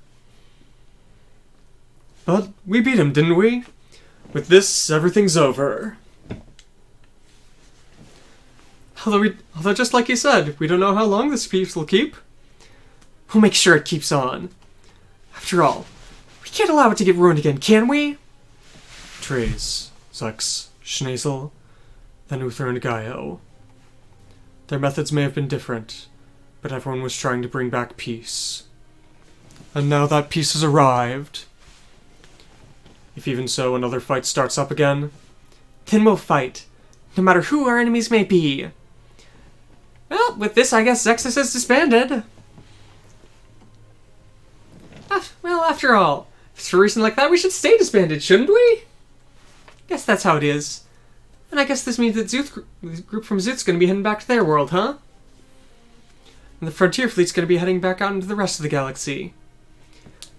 But we beat him, didn't we? With this, everything's over. Although just like you said, we don't know how long this peace will keep. We'll make sure it keeps on. After all, we can't allow it to get ruined again, can we? Trace, Zex, Schneasel, then Uther and Gaiou. Their methods may have been different, but everyone was trying to bring back peace. And now that peace has arrived. If even so another fight starts up again, then we'll fight, no matter who our enemies may be. Well, with this, I guess ZEXIS is disbanded. Well, after all, if it's for a reason like that, we should stay disbanded, shouldn't we? Guess that's how it is. And I guess this means that the group from Zoot's gonna be heading back to their world, huh? And the Frontier Fleet's gonna be heading back out into the rest of the galaxy.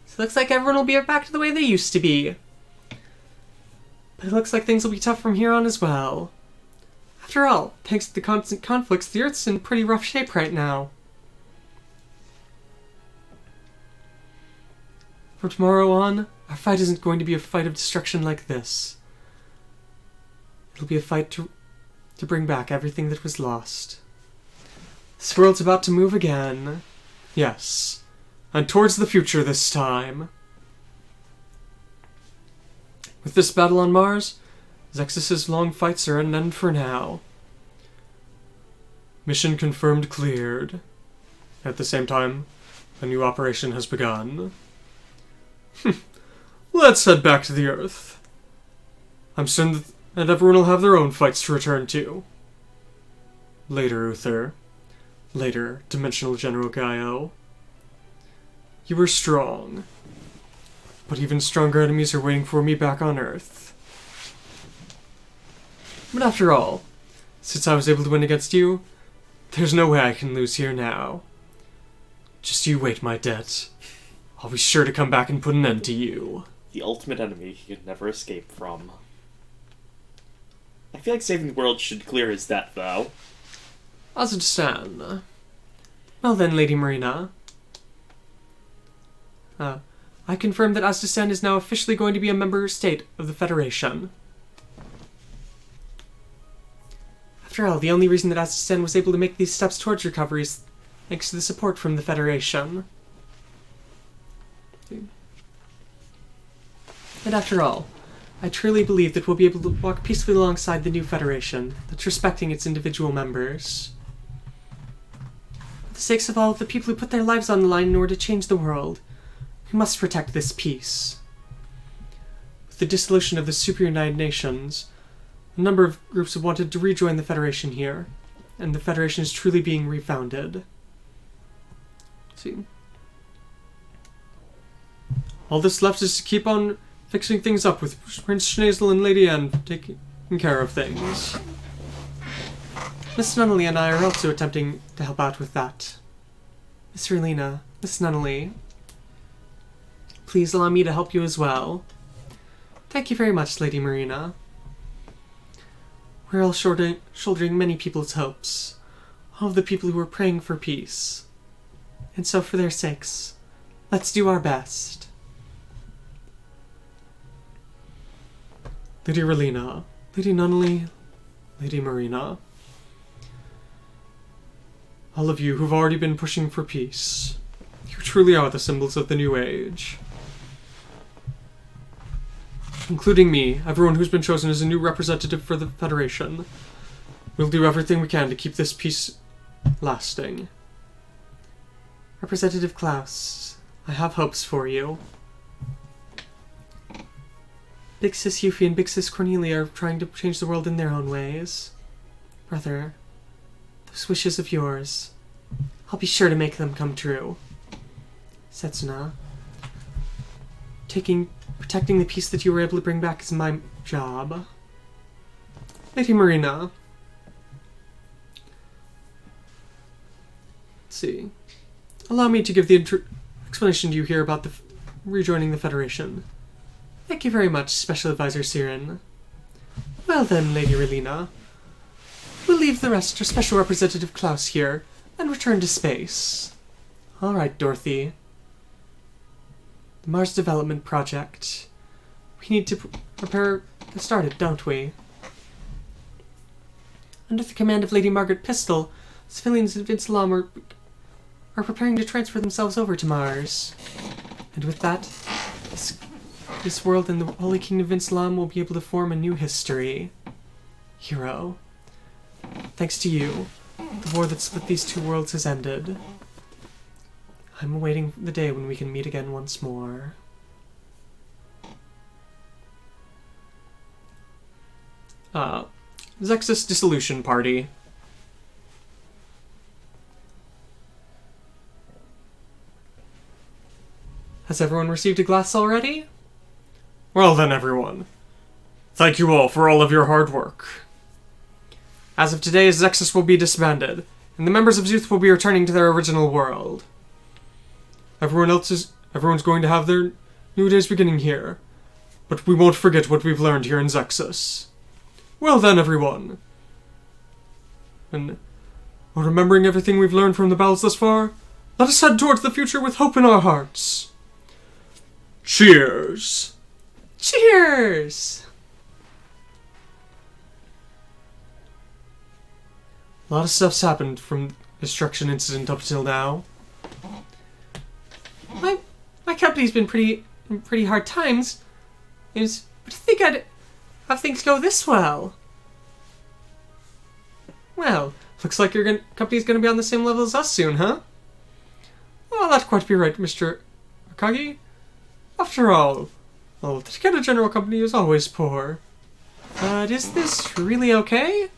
So it looks like everyone will be back to the way they used to be. But it looks like things will be tough from here on as well. After all, thanks to the constant conflicts, the Earth's in pretty rough shape right now. From tomorrow on, our fight isn't going to be a fight of destruction like this. It'll be a fight to bring back everything that was lost. This world's about to move again. Yes, and towards the future this time. With this battle on Mars, ZEXIS's long fights are at an end for now. Mission confirmed cleared. At the same time, a new operation has begun. Let's head back to the Earth. I'm certain that everyone will have their own fights to return to. Later, Uther. Later, Dimensional General Gaiou. You were strong. But even stronger enemies are waiting for me back on Earth. But after all, since I was able to win against you, there's no way I can lose here now. Just you wait, my debt. I'll be sure to come back and put an end to you. The ultimate enemy he could never escape from. I feel like saving the world should clear his debt, though. As it stands. Well then, Lady Marina. I confirm that Aztestan is now officially going to be a member state of the Federation. After all, the only reason that Aztestan was able to make these steps towards recovery is thanks to the support from the Federation. And after all, I truly believe that we'll be able to walk peacefully alongside the new Federation that's respecting its individual members. For the sakes of all of the people who put their lives on the line in order to change the world, we must protect this peace. With the dissolution of the Super United Nations, a number of groups have wanted to rejoin the Federation here, and the Federation is truly being refounded. See? All that's left is to keep on fixing things up with Prince Schneasel and Lady Anne taking care of things. Miss Nunnally and I are also attempting to help out with that. Miss Relina, Miss Nunnally, please allow me to help you as well. Thank you very much, Lady Marina. We're all shouldering many people's hopes, all of the people who are praying for peace. And so for their sakes, let's do our best. Lady Relina, Lady Nunnally, Lady Marina. All of you who've already been pushing for peace, you truly are the symbols of the new age. Including me, everyone who's been chosen as a new representative for the Federation. We'll do everything we can to keep this peace lasting. Representative Klaus, I have hopes for you. Big Sis Yuffie and Big Sis Cornelia are trying to change the world in their own ways. Brother, those wishes of yours, I'll be sure to make them come true. Setsuna, protecting the peace that you were able to bring back is my job. Lady Marina. Let's see. allow me to give the explanation to you here about the rejoining the Federation. Thank you very much, Special Advisor Siren. Well then, Lady Relina. We'll leave the rest to Special Representative Klaus here and return to space. Alright, Dorothy. The Mars Development Project. We need to prepare to start it, don't we? Under the command of Lady Margaret Pistol, civilians of Insalaum are preparing to transfer themselves over to Mars. And with that, this world and the Holy Kingdom of Insalaum will be able to form a new history. Hero. Thanks to you, the war that split these two worlds has ended. I'm awaiting the day when we can meet again once more. ZEXIS Dissolution Party. Has everyone received a glass already? Well then, everyone. Thank you all for all of your hard work. As of today, ZEXIS will be disbanded, and the members of Zuth will be returning to their original world. Everyone's going to have their new days beginning here. But we won't forget what we've learned here in ZEXIS. Well then, everyone. And remembering everything we've learned from the battles thus far, let us head towards the future with hope in our hearts. Cheers! Cheers! A lot of stuff's happened from the destruction incident up till now. My company's been in pretty hard times. But I think I'd have things go this well. Well, looks like your company's gonna be on the same level as us soon, huh? Well, that'd quite be right, Mr. Akagi. After all, the Takeda General Company is always poor. But is this really okay?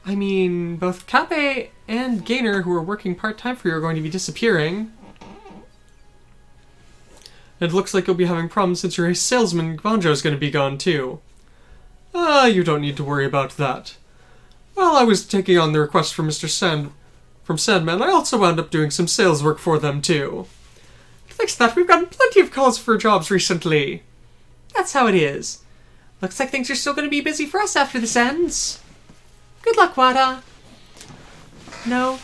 I mean, both Kappe and Gainer, who are working part-time for you, are going to be disappearing. It looks like you'll be having problems since your ace salesman, Banjo's going to be gone too. You don't need to worry about that. While I was taking on the request from from Sandman, I also wound up doing some sales work for them too. Thanks to that, we've gotten plenty of calls for jobs recently. That's how it is. Looks like things are still going to be busy for us after this ends. Good luck, Wada. No,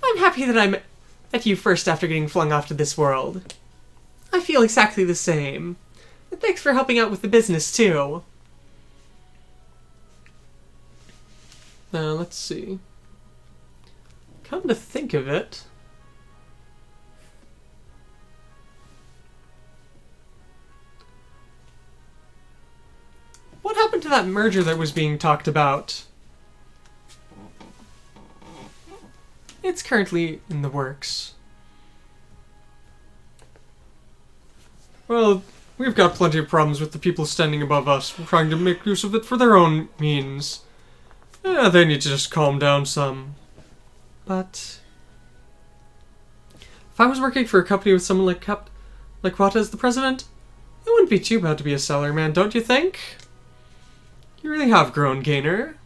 I'm happy that I met you first after getting flung off to this world. I feel exactly the same. And thanks for helping out with the business, too. Now, let's see. Come to think of it... What happened to that merger that was being talked about? It's currently in the works. Well, we've got plenty of problems with the people standing above us trying to make use of it for their own means. Yeah, they need to just calm down some. But... if I was working for a company with someone like Wata as the president, it wouldn't be too bad to be a salaryman, don't you think? You really have grown, Gainer.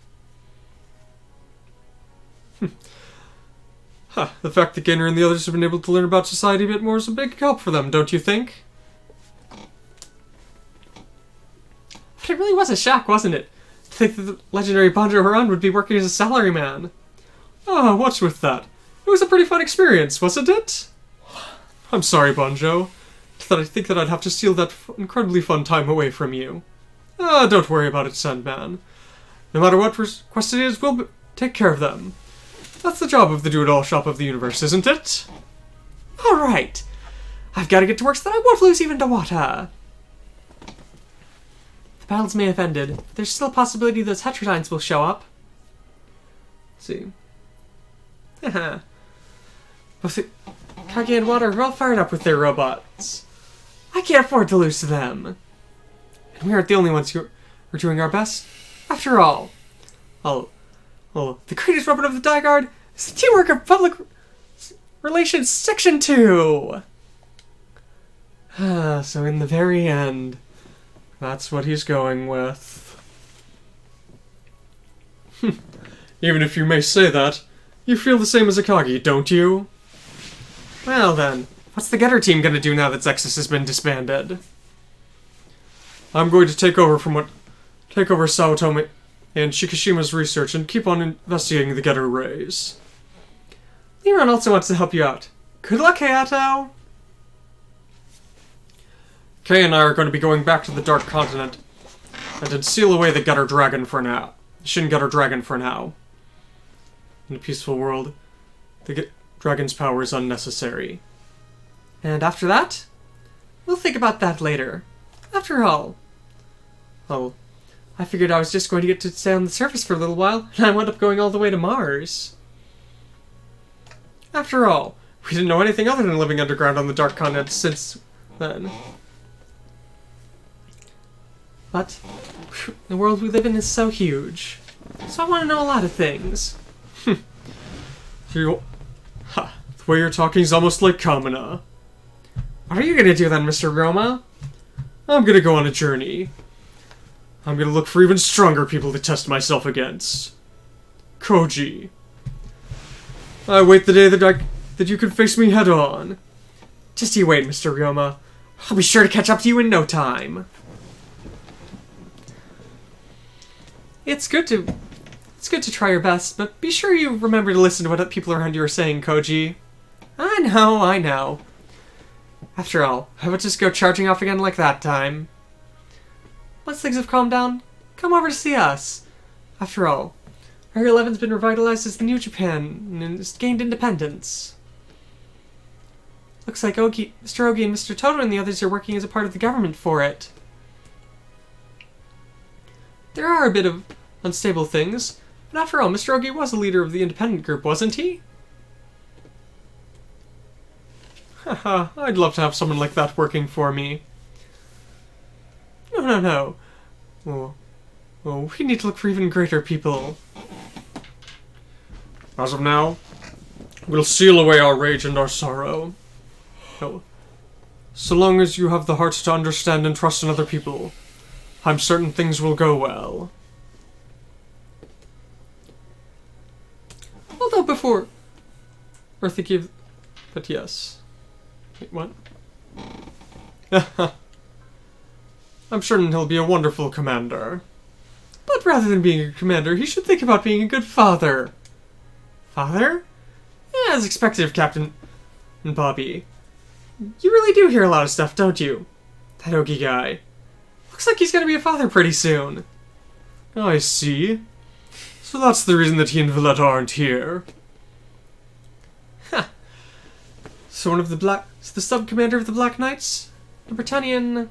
The fact that Gainer and the others have been able to learn about society a bit more is a big help for them, don't you think? But it really was a shock, wasn't it? To think that the legendary Banjo Haran would be working as a salaryman. Oh, what's with that? It was a pretty fun experience, wasn't it? I'm sorry, Banjo. I think that I'd have to steal that incredibly fun time away from you. Don't worry about it, Sandman. No matter what request it is, we'll take care of them. That's the job of the Do-It-All Shop of the Universe, isn't it? Alright. I've got to get to work so that I won't lose even to Wata. The battles may have ended, but there's still a possibility those Heterodynes will show up. Let's see. Haha. Both Kage and Wata are all fired up with their robots. I can't afford to lose to them. And we aren't the only ones who are doing our best. After all, the greatest weapon of the Die Guard is the teamwork of Public Relations Section 2! So in the very end, that's what he's going with. Even if you may say that, you feel the same as Akagi, don't you? Well then, what's the Getter team gonna do now that ZEXIS has been disbanded? I'm going to take over Saotome and Shikishima's research and keep on investigating the Getter rays. Leon also wants to help you out. Good luck, Hayato! Kay and I are going to be going back to the Dark Continent and then seal away the Getter Dragon for now. Shin Getter Dragon for now. In a peaceful world, the dragon's power is unnecessary. And after that, we'll think about that later. After all, well, I figured I was just going to get to stay on the surface for a little while, and I wound up going all the way to Mars. After all, we didn't know anything other than living underground on the Dark Continent since then. But the world we live in is so huge, so I want to know a lot of things. The way you're talking is almost like Kamina. What are you gonna do then, Mr. Roma? I'm gonna go on a journey. I'm gonna look for even stronger people to test myself against. Koji. I wait the day that you can face me head on. Just you wait, Mr. Ryoma. I'll be sure to catch up to you in no time. It's good to try your best, but be sure you remember to listen to what people around you are saying, Koji. I know. After all, I would just go charging off again like that time. Once things have calmed down, come over to see us. After all, Area 11's been revitalized as the New Japan and has gained independence. Looks like Mr. Ogi and Mr. Toto and the others are working as a part of the government for it. There are a bit of unstable things, but after all, Mr. Ogi was a leader of the independent group, wasn't he? Haha, I'd love to have someone like that working for me. No. Oh, we need to look for even greater people. As of now, we'll seal away our rage and our sorrow. No. So long as you have the heart to understand and trust in other people, I'm certain things will go well. Although before... Or thinking of... But yes. Wait, what? I'm certain he'll be a wonderful commander. But rather than being a commander, he should think about being a good father. Father? Yeah, as expected of Captain Bobby. You really do hear a lot of stuff, don't you? That Ogi guy. Looks like he's gonna be a father pretty soon. I see. So that's the reason that he and Villette aren't here. Ha! So one of the sub-commander of the Black Knights? The Britannian...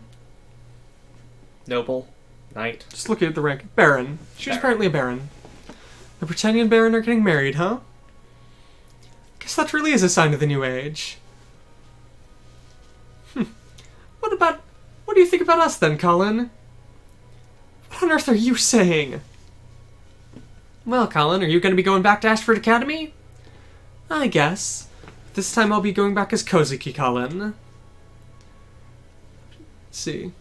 Noble. Knight. Just looking at the rank. Baron. She was apparently a Baron. The Britannian Baron are getting married, huh? Guess that really is a sign of the new age. What do you think about us then, Colin? What on earth are you saying? Well, Colin, are you going to be going back to Ashford Academy? I guess. This time I'll be going back as Kozuki Colin. Let's see.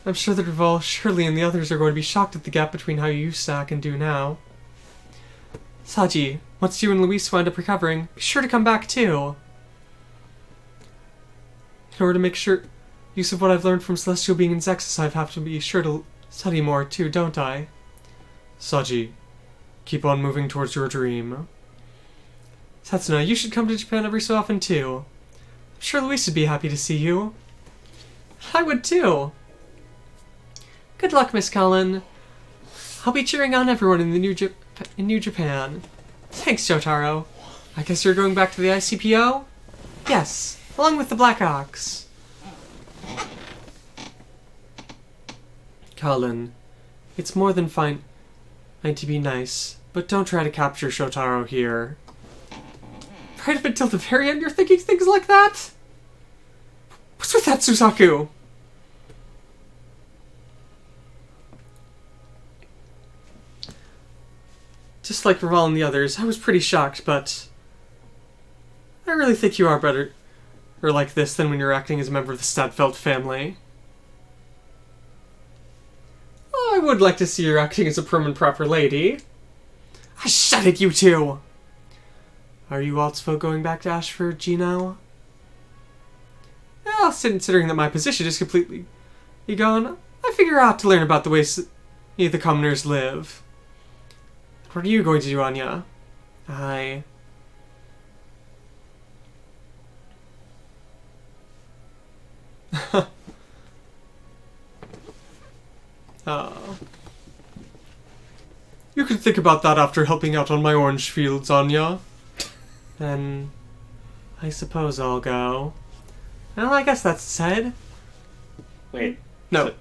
I'm sure that Revolve, Shirley, and the others are going to be shocked at the gap between how you used to act and do now. Saji, once you and Luis wind up recovering, be sure to come back too. In order to make sure use of what I've learned from Celestial being in ZEXIS, I have to be sure to study more too, don't I? Saji, keep on moving towards your dream. Setsuna, you should come to Japan every so often too. I'm sure Luis would be happy to see you. I would too. Good luck, Miss Cullen. I'll be cheering on everyone in the New Japan. Thanks, Jotaro. I guess you're going back to the ICPO? Yes, along with the Blackhawks. Cullen, it's more than fine to be nice, but don't try to capture Shotaro here. Right up until the very end you're thinking things like that? What's with that, Suzaku? Just like Raval and the others, I was pretty shocked, but I really think you are better or like this than when you're acting as a member of the Stadfeld family. I would like to see you acting as a prim and proper lady. Shut it, you two! Are you also going back to Ashford, Gino? Well, considering that my position is completely gone, I figure I ought to learn about the ways the commoners live. What are you going to do, Anya? You can think about that after helping out on my orange fields, Anya. Then, I suppose I'll go. Well, I guess that's said. Wait. No.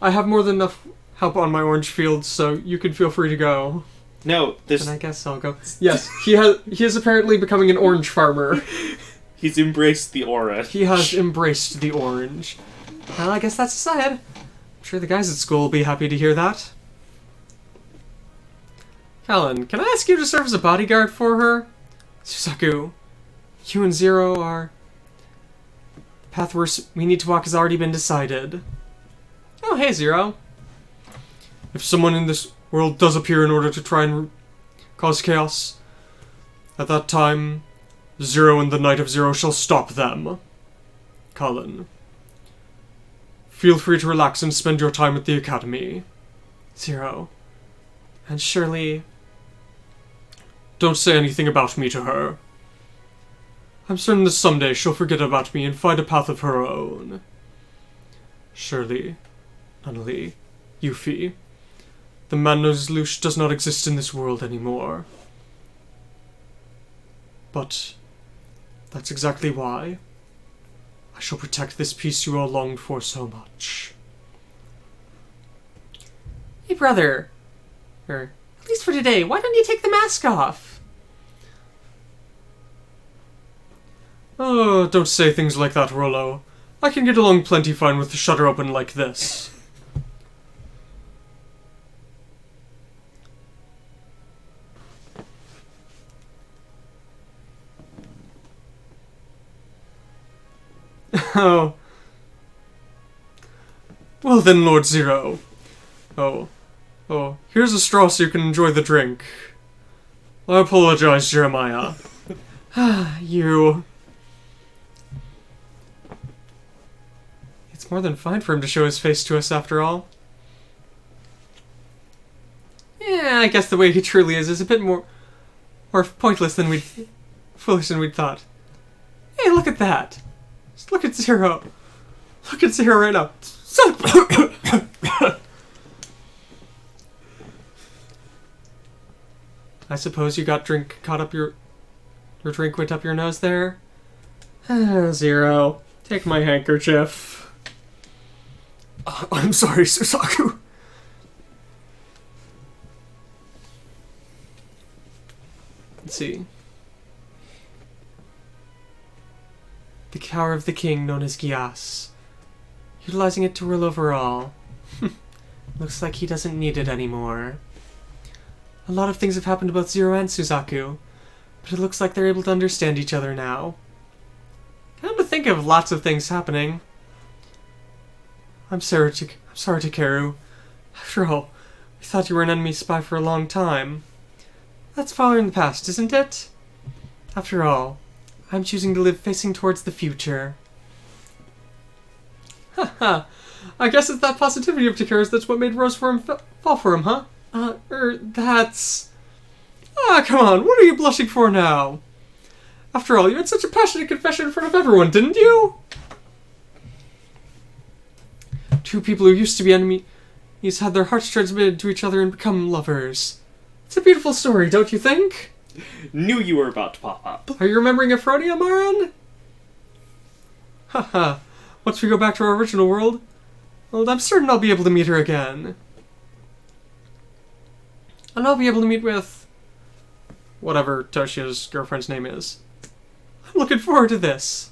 I have more than enough help on my orange fields, so you can feel free to go. No, there's... And I guess I'll go. Yes, he is apparently becoming an orange farmer. He's embraced the orange. He has embraced the orange. Well, I guess that's said. I'm sure the guys at school will be happy to hear that. Callan, can I ask you to serve as a bodyguard for her? Suzaku, you and Zero are... The path we need to walk has already been decided. Oh, hey, Zero. If someone in this world does appear in order to try and cause chaos, at that time, Zero and the Knight of Zero shall stop them. Colin. Feel free to relax and spend your time at the academy. Zero. And surely... Don't say anything about me to her. I'm certain that someday she'll forget about me and find a path of her own. Surely, Annalie, Yuffie, the man knows Lush does not exist in this world anymore. But that's exactly why I shall protect this peace you all longed for so much. Hey, brother. Or, at least for today, why don't you take the mask off? Oh, don't say things like that, Rollo. I can get along plenty fine with the shutter open like this. Oh. Well then, Lord Zero. Oh, here's a straw so you can enjoy the drink. I apologize, Jeremiah. You... It's more than fine for him to show his face to us, after all. Yeah, I guess the way he truly is a bit more pointless than foolish than we'd thought. Hey, look at that! Just look at Zero. Look at Zero right now. I suppose you got caught up your drink went up your nose there? Zero, take my handkerchief. I'm sorry, Suzaku. Let's see. The Tower of the King, known as Gyas. Utilizing it to rule over all. Looks like he doesn't need it anymore. A lot of things have happened to both Zero and Suzaku, but it looks like they're able to understand each other now. Come to think of lots of things happening. I'm sorry, Takeru. After all, we thought you were an enemy spy for a long time. That's far in the past, isn't it? After all, I'm choosing to live facing towards the future. Haha, I guess it's that positivity of Takeru's that's what made Rose fall for him, huh? That's... come on, what are you blushing for now? After all, you had such a passionate confession in front of everyone, didn't you? Two people who used to be enemies had their hearts transmitted to each other and become lovers. It's a beautiful story, don't you think? Knew you were about to pop up. Are you remembering Aphronia, Maran? Haha, once we go back to our original world, well, I'm certain I'll be able to meet her again. And I'll be able to meet with... whatever Toshia's girlfriend's name is. I'm looking forward to this.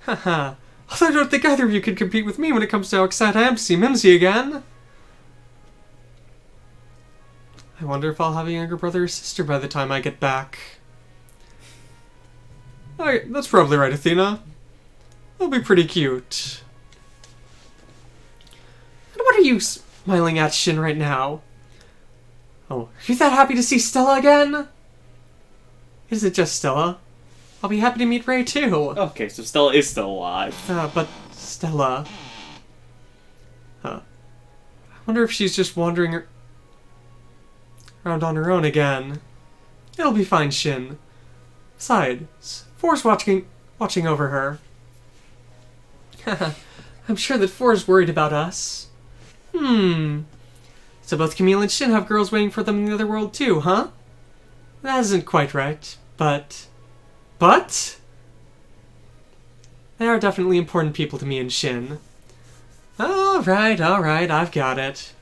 Haha. Although I don't think either of you can compete with me when it comes to how excited I am to see Mimsy again. I wonder if I'll have a younger brother or sister by the time I get back. Alright, that's probably right, Athena. That'll be pretty cute. And what are you smiling at, Shin, right now? Oh, are you that happy to see Stella again? Is it just Stella? I'll be happy to meet Ray too. Okay, so Stella is still alive. But Stella... I wonder if she's just wandering around on her own again. It'll be fine, Shin. Besides, Four's watching over her. I'm sure that Four's worried about us. So both Camille and Shin have girls waiting for them in the other world too, huh? That isn't quite right, but... But? They are definitely important people to me and Shin. Alright, I've got it.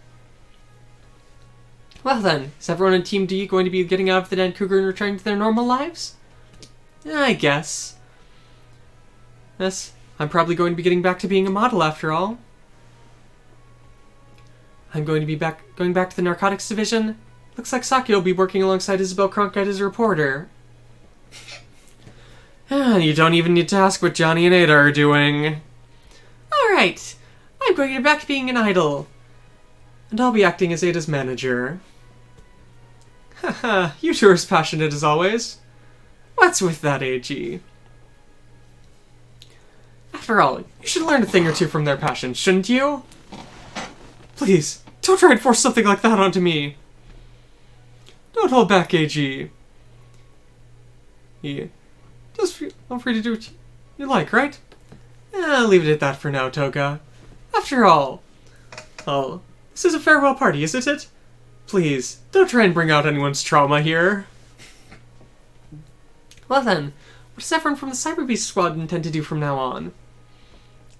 Well then, is everyone in Team D going to be getting out of the Den Cougar and returning to their normal lives? I guess. Yes, I'm probably going to be getting back to being a model after all. I'm going to be going back to the narcotics division. Looks like Saki will be working alongside Isabel Cronkite as a reporter. You don't even need to ask what Johnny and Ada are doing. Alright, I'm going to get back to being an idol. And I'll be acting as Ada's manager. Haha, you two are as passionate as always. What's with that, AG? After all, you should learn a thing or two from their passion, shouldn't you? Please, don't try and force something like that onto me. Don't hold back, AG. Yeah. Just feel free to do what you like, right? I'll leave it at that for now, Toga. After all... Oh, this is a farewell party, isn't it? Please, don't try and bring out anyone's trauma here. Well then, what does everyone from the Cyber Beast squad intend to do from now on?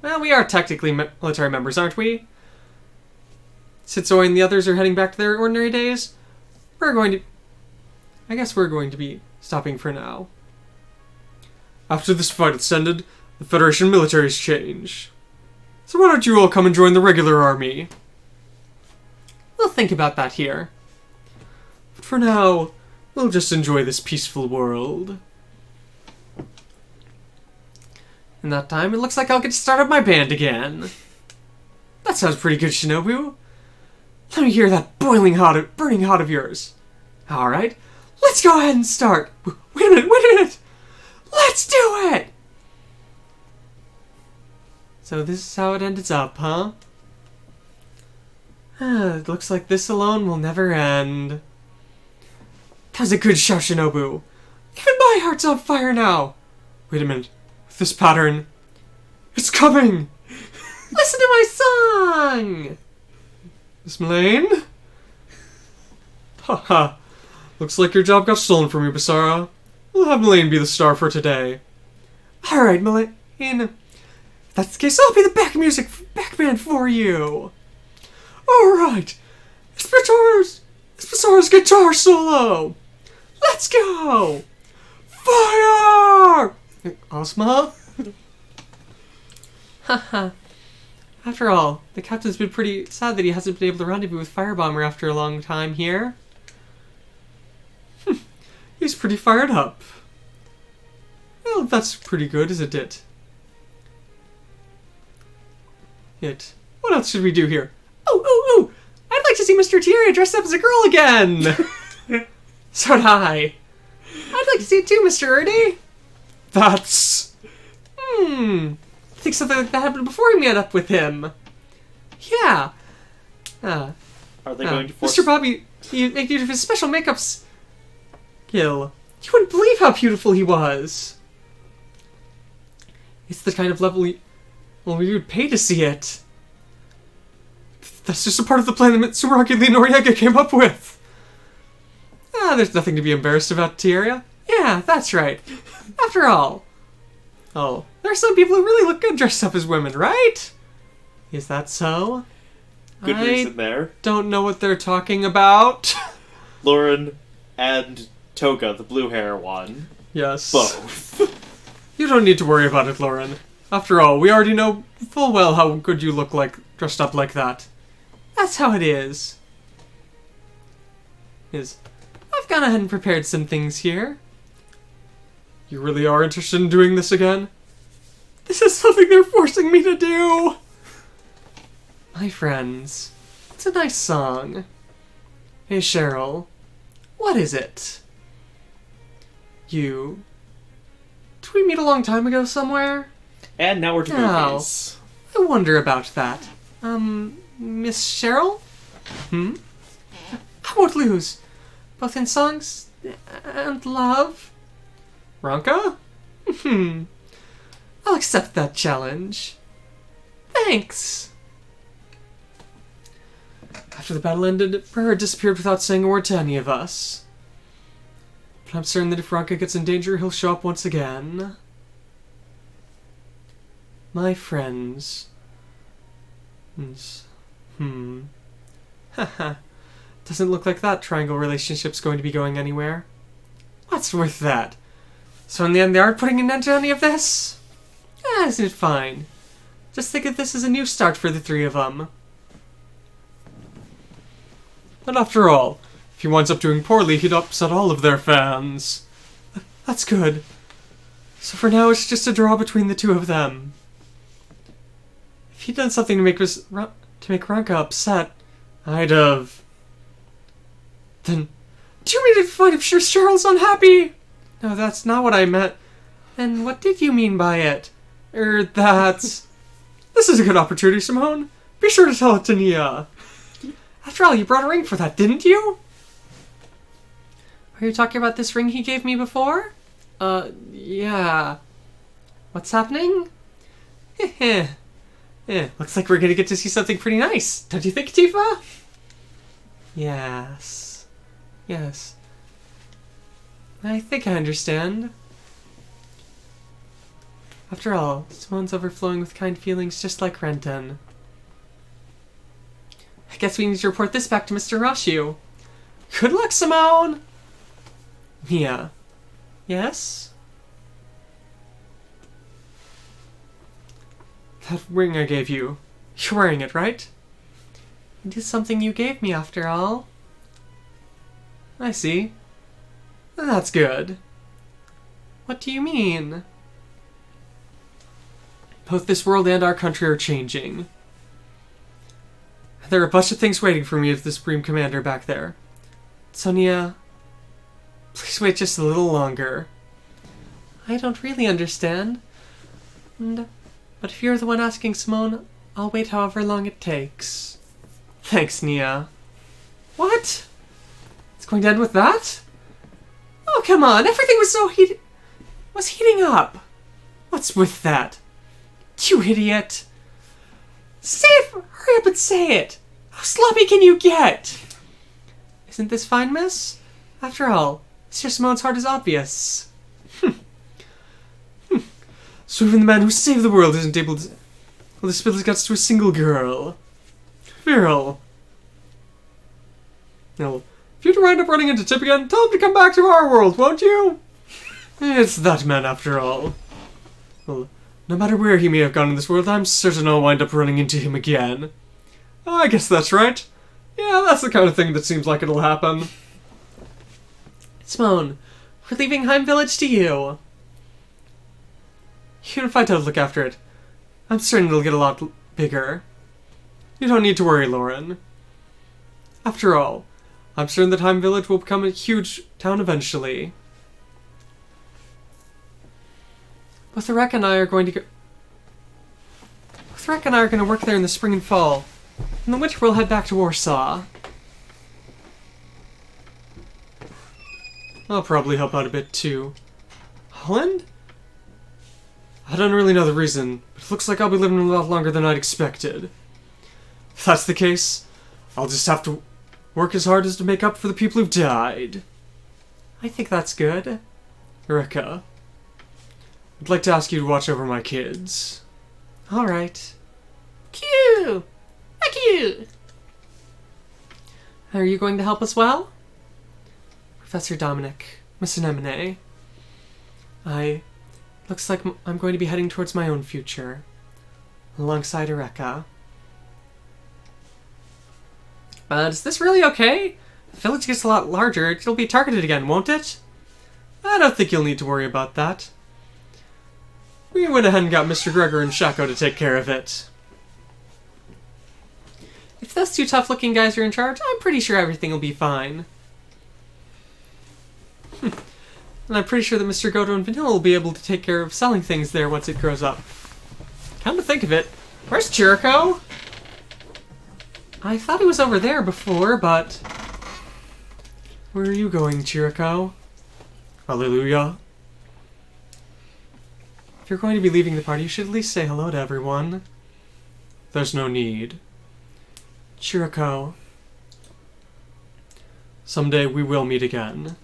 Well, we are technically military members, aren't we? Sitsui and the others are heading back to their ordinary days. I guess we're going to be stopping for now. After this fight has ended, the Federation militaries change. So why don't you all come and join the regular army? We'll think about that here. But for now, we'll just enjoy this peaceful world. In that time, it looks like I'll get to start up my band again. That sounds pretty good, Shinobu. Let me hear that burning hot of yours. Alright, let's go ahead and start. Wait a minute! Let's do it! So this is how it ends up, huh? It looks like this alone will never end. That was a good shout, Shinobu. Even my heart's on fire now. Wait a minute. With this pattern, it's coming! Listen to my song! Miss Mullane? Haha. Looks like your job got stolen from you, Basara. We'll have Mullane be the star for today. Alright, Mullane. If that's the case, I'll be the back band for you. Alright. It's Basara's guitar solo. Let's go! Fire! Ozma? Haha. After all, the captain's been pretty sad that he hasn't been able to rendezvous with Firebomber after a long time here. He's pretty fired up. Well, that's pretty good, isn't it? What else should we do here? Oh! I'd like to see Mr. Tieria dressed up as a girl again! So'd I. I'd like to see it too, Mr. Ernie. That's... I think something like that happened before he met up with him. Yeah. Are they going to force... Mr. Bobby, he made use of his special makeup skill. You wouldn't believe how beautiful he was. It's the kind of level you would pay to see it. That's just a part of the plan that Mitsuragi Lee Noriega came up with. There's nothing to be embarrassed about, Tieria. Yeah, that's right. After all. Oh, there are some people who really look good dressed up as women, right? Is that so? Good reason there. Don't know what they're talking about. Lauren and Toga, the blue hair one. Yes. Both. You don't need to worry about it, Lauren. After all, we already know full well how good you look like dressed up like that. That's how it is. I've gone ahead and prepared some things here. You really are interested in doing this again? This is something they're forcing me to do! My friends, it's a nice song. Hey Cheryl, what is it? You... Did we meet a long time ago somewhere? And now we're to No. movies. I wonder about that. Miss Cheryl? I won't lose. Both in songs and love. Ronka? I'll accept that challenge. Thanks. After the battle ended, Burr disappeared without saying a word to any of us. But I'm certain that if Ronka gets in danger, he'll show up once again. My friends. Haha. Doesn't look like that triangle relationship's going to be going anywhere. What's with that? So in the end, they aren't putting an end to any of this? Isn't it fine? Just think of this as a new start for the three of them. And after all, if he winds up doing poorly, he'd upset all of their fans. That's good. So for now, it's just a draw between the two of them. If he'd done something to make Ronka upset, I'd have... Then, do you mean to find if Cheryl's unhappy? No, that's not what I meant. Then what did you mean by it? That's... This is a good opportunity, Simone. Be sure to tell it to Nia. After all, you brought a ring for that, didn't you? Are you talking about this ring he gave me before? Yeah. What's happening? Looks like we're gonna get to see something pretty nice, don't you think, Tifa? Yes. I think I understand. After all, Simone's overflowing with kind feelings just like Renton. I guess we need to report this back to Mr. Rashu. Good luck, Simone! Mia. Yes? That ring I gave you. You're wearing it, right? It is something you gave me, after all. I see. That's good. What do you mean? Both this world and our country are changing. There are a bunch of things waiting for me as the Supreme Commander back there. Sonia, please wait just a little longer. I don't really understand. But if you're the one asking, Simone, I'll wait however long it takes. Thanks, Nia. What? It's going to end with that? Oh, come on. Everything was heating up. What's with that? You idiot. Say it! Hurry up and say it! How sloppy can you get? Isn't this fine, miss? After all, Sir Simone's heart is obvious. So even the man who saved the world isn't able to spill his guts to a single girl. Viral. Now, if you do wind up running into Tip again, tell him to come back to our world, won't you? It's that man, after all. Well, no matter where he may have gone in this world, I'm certain I'll wind up running into him again. Oh, I guess that's right. Yeah, that's the kind of thing that seems like it'll happen. Simone, we're leaving Heim Village to you. Even if I don't look after it, I'm certain it'll get a lot bigger. You don't need to worry, Lauren. After all, I'm certain that Heim Village will become a huge town eventually. Both Rek and I are going to work there in the spring and fall. In the winter, we'll head back to Warsaw. I'll probably help out a bit too. Holland? I don't really know the reason, but it looks like I'll be living a lot longer than I'd expected. If that's the case, I'll just have to work as hard as to make up for the people who've died. I think that's good. Eureka. I'd like to ask you to watch over my kids. Alright. Cute! Cute! Are you going to help as well? Professor Dominic, Miss Anemone. Looks like I'm going to be heading towards my own future. Alongside Eureka. Is this really okay? If the village gets a lot larger, it'll be targeted again, won't it? I don't think you'll need to worry about that. We went ahead and got Mr. Gregor and Shaco to take care of it. If those two tough-looking guys are in charge, I'm pretty sure everything will be fine. And I'm pretty sure that Mr. Godo and Vanilla will be able to take care of selling things there once it grows up. Come to think of it, where's Chirico? I thought he was over there before, but... Where are you going, Chirico? Hallelujah. If you're going to be leaving the party, you should at least say hello to everyone. There's no need. Chirico. Someday we will meet again.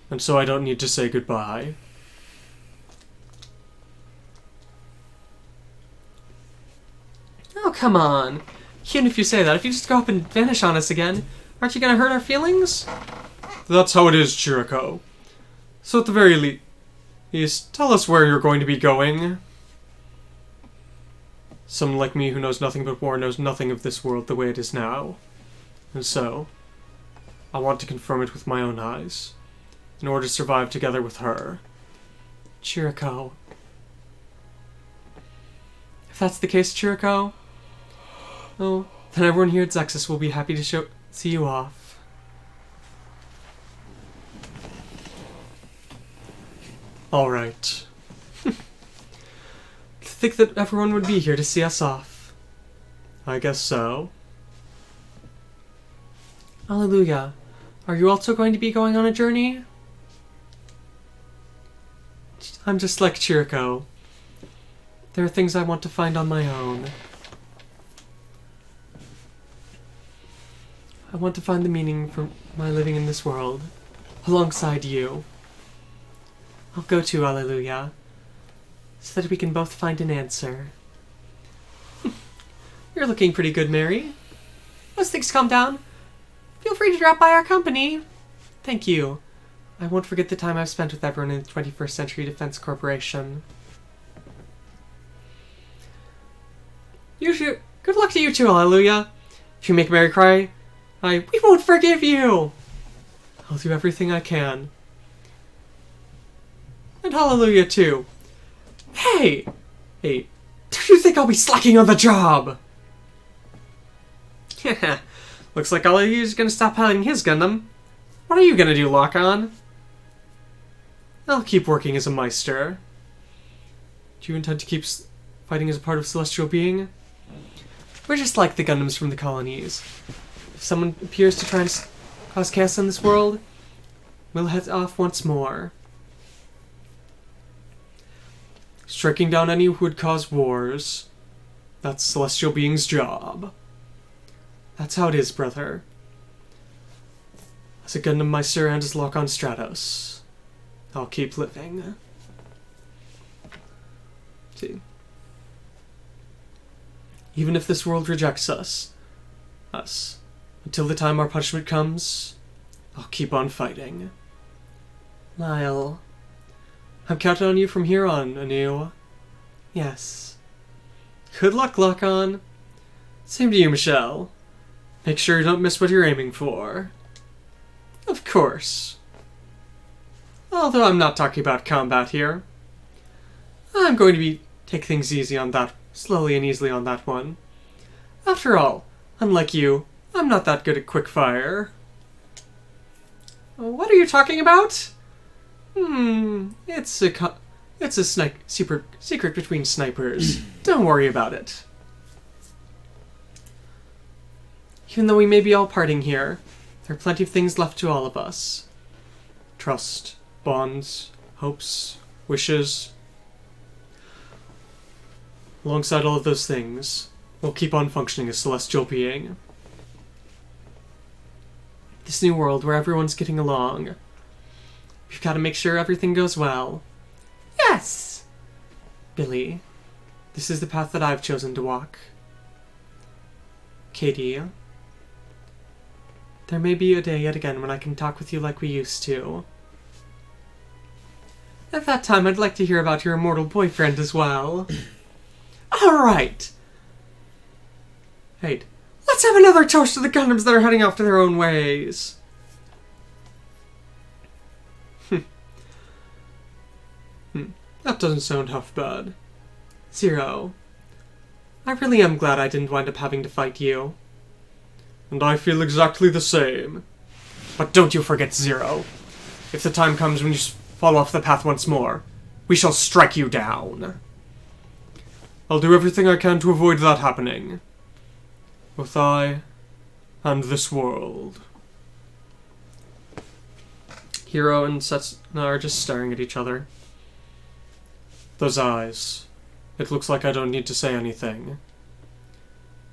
And so I don't need to say goodbye. Oh, come on. Even if you say that, if you just go up and vanish on us again, aren't you gonna hurt our feelings? That's how it is, Chirico. So at the very least, tell us where you're going to be going. Someone like me who knows nothing but war knows nothing of this world the way it is now. And so, I want to confirm it with my own eyes, in order to survive together with her. Chirico. If that's the case, Chirico, oh, then everyone here at ZEXIS will be happy to see you off. Alright. Think that everyone would be here to see us off. I guess so. Hallelujah. Are you also going to be going on a journey? I'm just like Chirico. There are things I want to find on my own. I want to find the meaning for my living in this world, alongside you. I'll go to Hallelujah, so that we can both find an answer. You're looking pretty good, Mary. Once things calm down, feel free to drop by our company. Thank you. I won't forget the time I've spent with everyone in the 21st Century Defense Corporation. Good luck to you too, Hallelujah. If you make Mary cry, we won't forgive you. I'll do everything I can. And Hallelujah too. Hey! Do you think I'll be slacking on the job? Looks like Hallelujah's gonna stop piloting his Gundam. What are you gonna do, Lock-On? I'll keep working as a Meister. Do you intend to keep fighting as a part of Celestial Being? We're just like the Gundams from the colonies. If someone appears to try and cause chaos in this world, we'll head off once more. Striking down any who would cause wars. That's Celestial Being's job. That's how it is, brother. As a Gundam Meister and as Lock-On Stratos, I'll keep living. See. Even if this world rejects us, until the time our punishment comes, I'll keep on fighting. Lyle, I'm counting on you from here on, Anu. Yes. Good luck, Lock-On. Same to you, Michelle. Make sure you don't miss what you're aiming for. Of course. Although I'm not talking about combat here. I'm going to take things easy on that, slowly and easily on that one. After all, unlike you, I'm not that good at quick fire. What are you talking about? It's a super secret between snipers. Don't worry about it. Even though we may be all parting here, there are plenty of things left to all of us. Trust, bonds, hopes, wishes. Alongside all of those things, we'll keep on functioning as Celestial Being. This new world where everyone's getting along. We've got to make sure everything goes well. Yes! Billy, this is the path that I've chosen to walk. Katie, there may be a day yet again when I can talk with you like we used to. At that time, I'd like to hear about your immortal boyfriend as well. Alright! Hey, let's have another toast to the Gundams that are heading off to their own ways. That doesn't sound half bad. Zero, I really am glad I didn't wind up having to fight you. And I feel exactly the same. But don't you forget, Zero. if the time comes when you fall off the path once more, we shall strike you down. I'll do everything I can to avoid that happening. Both I and this world. Hiro and Setsuna are just staring at each other. Those eyes. It looks like I don't need to say anything.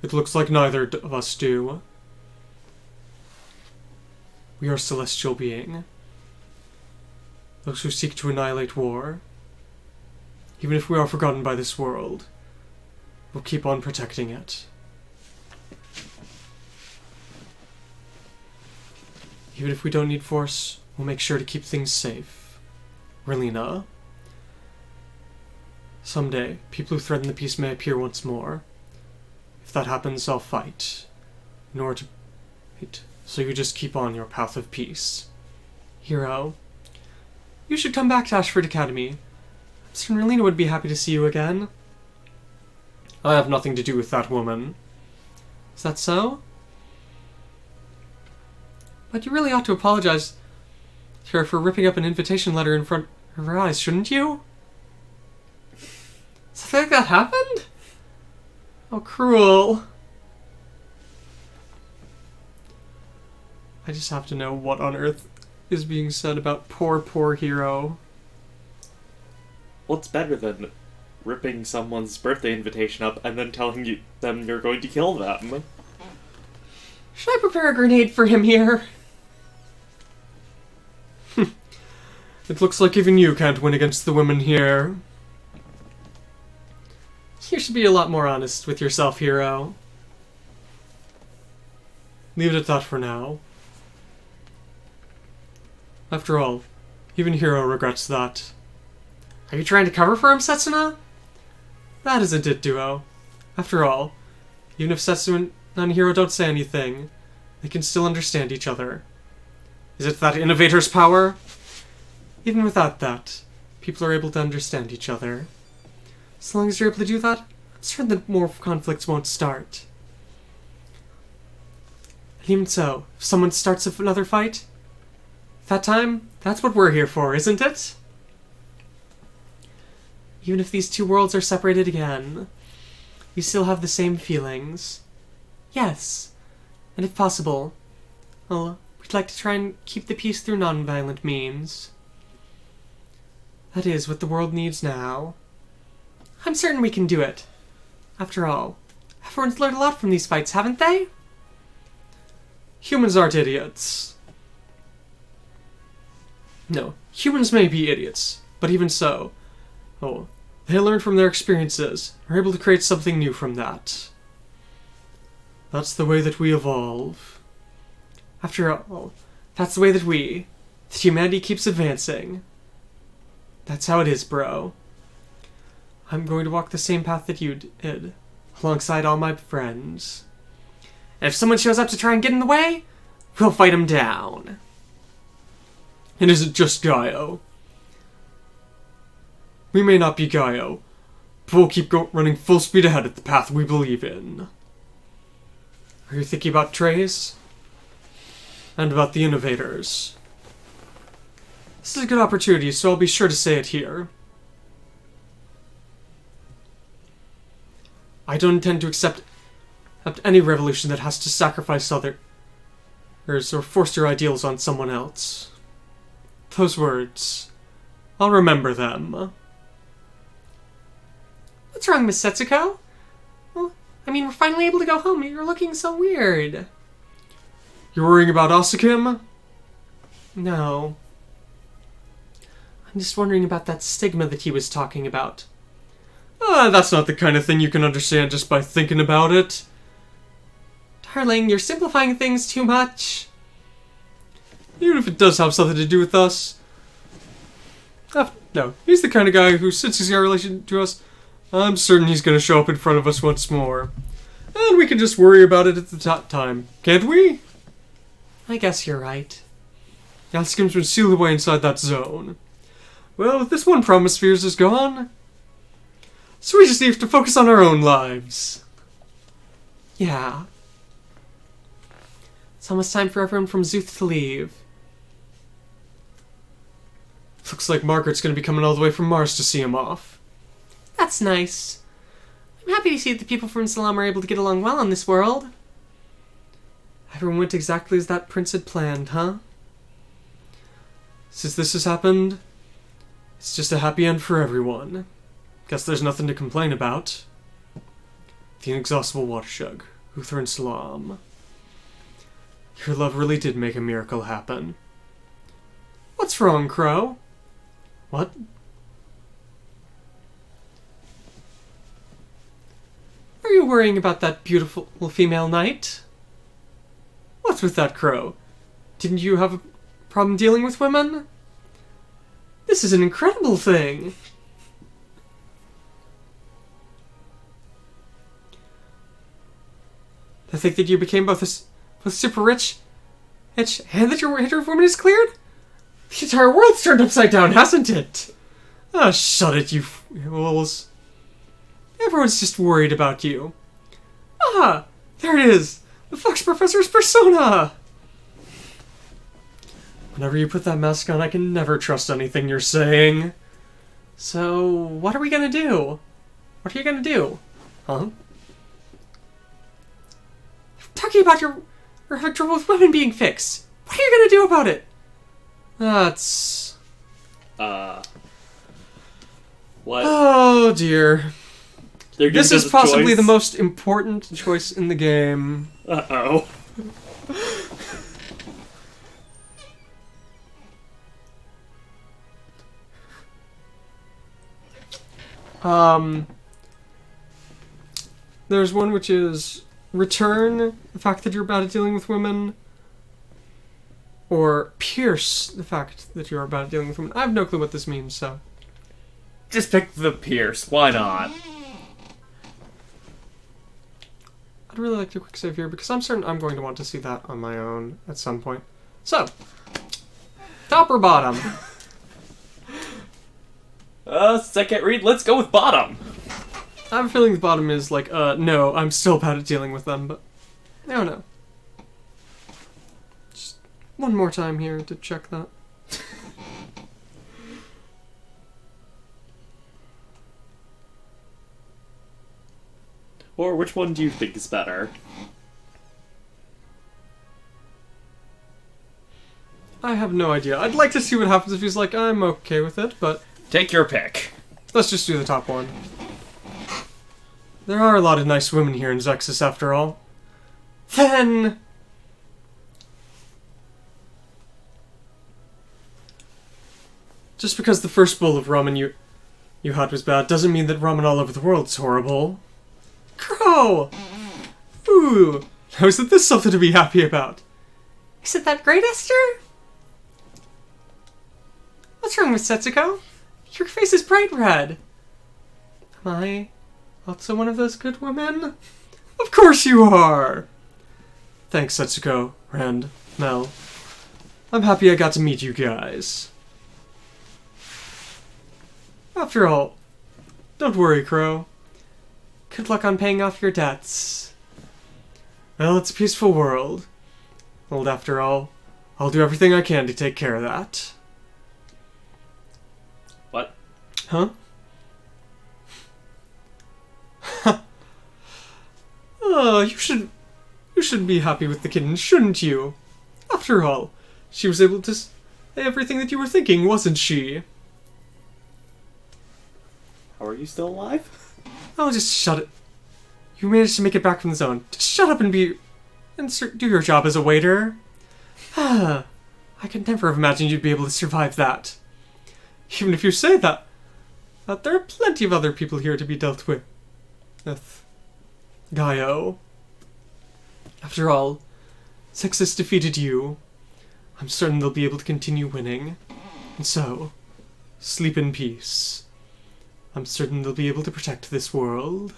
It looks like neither of us do. We are celestial being. Those who seek to annihilate war. Even if we are forgotten by this world, we'll keep on protecting it. Even if we don't need force, we'll make sure to keep things safe. Relina. Someday, people who threaten the peace may appear once more. If that happens, I'll fight. In order to fight. So you just keep on your path of peace. Hiro, you should come back to Ashford Academy. Mr. Relina would be happy to see you again. I have nothing to do with that woman. Is that so? But you really ought to apologize to her for ripping up an invitation letter in front of her eyes, shouldn't you? Something like that happened? How cruel. I just have to know what on earth is being said about poor Hiro. What's better than ripping someone's birthday invitation up and then telling them you're going to kill them? Should I prepare a grenade for him here? It looks like even you can't win against the women here. You should be a lot more honest with yourself, Hiro. Leave it at that for now. After all, even Hiro regrets that. Are you trying to cover for him, Setsuna? That is a dit duo. After all, even if Setsuna and Hiro don't say anything, they can still understand each other. Is it that innovator's power? Even without that, people are able to understand each other. As long as you're able to do that, I'm certain that more conflicts won't start. And even so, if someone starts another fight, that time, that's what we're here for, isn't it? Even if these two worlds are separated again, we still have the same feelings. Yes, and if possible, well, we'd like to try and keep the peace through non-violent means. That is what the world needs now. I'm certain we can do it. After all, everyone's learned a lot from these fights, haven't they? Humans aren't idiots. No, humans may be idiots, but even so, they learn from their experiences, are able to create something new from that. That's the way that we evolve. After all, that's the way that humanity keeps advancing. That's how it is, bro. I'm going to walk the same path that you did, alongside all my friends. And if someone shows up to try and get in the way, we'll fight him down. And is it just Gaiou? We may not be Gaiou, but we'll keep running full speed ahead at the path we believe in. Are you thinking about Trace? And about the innovators? This is a good opportunity, so I'll be sure to say it here. I don't intend to accept any revolution that has to sacrifice others or force your ideals on someone else. Those words, I'll remember them. What's wrong, Miss Setsuko? Well, I mean, we're finally able to go home. You're looking so weird. You're worrying about Asakim? No. I'm just wondering about that stigma that he was talking about. That's not the kind of thing you can understand just by thinking about it. Darling, you're simplifying things too much. Even if it does have something to do with us. No, he's the kind of guy who, since he's got a relation to us, I'm certain he's going to show up in front of us once more. And we can just worry about it at the time, can't we? I guess you're right. Askim's been sealed away inside that zone. Well, this one promise of yours is gone. So we just need to focus on our own lives. Yeah. It's almost time for everyone from Zuth to leave. Looks like Margaret's gonna be coming all the way from Mars to see him off. That's nice. I'm happy to see that the people from Insalaum are able to get along well in this world. Everyone went exactly as that prince had planned, huh? Since this has happened, it's just a happy end for everyone. Guess there's nothing to complain about. The inexhaustible watershug, Uther and Insalaum. Your love really did make a miracle happen. What's wrong, Crowe? What? Are you worrying about that beautiful female knight? What's with that, Crowe? Didn't you have a problem dealing with women? This is an incredible thing. To think that you became both super rich, and that your hater of women is cleared? The entire world's turned upside down, hasn't it? Ah, shut it, you fools. Everyone's just worried about you. Ah, there it is. The Fox Professor's persona! Whenever you put that mask on, I can never trust anything you're saying. So, what are we gonna do? What are you gonna do? Huh? Talking about your having trouble with women being fixed. What are you gonna do about it? That's... What? Oh, dear. This is possibly the most important choice in the game. Uh-oh. There's one which is return the fact that you're bad at dealing with women, or pierce the fact that you're bad at dealing with women. I have no clue what this means, so... Just pick the Pierce. Why not? I'd really like to quick save here, because I'm certain I'm going to want to see that on my own at some point. So, top or bottom? Second read, let's go with bottom. I have a feeling the bottom is like, no, I'm still bad at dealing with them, but I don't know. Just one more time here to check that. Or which one do you think is better? I have no idea. I'd like to see what happens if he's like, I'm okay with it, but... Take your pick. Let's just do the top one. There are a lot of nice women here in ZEXIS, after all. Then... just because the first bowl of ramen you had was bad doesn't mean that ramen all over the world is horrible. Crowe! Ooh, now isn't this something to be happy about? Isn't that great, Esther? What's wrong with Setsuko? Your face is bright red. Am I also one of those good women? Of course you are! Thanks, Setsuko, Rand, Mel. I'm happy I got to meet you guys. After all, don't worry, Crowe. Good luck on paying off your debts. Well, it's a peaceful world. And after all, I'll do everything I can to take care of that. What? Huh? Oh, you should be happy with the kitten, shouldn't you? After all, she was able to say everything that you were thinking, wasn't she? How are you still alive? Oh, just shut it. You managed to make it back from the zone. Just shut up and do your job as a waiter. I could never have imagined you'd be able to survive that. Even if you say that, there are plenty of other people here to be dealt with. Gaiou. After all, ZEXIS defeated you. I'm certain they'll be able to continue winning. And so, sleep in peace. I'm certain they'll be able to protect this world.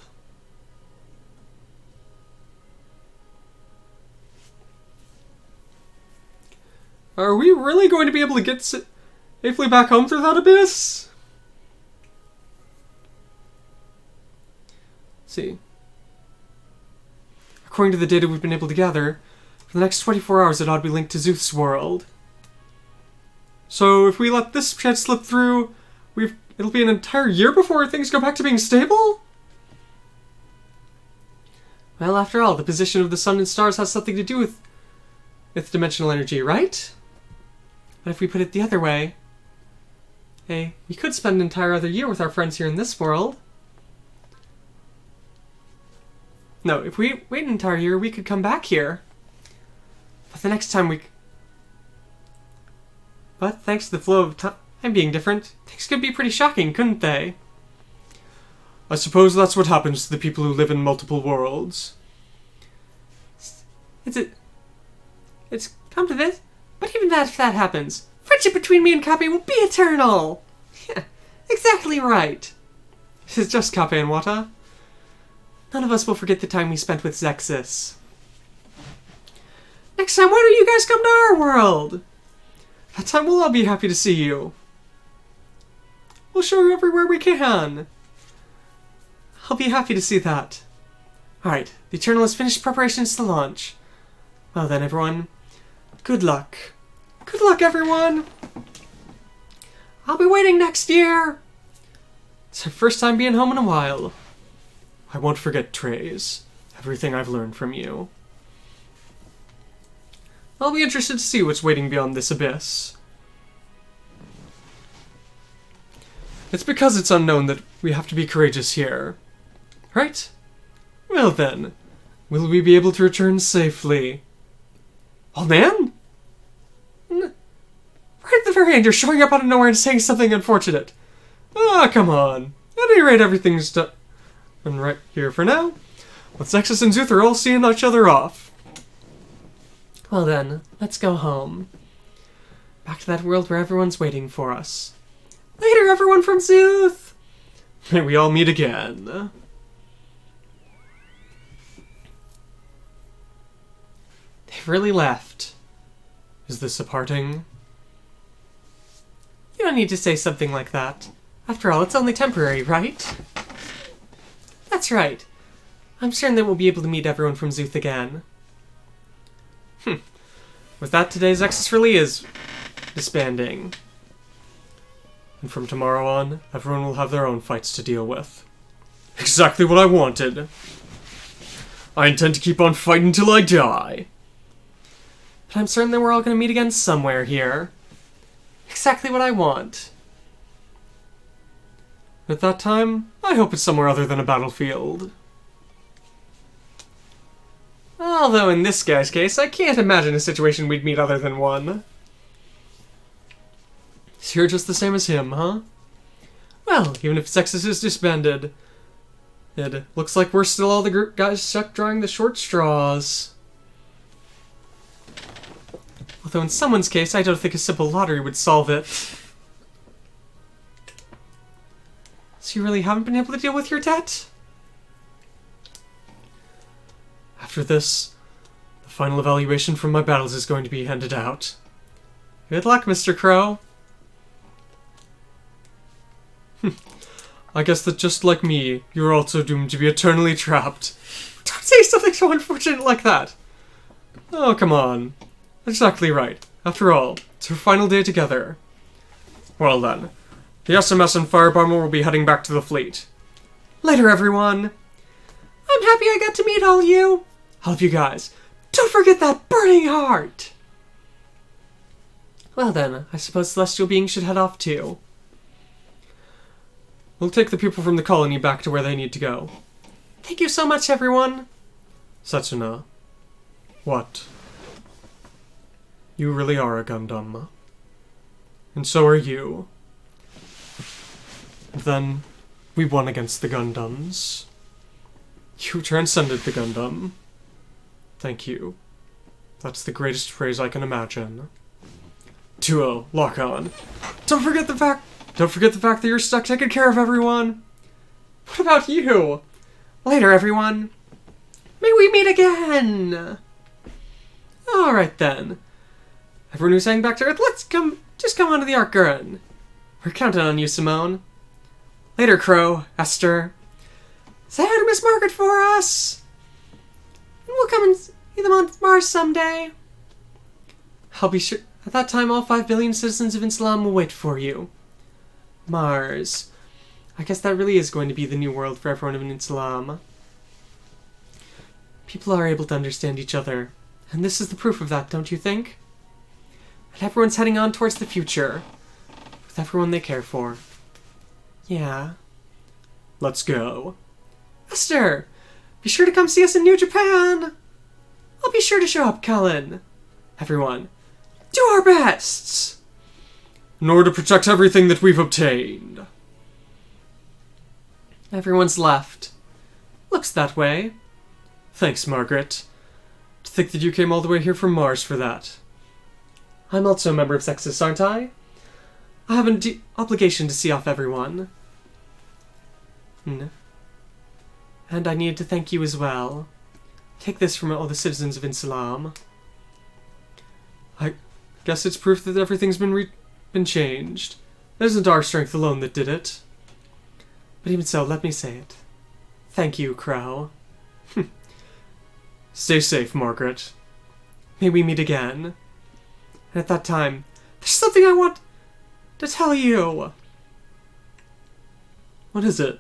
Are we really going to be able to get safely back home through that abyss? Let's see. According to the data we've been able to gather, for the next 24 hours it ought to be linked to Zeus' world. So if we let this chance slip through, it'll be an entire year before things go back to being stable? Well, after all, the position of the sun and stars has something to do with dimensional energy, right? But if we put it the other way, hey, we could spend an entire other year with our friends here in this world. No, if we wait an entire year, we could come back here. But the next time But thanks to the flow of time being different, things could be pretty shocking, couldn't they? I suppose that's what happens to the people who live in multiple worlds. It's come to this, but even if that happens, friendship between me and Kape will be eternal! Yeah, exactly right. This is just Kape and Wata. None of us will forget the time we spent with ZEXIS. Next time, why don't you guys come to our world? That time we'll all be happy to see you. We'll show you everywhere we can. I'll be happy to see that. Alright, the Eternal has finished preparations to launch. Well then, everyone, good luck. Good luck, everyone! I'll be waiting next year! It's our first time being home in a while. I won't forget, Trays. Everything I've learned from you. I'll be interested to see what's waiting beyond this abyss. It's because it's unknown that we have to be courageous here. Right? Well then, will we be able to return safely? Old man? Right at the very end, you're showing up out of nowhere and saying something unfortunate. Ah, come on. At any rate, everything's done right here for now. With ZEXIS and Uther all seeing each other off. Well then, let's go home. Back to that world where everyone's waiting for us. Later, everyone from Zuth! May we all meet again. They've really left. Is this a parting? You don't need to say something like that. After all, it's only temporary, right? That's right. I'm certain that we'll be able to meet everyone from Zuth again. With that, today's ZEXIS really is disbanding. And from tomorrow on, everyone will have their own fights to deal with. Exactly what I wanted. I intend to keep on fighting till I die. But I'm certain that we're all going to meet again somewhere here. Exactly what I want. At that time, I hope it's somewhere other than a battlefield. Although in this guy's case, I can't imagine a situation we'd meet other than one. So you're just the same as him, huh? Well, Even if ZEXIS is disbanded, it looks like we're still all the guys stuck drawing the short straws. although in someone's case, I don't think a simple lottery would solve it. So you really haven't been able to deal with your debt? After this, the final evaluation from my battles is going to be handed out. Good luck, Mr. Crowe. I guess that just like me, you're also doomed to be eternally trapped. Don't say something so unfortunate like that! Oh, come on. Exactly right. After all, it's our final day together. Well then, the SMS and Firebomber will be heading back to the fleet. Later, everyone. I'm happy I got to meet all you. All of you guys. Don't forget that burning heart! Well then, I suppose celestial beings should head off too. We'll take the people from the colony back to where they need to go. Thank you so much, everyone. Setsuna. What? You really are a Gundam. And so are you. And then, we won against the Gundams. You transcended the Gundam. Thank you. That's the greatest phrase I can imagine. 2-0, lock on. Don't forget the fact that you're stuck taking care of everyone. What about you? Later, everyone. May we meet again. Alright then. Everyone who's heading back to Earth, just come onto the Ark Gurren. We're counting on you, Simone. Later, Crowe, Esther. Say hi to Miss Margaret for us. And we'll come and see them on Mars someday. At that time, all 5 billion citizens of Insalaum will wait for you. Mars. I guess that really is going to be the new world for everyone in Insalaum. People are able to understand each other, and this is the proof of that, don't you think? And everyone's heading on towards the future, with everyone they care for. Yeah. Let's go. Esther! Be sure to come see us in New Japan! I'll be sure to show up, Cullen. Everyone, do our bests! In order to protect everything that we've obtained. Everyone's left. Looks that way. Thanks, Margaret. To think that you came all the way here from Mars for that. I'm also a member of ZEXIS, aren't I? I have an obligation to see off everyone. And I needed to thank you as well. Take this from all the citizens of Insalaum. I guess it's proof that everything's been changed. It isn't our strength alone that did it. But even so, let me say it. Thank you, Crowe. Stay safe, Margaret. May we meet again. And at that time, there's something I want to tell you. What is it?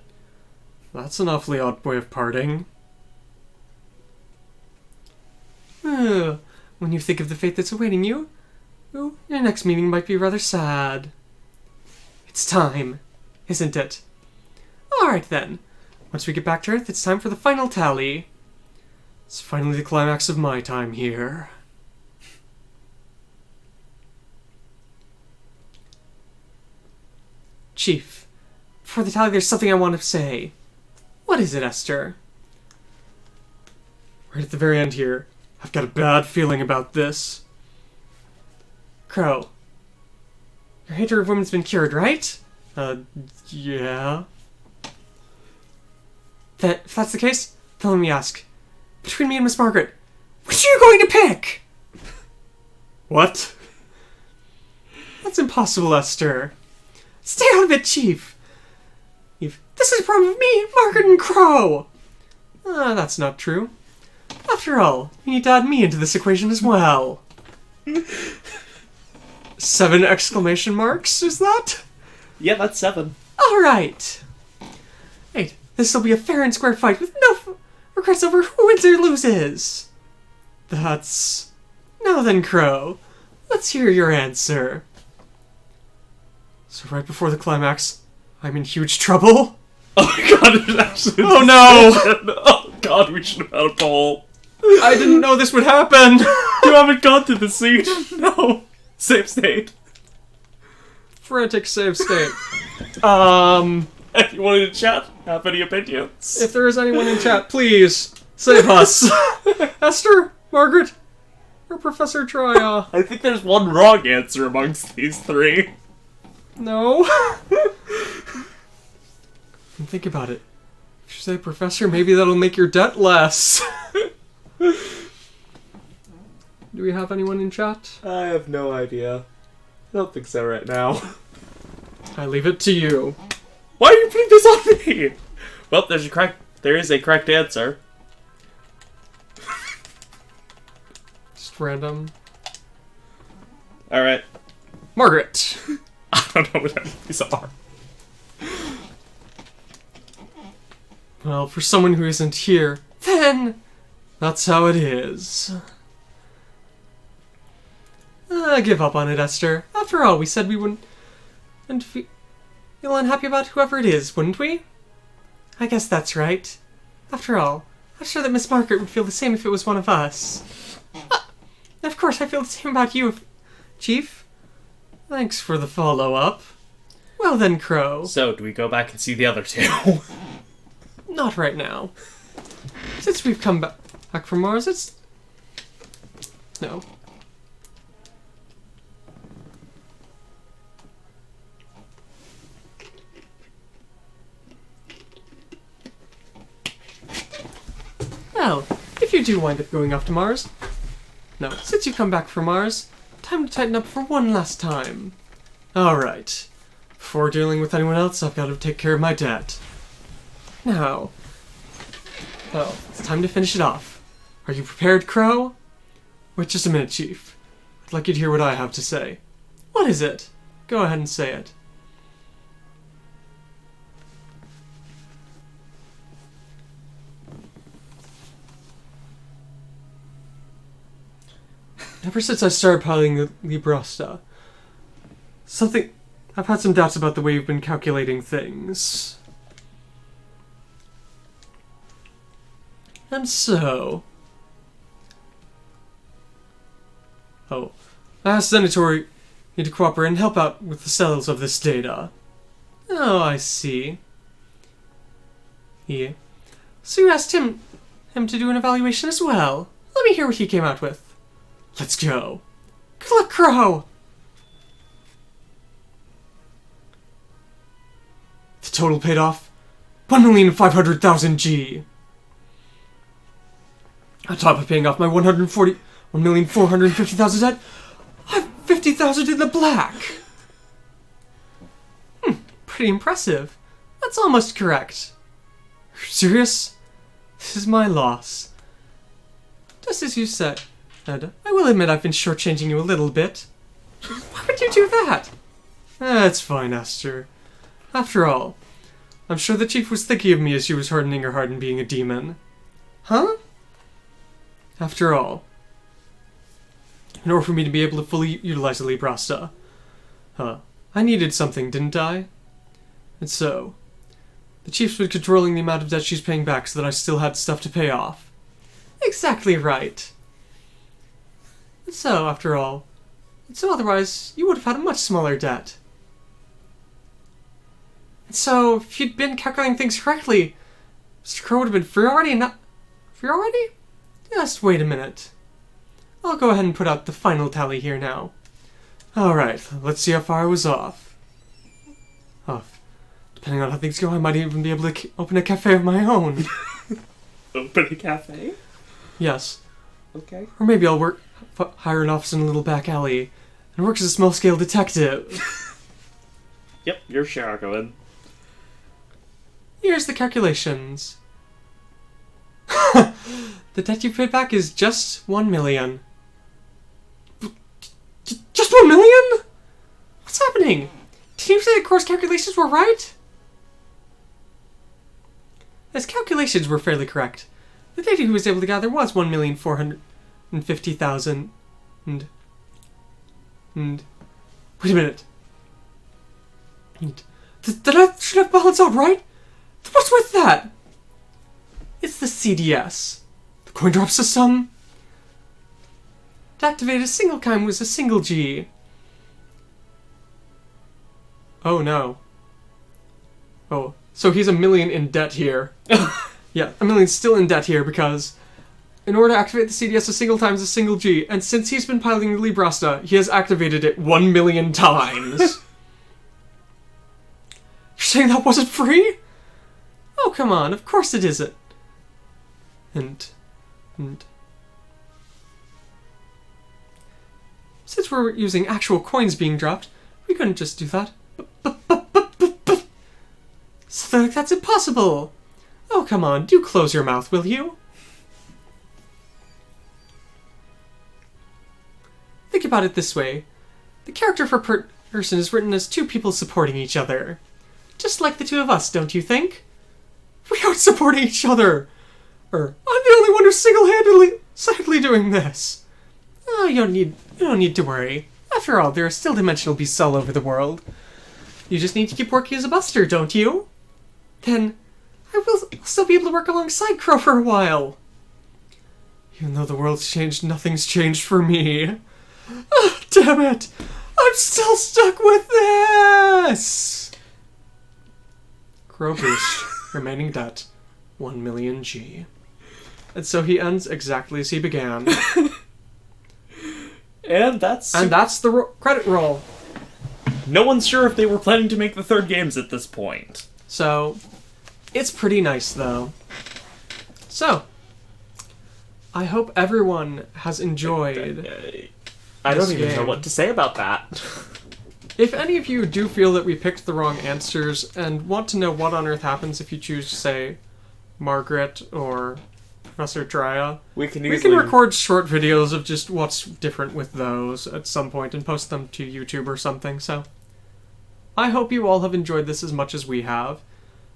That's an awfully odd way of parting. When you think of the fate that's awaiting you, your next meeting might be rather sad. It's time, isn't it? Alright then. Once we get back to Earth, it's time for the final tally. It's finally the climax of my time here. Chief, before the tally, there's something I want to say. What is it, Esther? Right at the very end here, I've got a bad feeling about this. Crowe, your hatred of women's been cured, right? Yeah. If that's the case, then let me ask. Between me and Miss Margaret, which are you going to pick? What? That's impossible, Esther. Stay out of it, Chief. This is a problem of me, Margaret, and Crowe. That's not true. After all, you need to add me into this equation as well. 7 exclamation marks, is that? Yeah, that's 7. Alright. Hey, this'll be a fair and square fight with no regrets over who wins or loses. That's... Now then, Crowe, let's hear your answer. So right before the climax, I'm in huge trouble? Oh my god, it's actually... Oh no! Oh god, we should have had a poll. I didn't know this would happen! You haven't gone to the scene. No. Save state. Frantic save state. If you wanted to chat, have any opinions? If there is anyone in chat, please save us. Esther, Margaret, or Professor Troya. I think there's one wrong answer amongst these 3. No. And think about it. If you say Professor, maybe that'll make your debt less. Do we have anyone in chat? I have no idea. I don't think so right now. I leave it to you. Why are you putting this on me? Well, there is a correct answer. Just random. Alright. Margaret. I don't know what these are. Well, for someone who isn't here, Then, that's how it is. give up on it, Esther. After all, we said we wouldn't... And feel unhappy about whoever it is, wouldn't we? I guess that's right. After all, I'm sure that Miss Margaret would feel the same if it was one of us. And of course, I feel the same about you, Chief. Thanks for the follow-up. Well then, Crowe. So, do we go back and see the other 2? Not right now. Since we've come back from Mars, it's... No. Well, if you do wind up going off to Mars... No, since you've come back from Mars, time to tighten up for one last time. Alright. Before dealing with anyone else, I've got to take care of my debt. Now... Well, it's time to finish it off. Are you prepared, Crowe? Wait just a minute, Chief. I'd like you to hear what I have to say. What is it? Go ahead and say it. Ever since I started piloting the Librasta, I've had some doubts about the way you've been calculating things. And so... I asked Zenithor to cooperate and help out with the sales of this data. Oh, I see. Yeah. So you asked him to do an evaluation as well. Let me hear what he came out with. Let's go. Good luck, Crowe! The total paid off 1,500,000 G. On top of paying off my 1,450,000 debt, I'm 50,000 in the black. Pretty impressive. That's almost correct. Serious? This is my loss. Just as you said, I will admit I've been shortchanging you a little bit. Why would you do that? That's fine, Esther. After all, I'm sure the chief was thinking of me as she was hardening her heart and being a demon. Huh? After all, in order for me to be able to fully utilize the Librasta, I needed something, didn't I? And so, the chief's been controlling the amount of debt she's paying back so that I still had stuff to pay off. Exactly right. And so, after all, otherwise, you would have had a much smaller debt. And so, if you'd been calculating things correctly, Mr. Crowe would have been free already and not... Free already? Just wait a minute. I'll go ahead and put out the final tally here now. Alright, let's see how far I was off. Depending on how things go, I might even be able to open a cafe of my own. Open a cafe? Yes. Okay. Or maybe I'll hire an office in a little back alley and work as a small-scale detective. Yep, you're Sharagoin. Here's the calculations. The debt you paid back is just 1 million. Just 1 million? What's happening? Did you say the course calculations were right? His calculations were fairly correct. The data he was able to gather was 1,450,000 and... Wait a minute. That should have balanced out, right? What's with that? It's the CDS. The coin drop system. To activate a single coin was a single G. Oh no. Oh, so he's 1 million in debt here. Yeah, 1 million still in debt here because in order to activate the CDS a single time is a single G, and since he's been piloting the Librasta, he has activated it 1 million times. You're saying that wasn't free? Oh, come on, of course it isn't. And... Since we're using actual coins being dropped, we couldn't just do that. So that's impossible! Oh, come on, do close your mouth, will you? Think about it this way. The character for person is written as two people supporting each other. Just like the two of us, don't you think? We aren't supporting each other! I'm the only one who's single-handedly doing this. Oh, you don't need to worry. After all, there are still dimensional beasts all over the world. You just need to keep working as a buster, don't you? Then I will still be able to work alongside Crowe for a while. Even though the world's changed, nothing's changed for me. Oh, damn it! I'm still stuck with this! Crowe boost. Remaining debt. 1 million G. And so he ends exactly as he began. And that's the credit roll. No one's sure if they were planning to make the third games at this point. So, it's pretty nice, though. So, I hope everyone has enjoyed. I don't even know what to say about that. If any of you do feel that we picked the wrong answers and want to know what on earth happens if you choose, say, Margaret or Professor Drea. We can We can record short videos of just what's different with those at some point and post them to YouTube or something, so... I hope you all have enjoyed this as much as we have.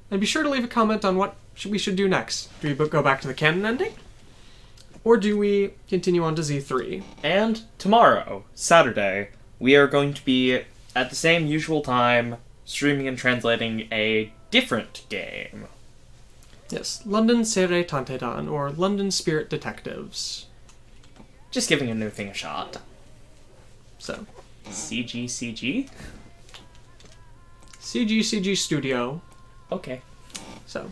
And be sure to leave a comment on what we should do next. Do we go back to the canon ending? Or do we continue on to Z3? And tomorrow, Saturday, we are going to be at the same usual time streaming and translating a different game. Yes, London Seirei Tantedan, or London Spirit Detectives. Just giving a new thing a shot. So, CGCG? CGCG Studio. Okay. So,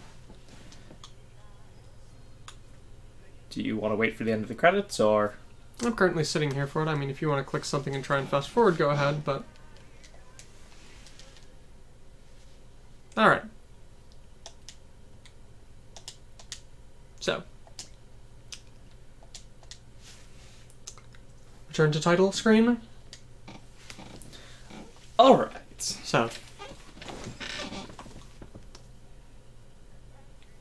Do you want to wait for the end of the credits, or...? I'm currently sitting here for it. I mean, if you want to click something and try and fast forward, go ahead, but... Alright. So. Return to title screen. Alright. So.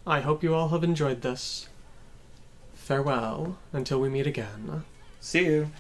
I hope you all have enjoyed this. Farewell, until we meet again. See you.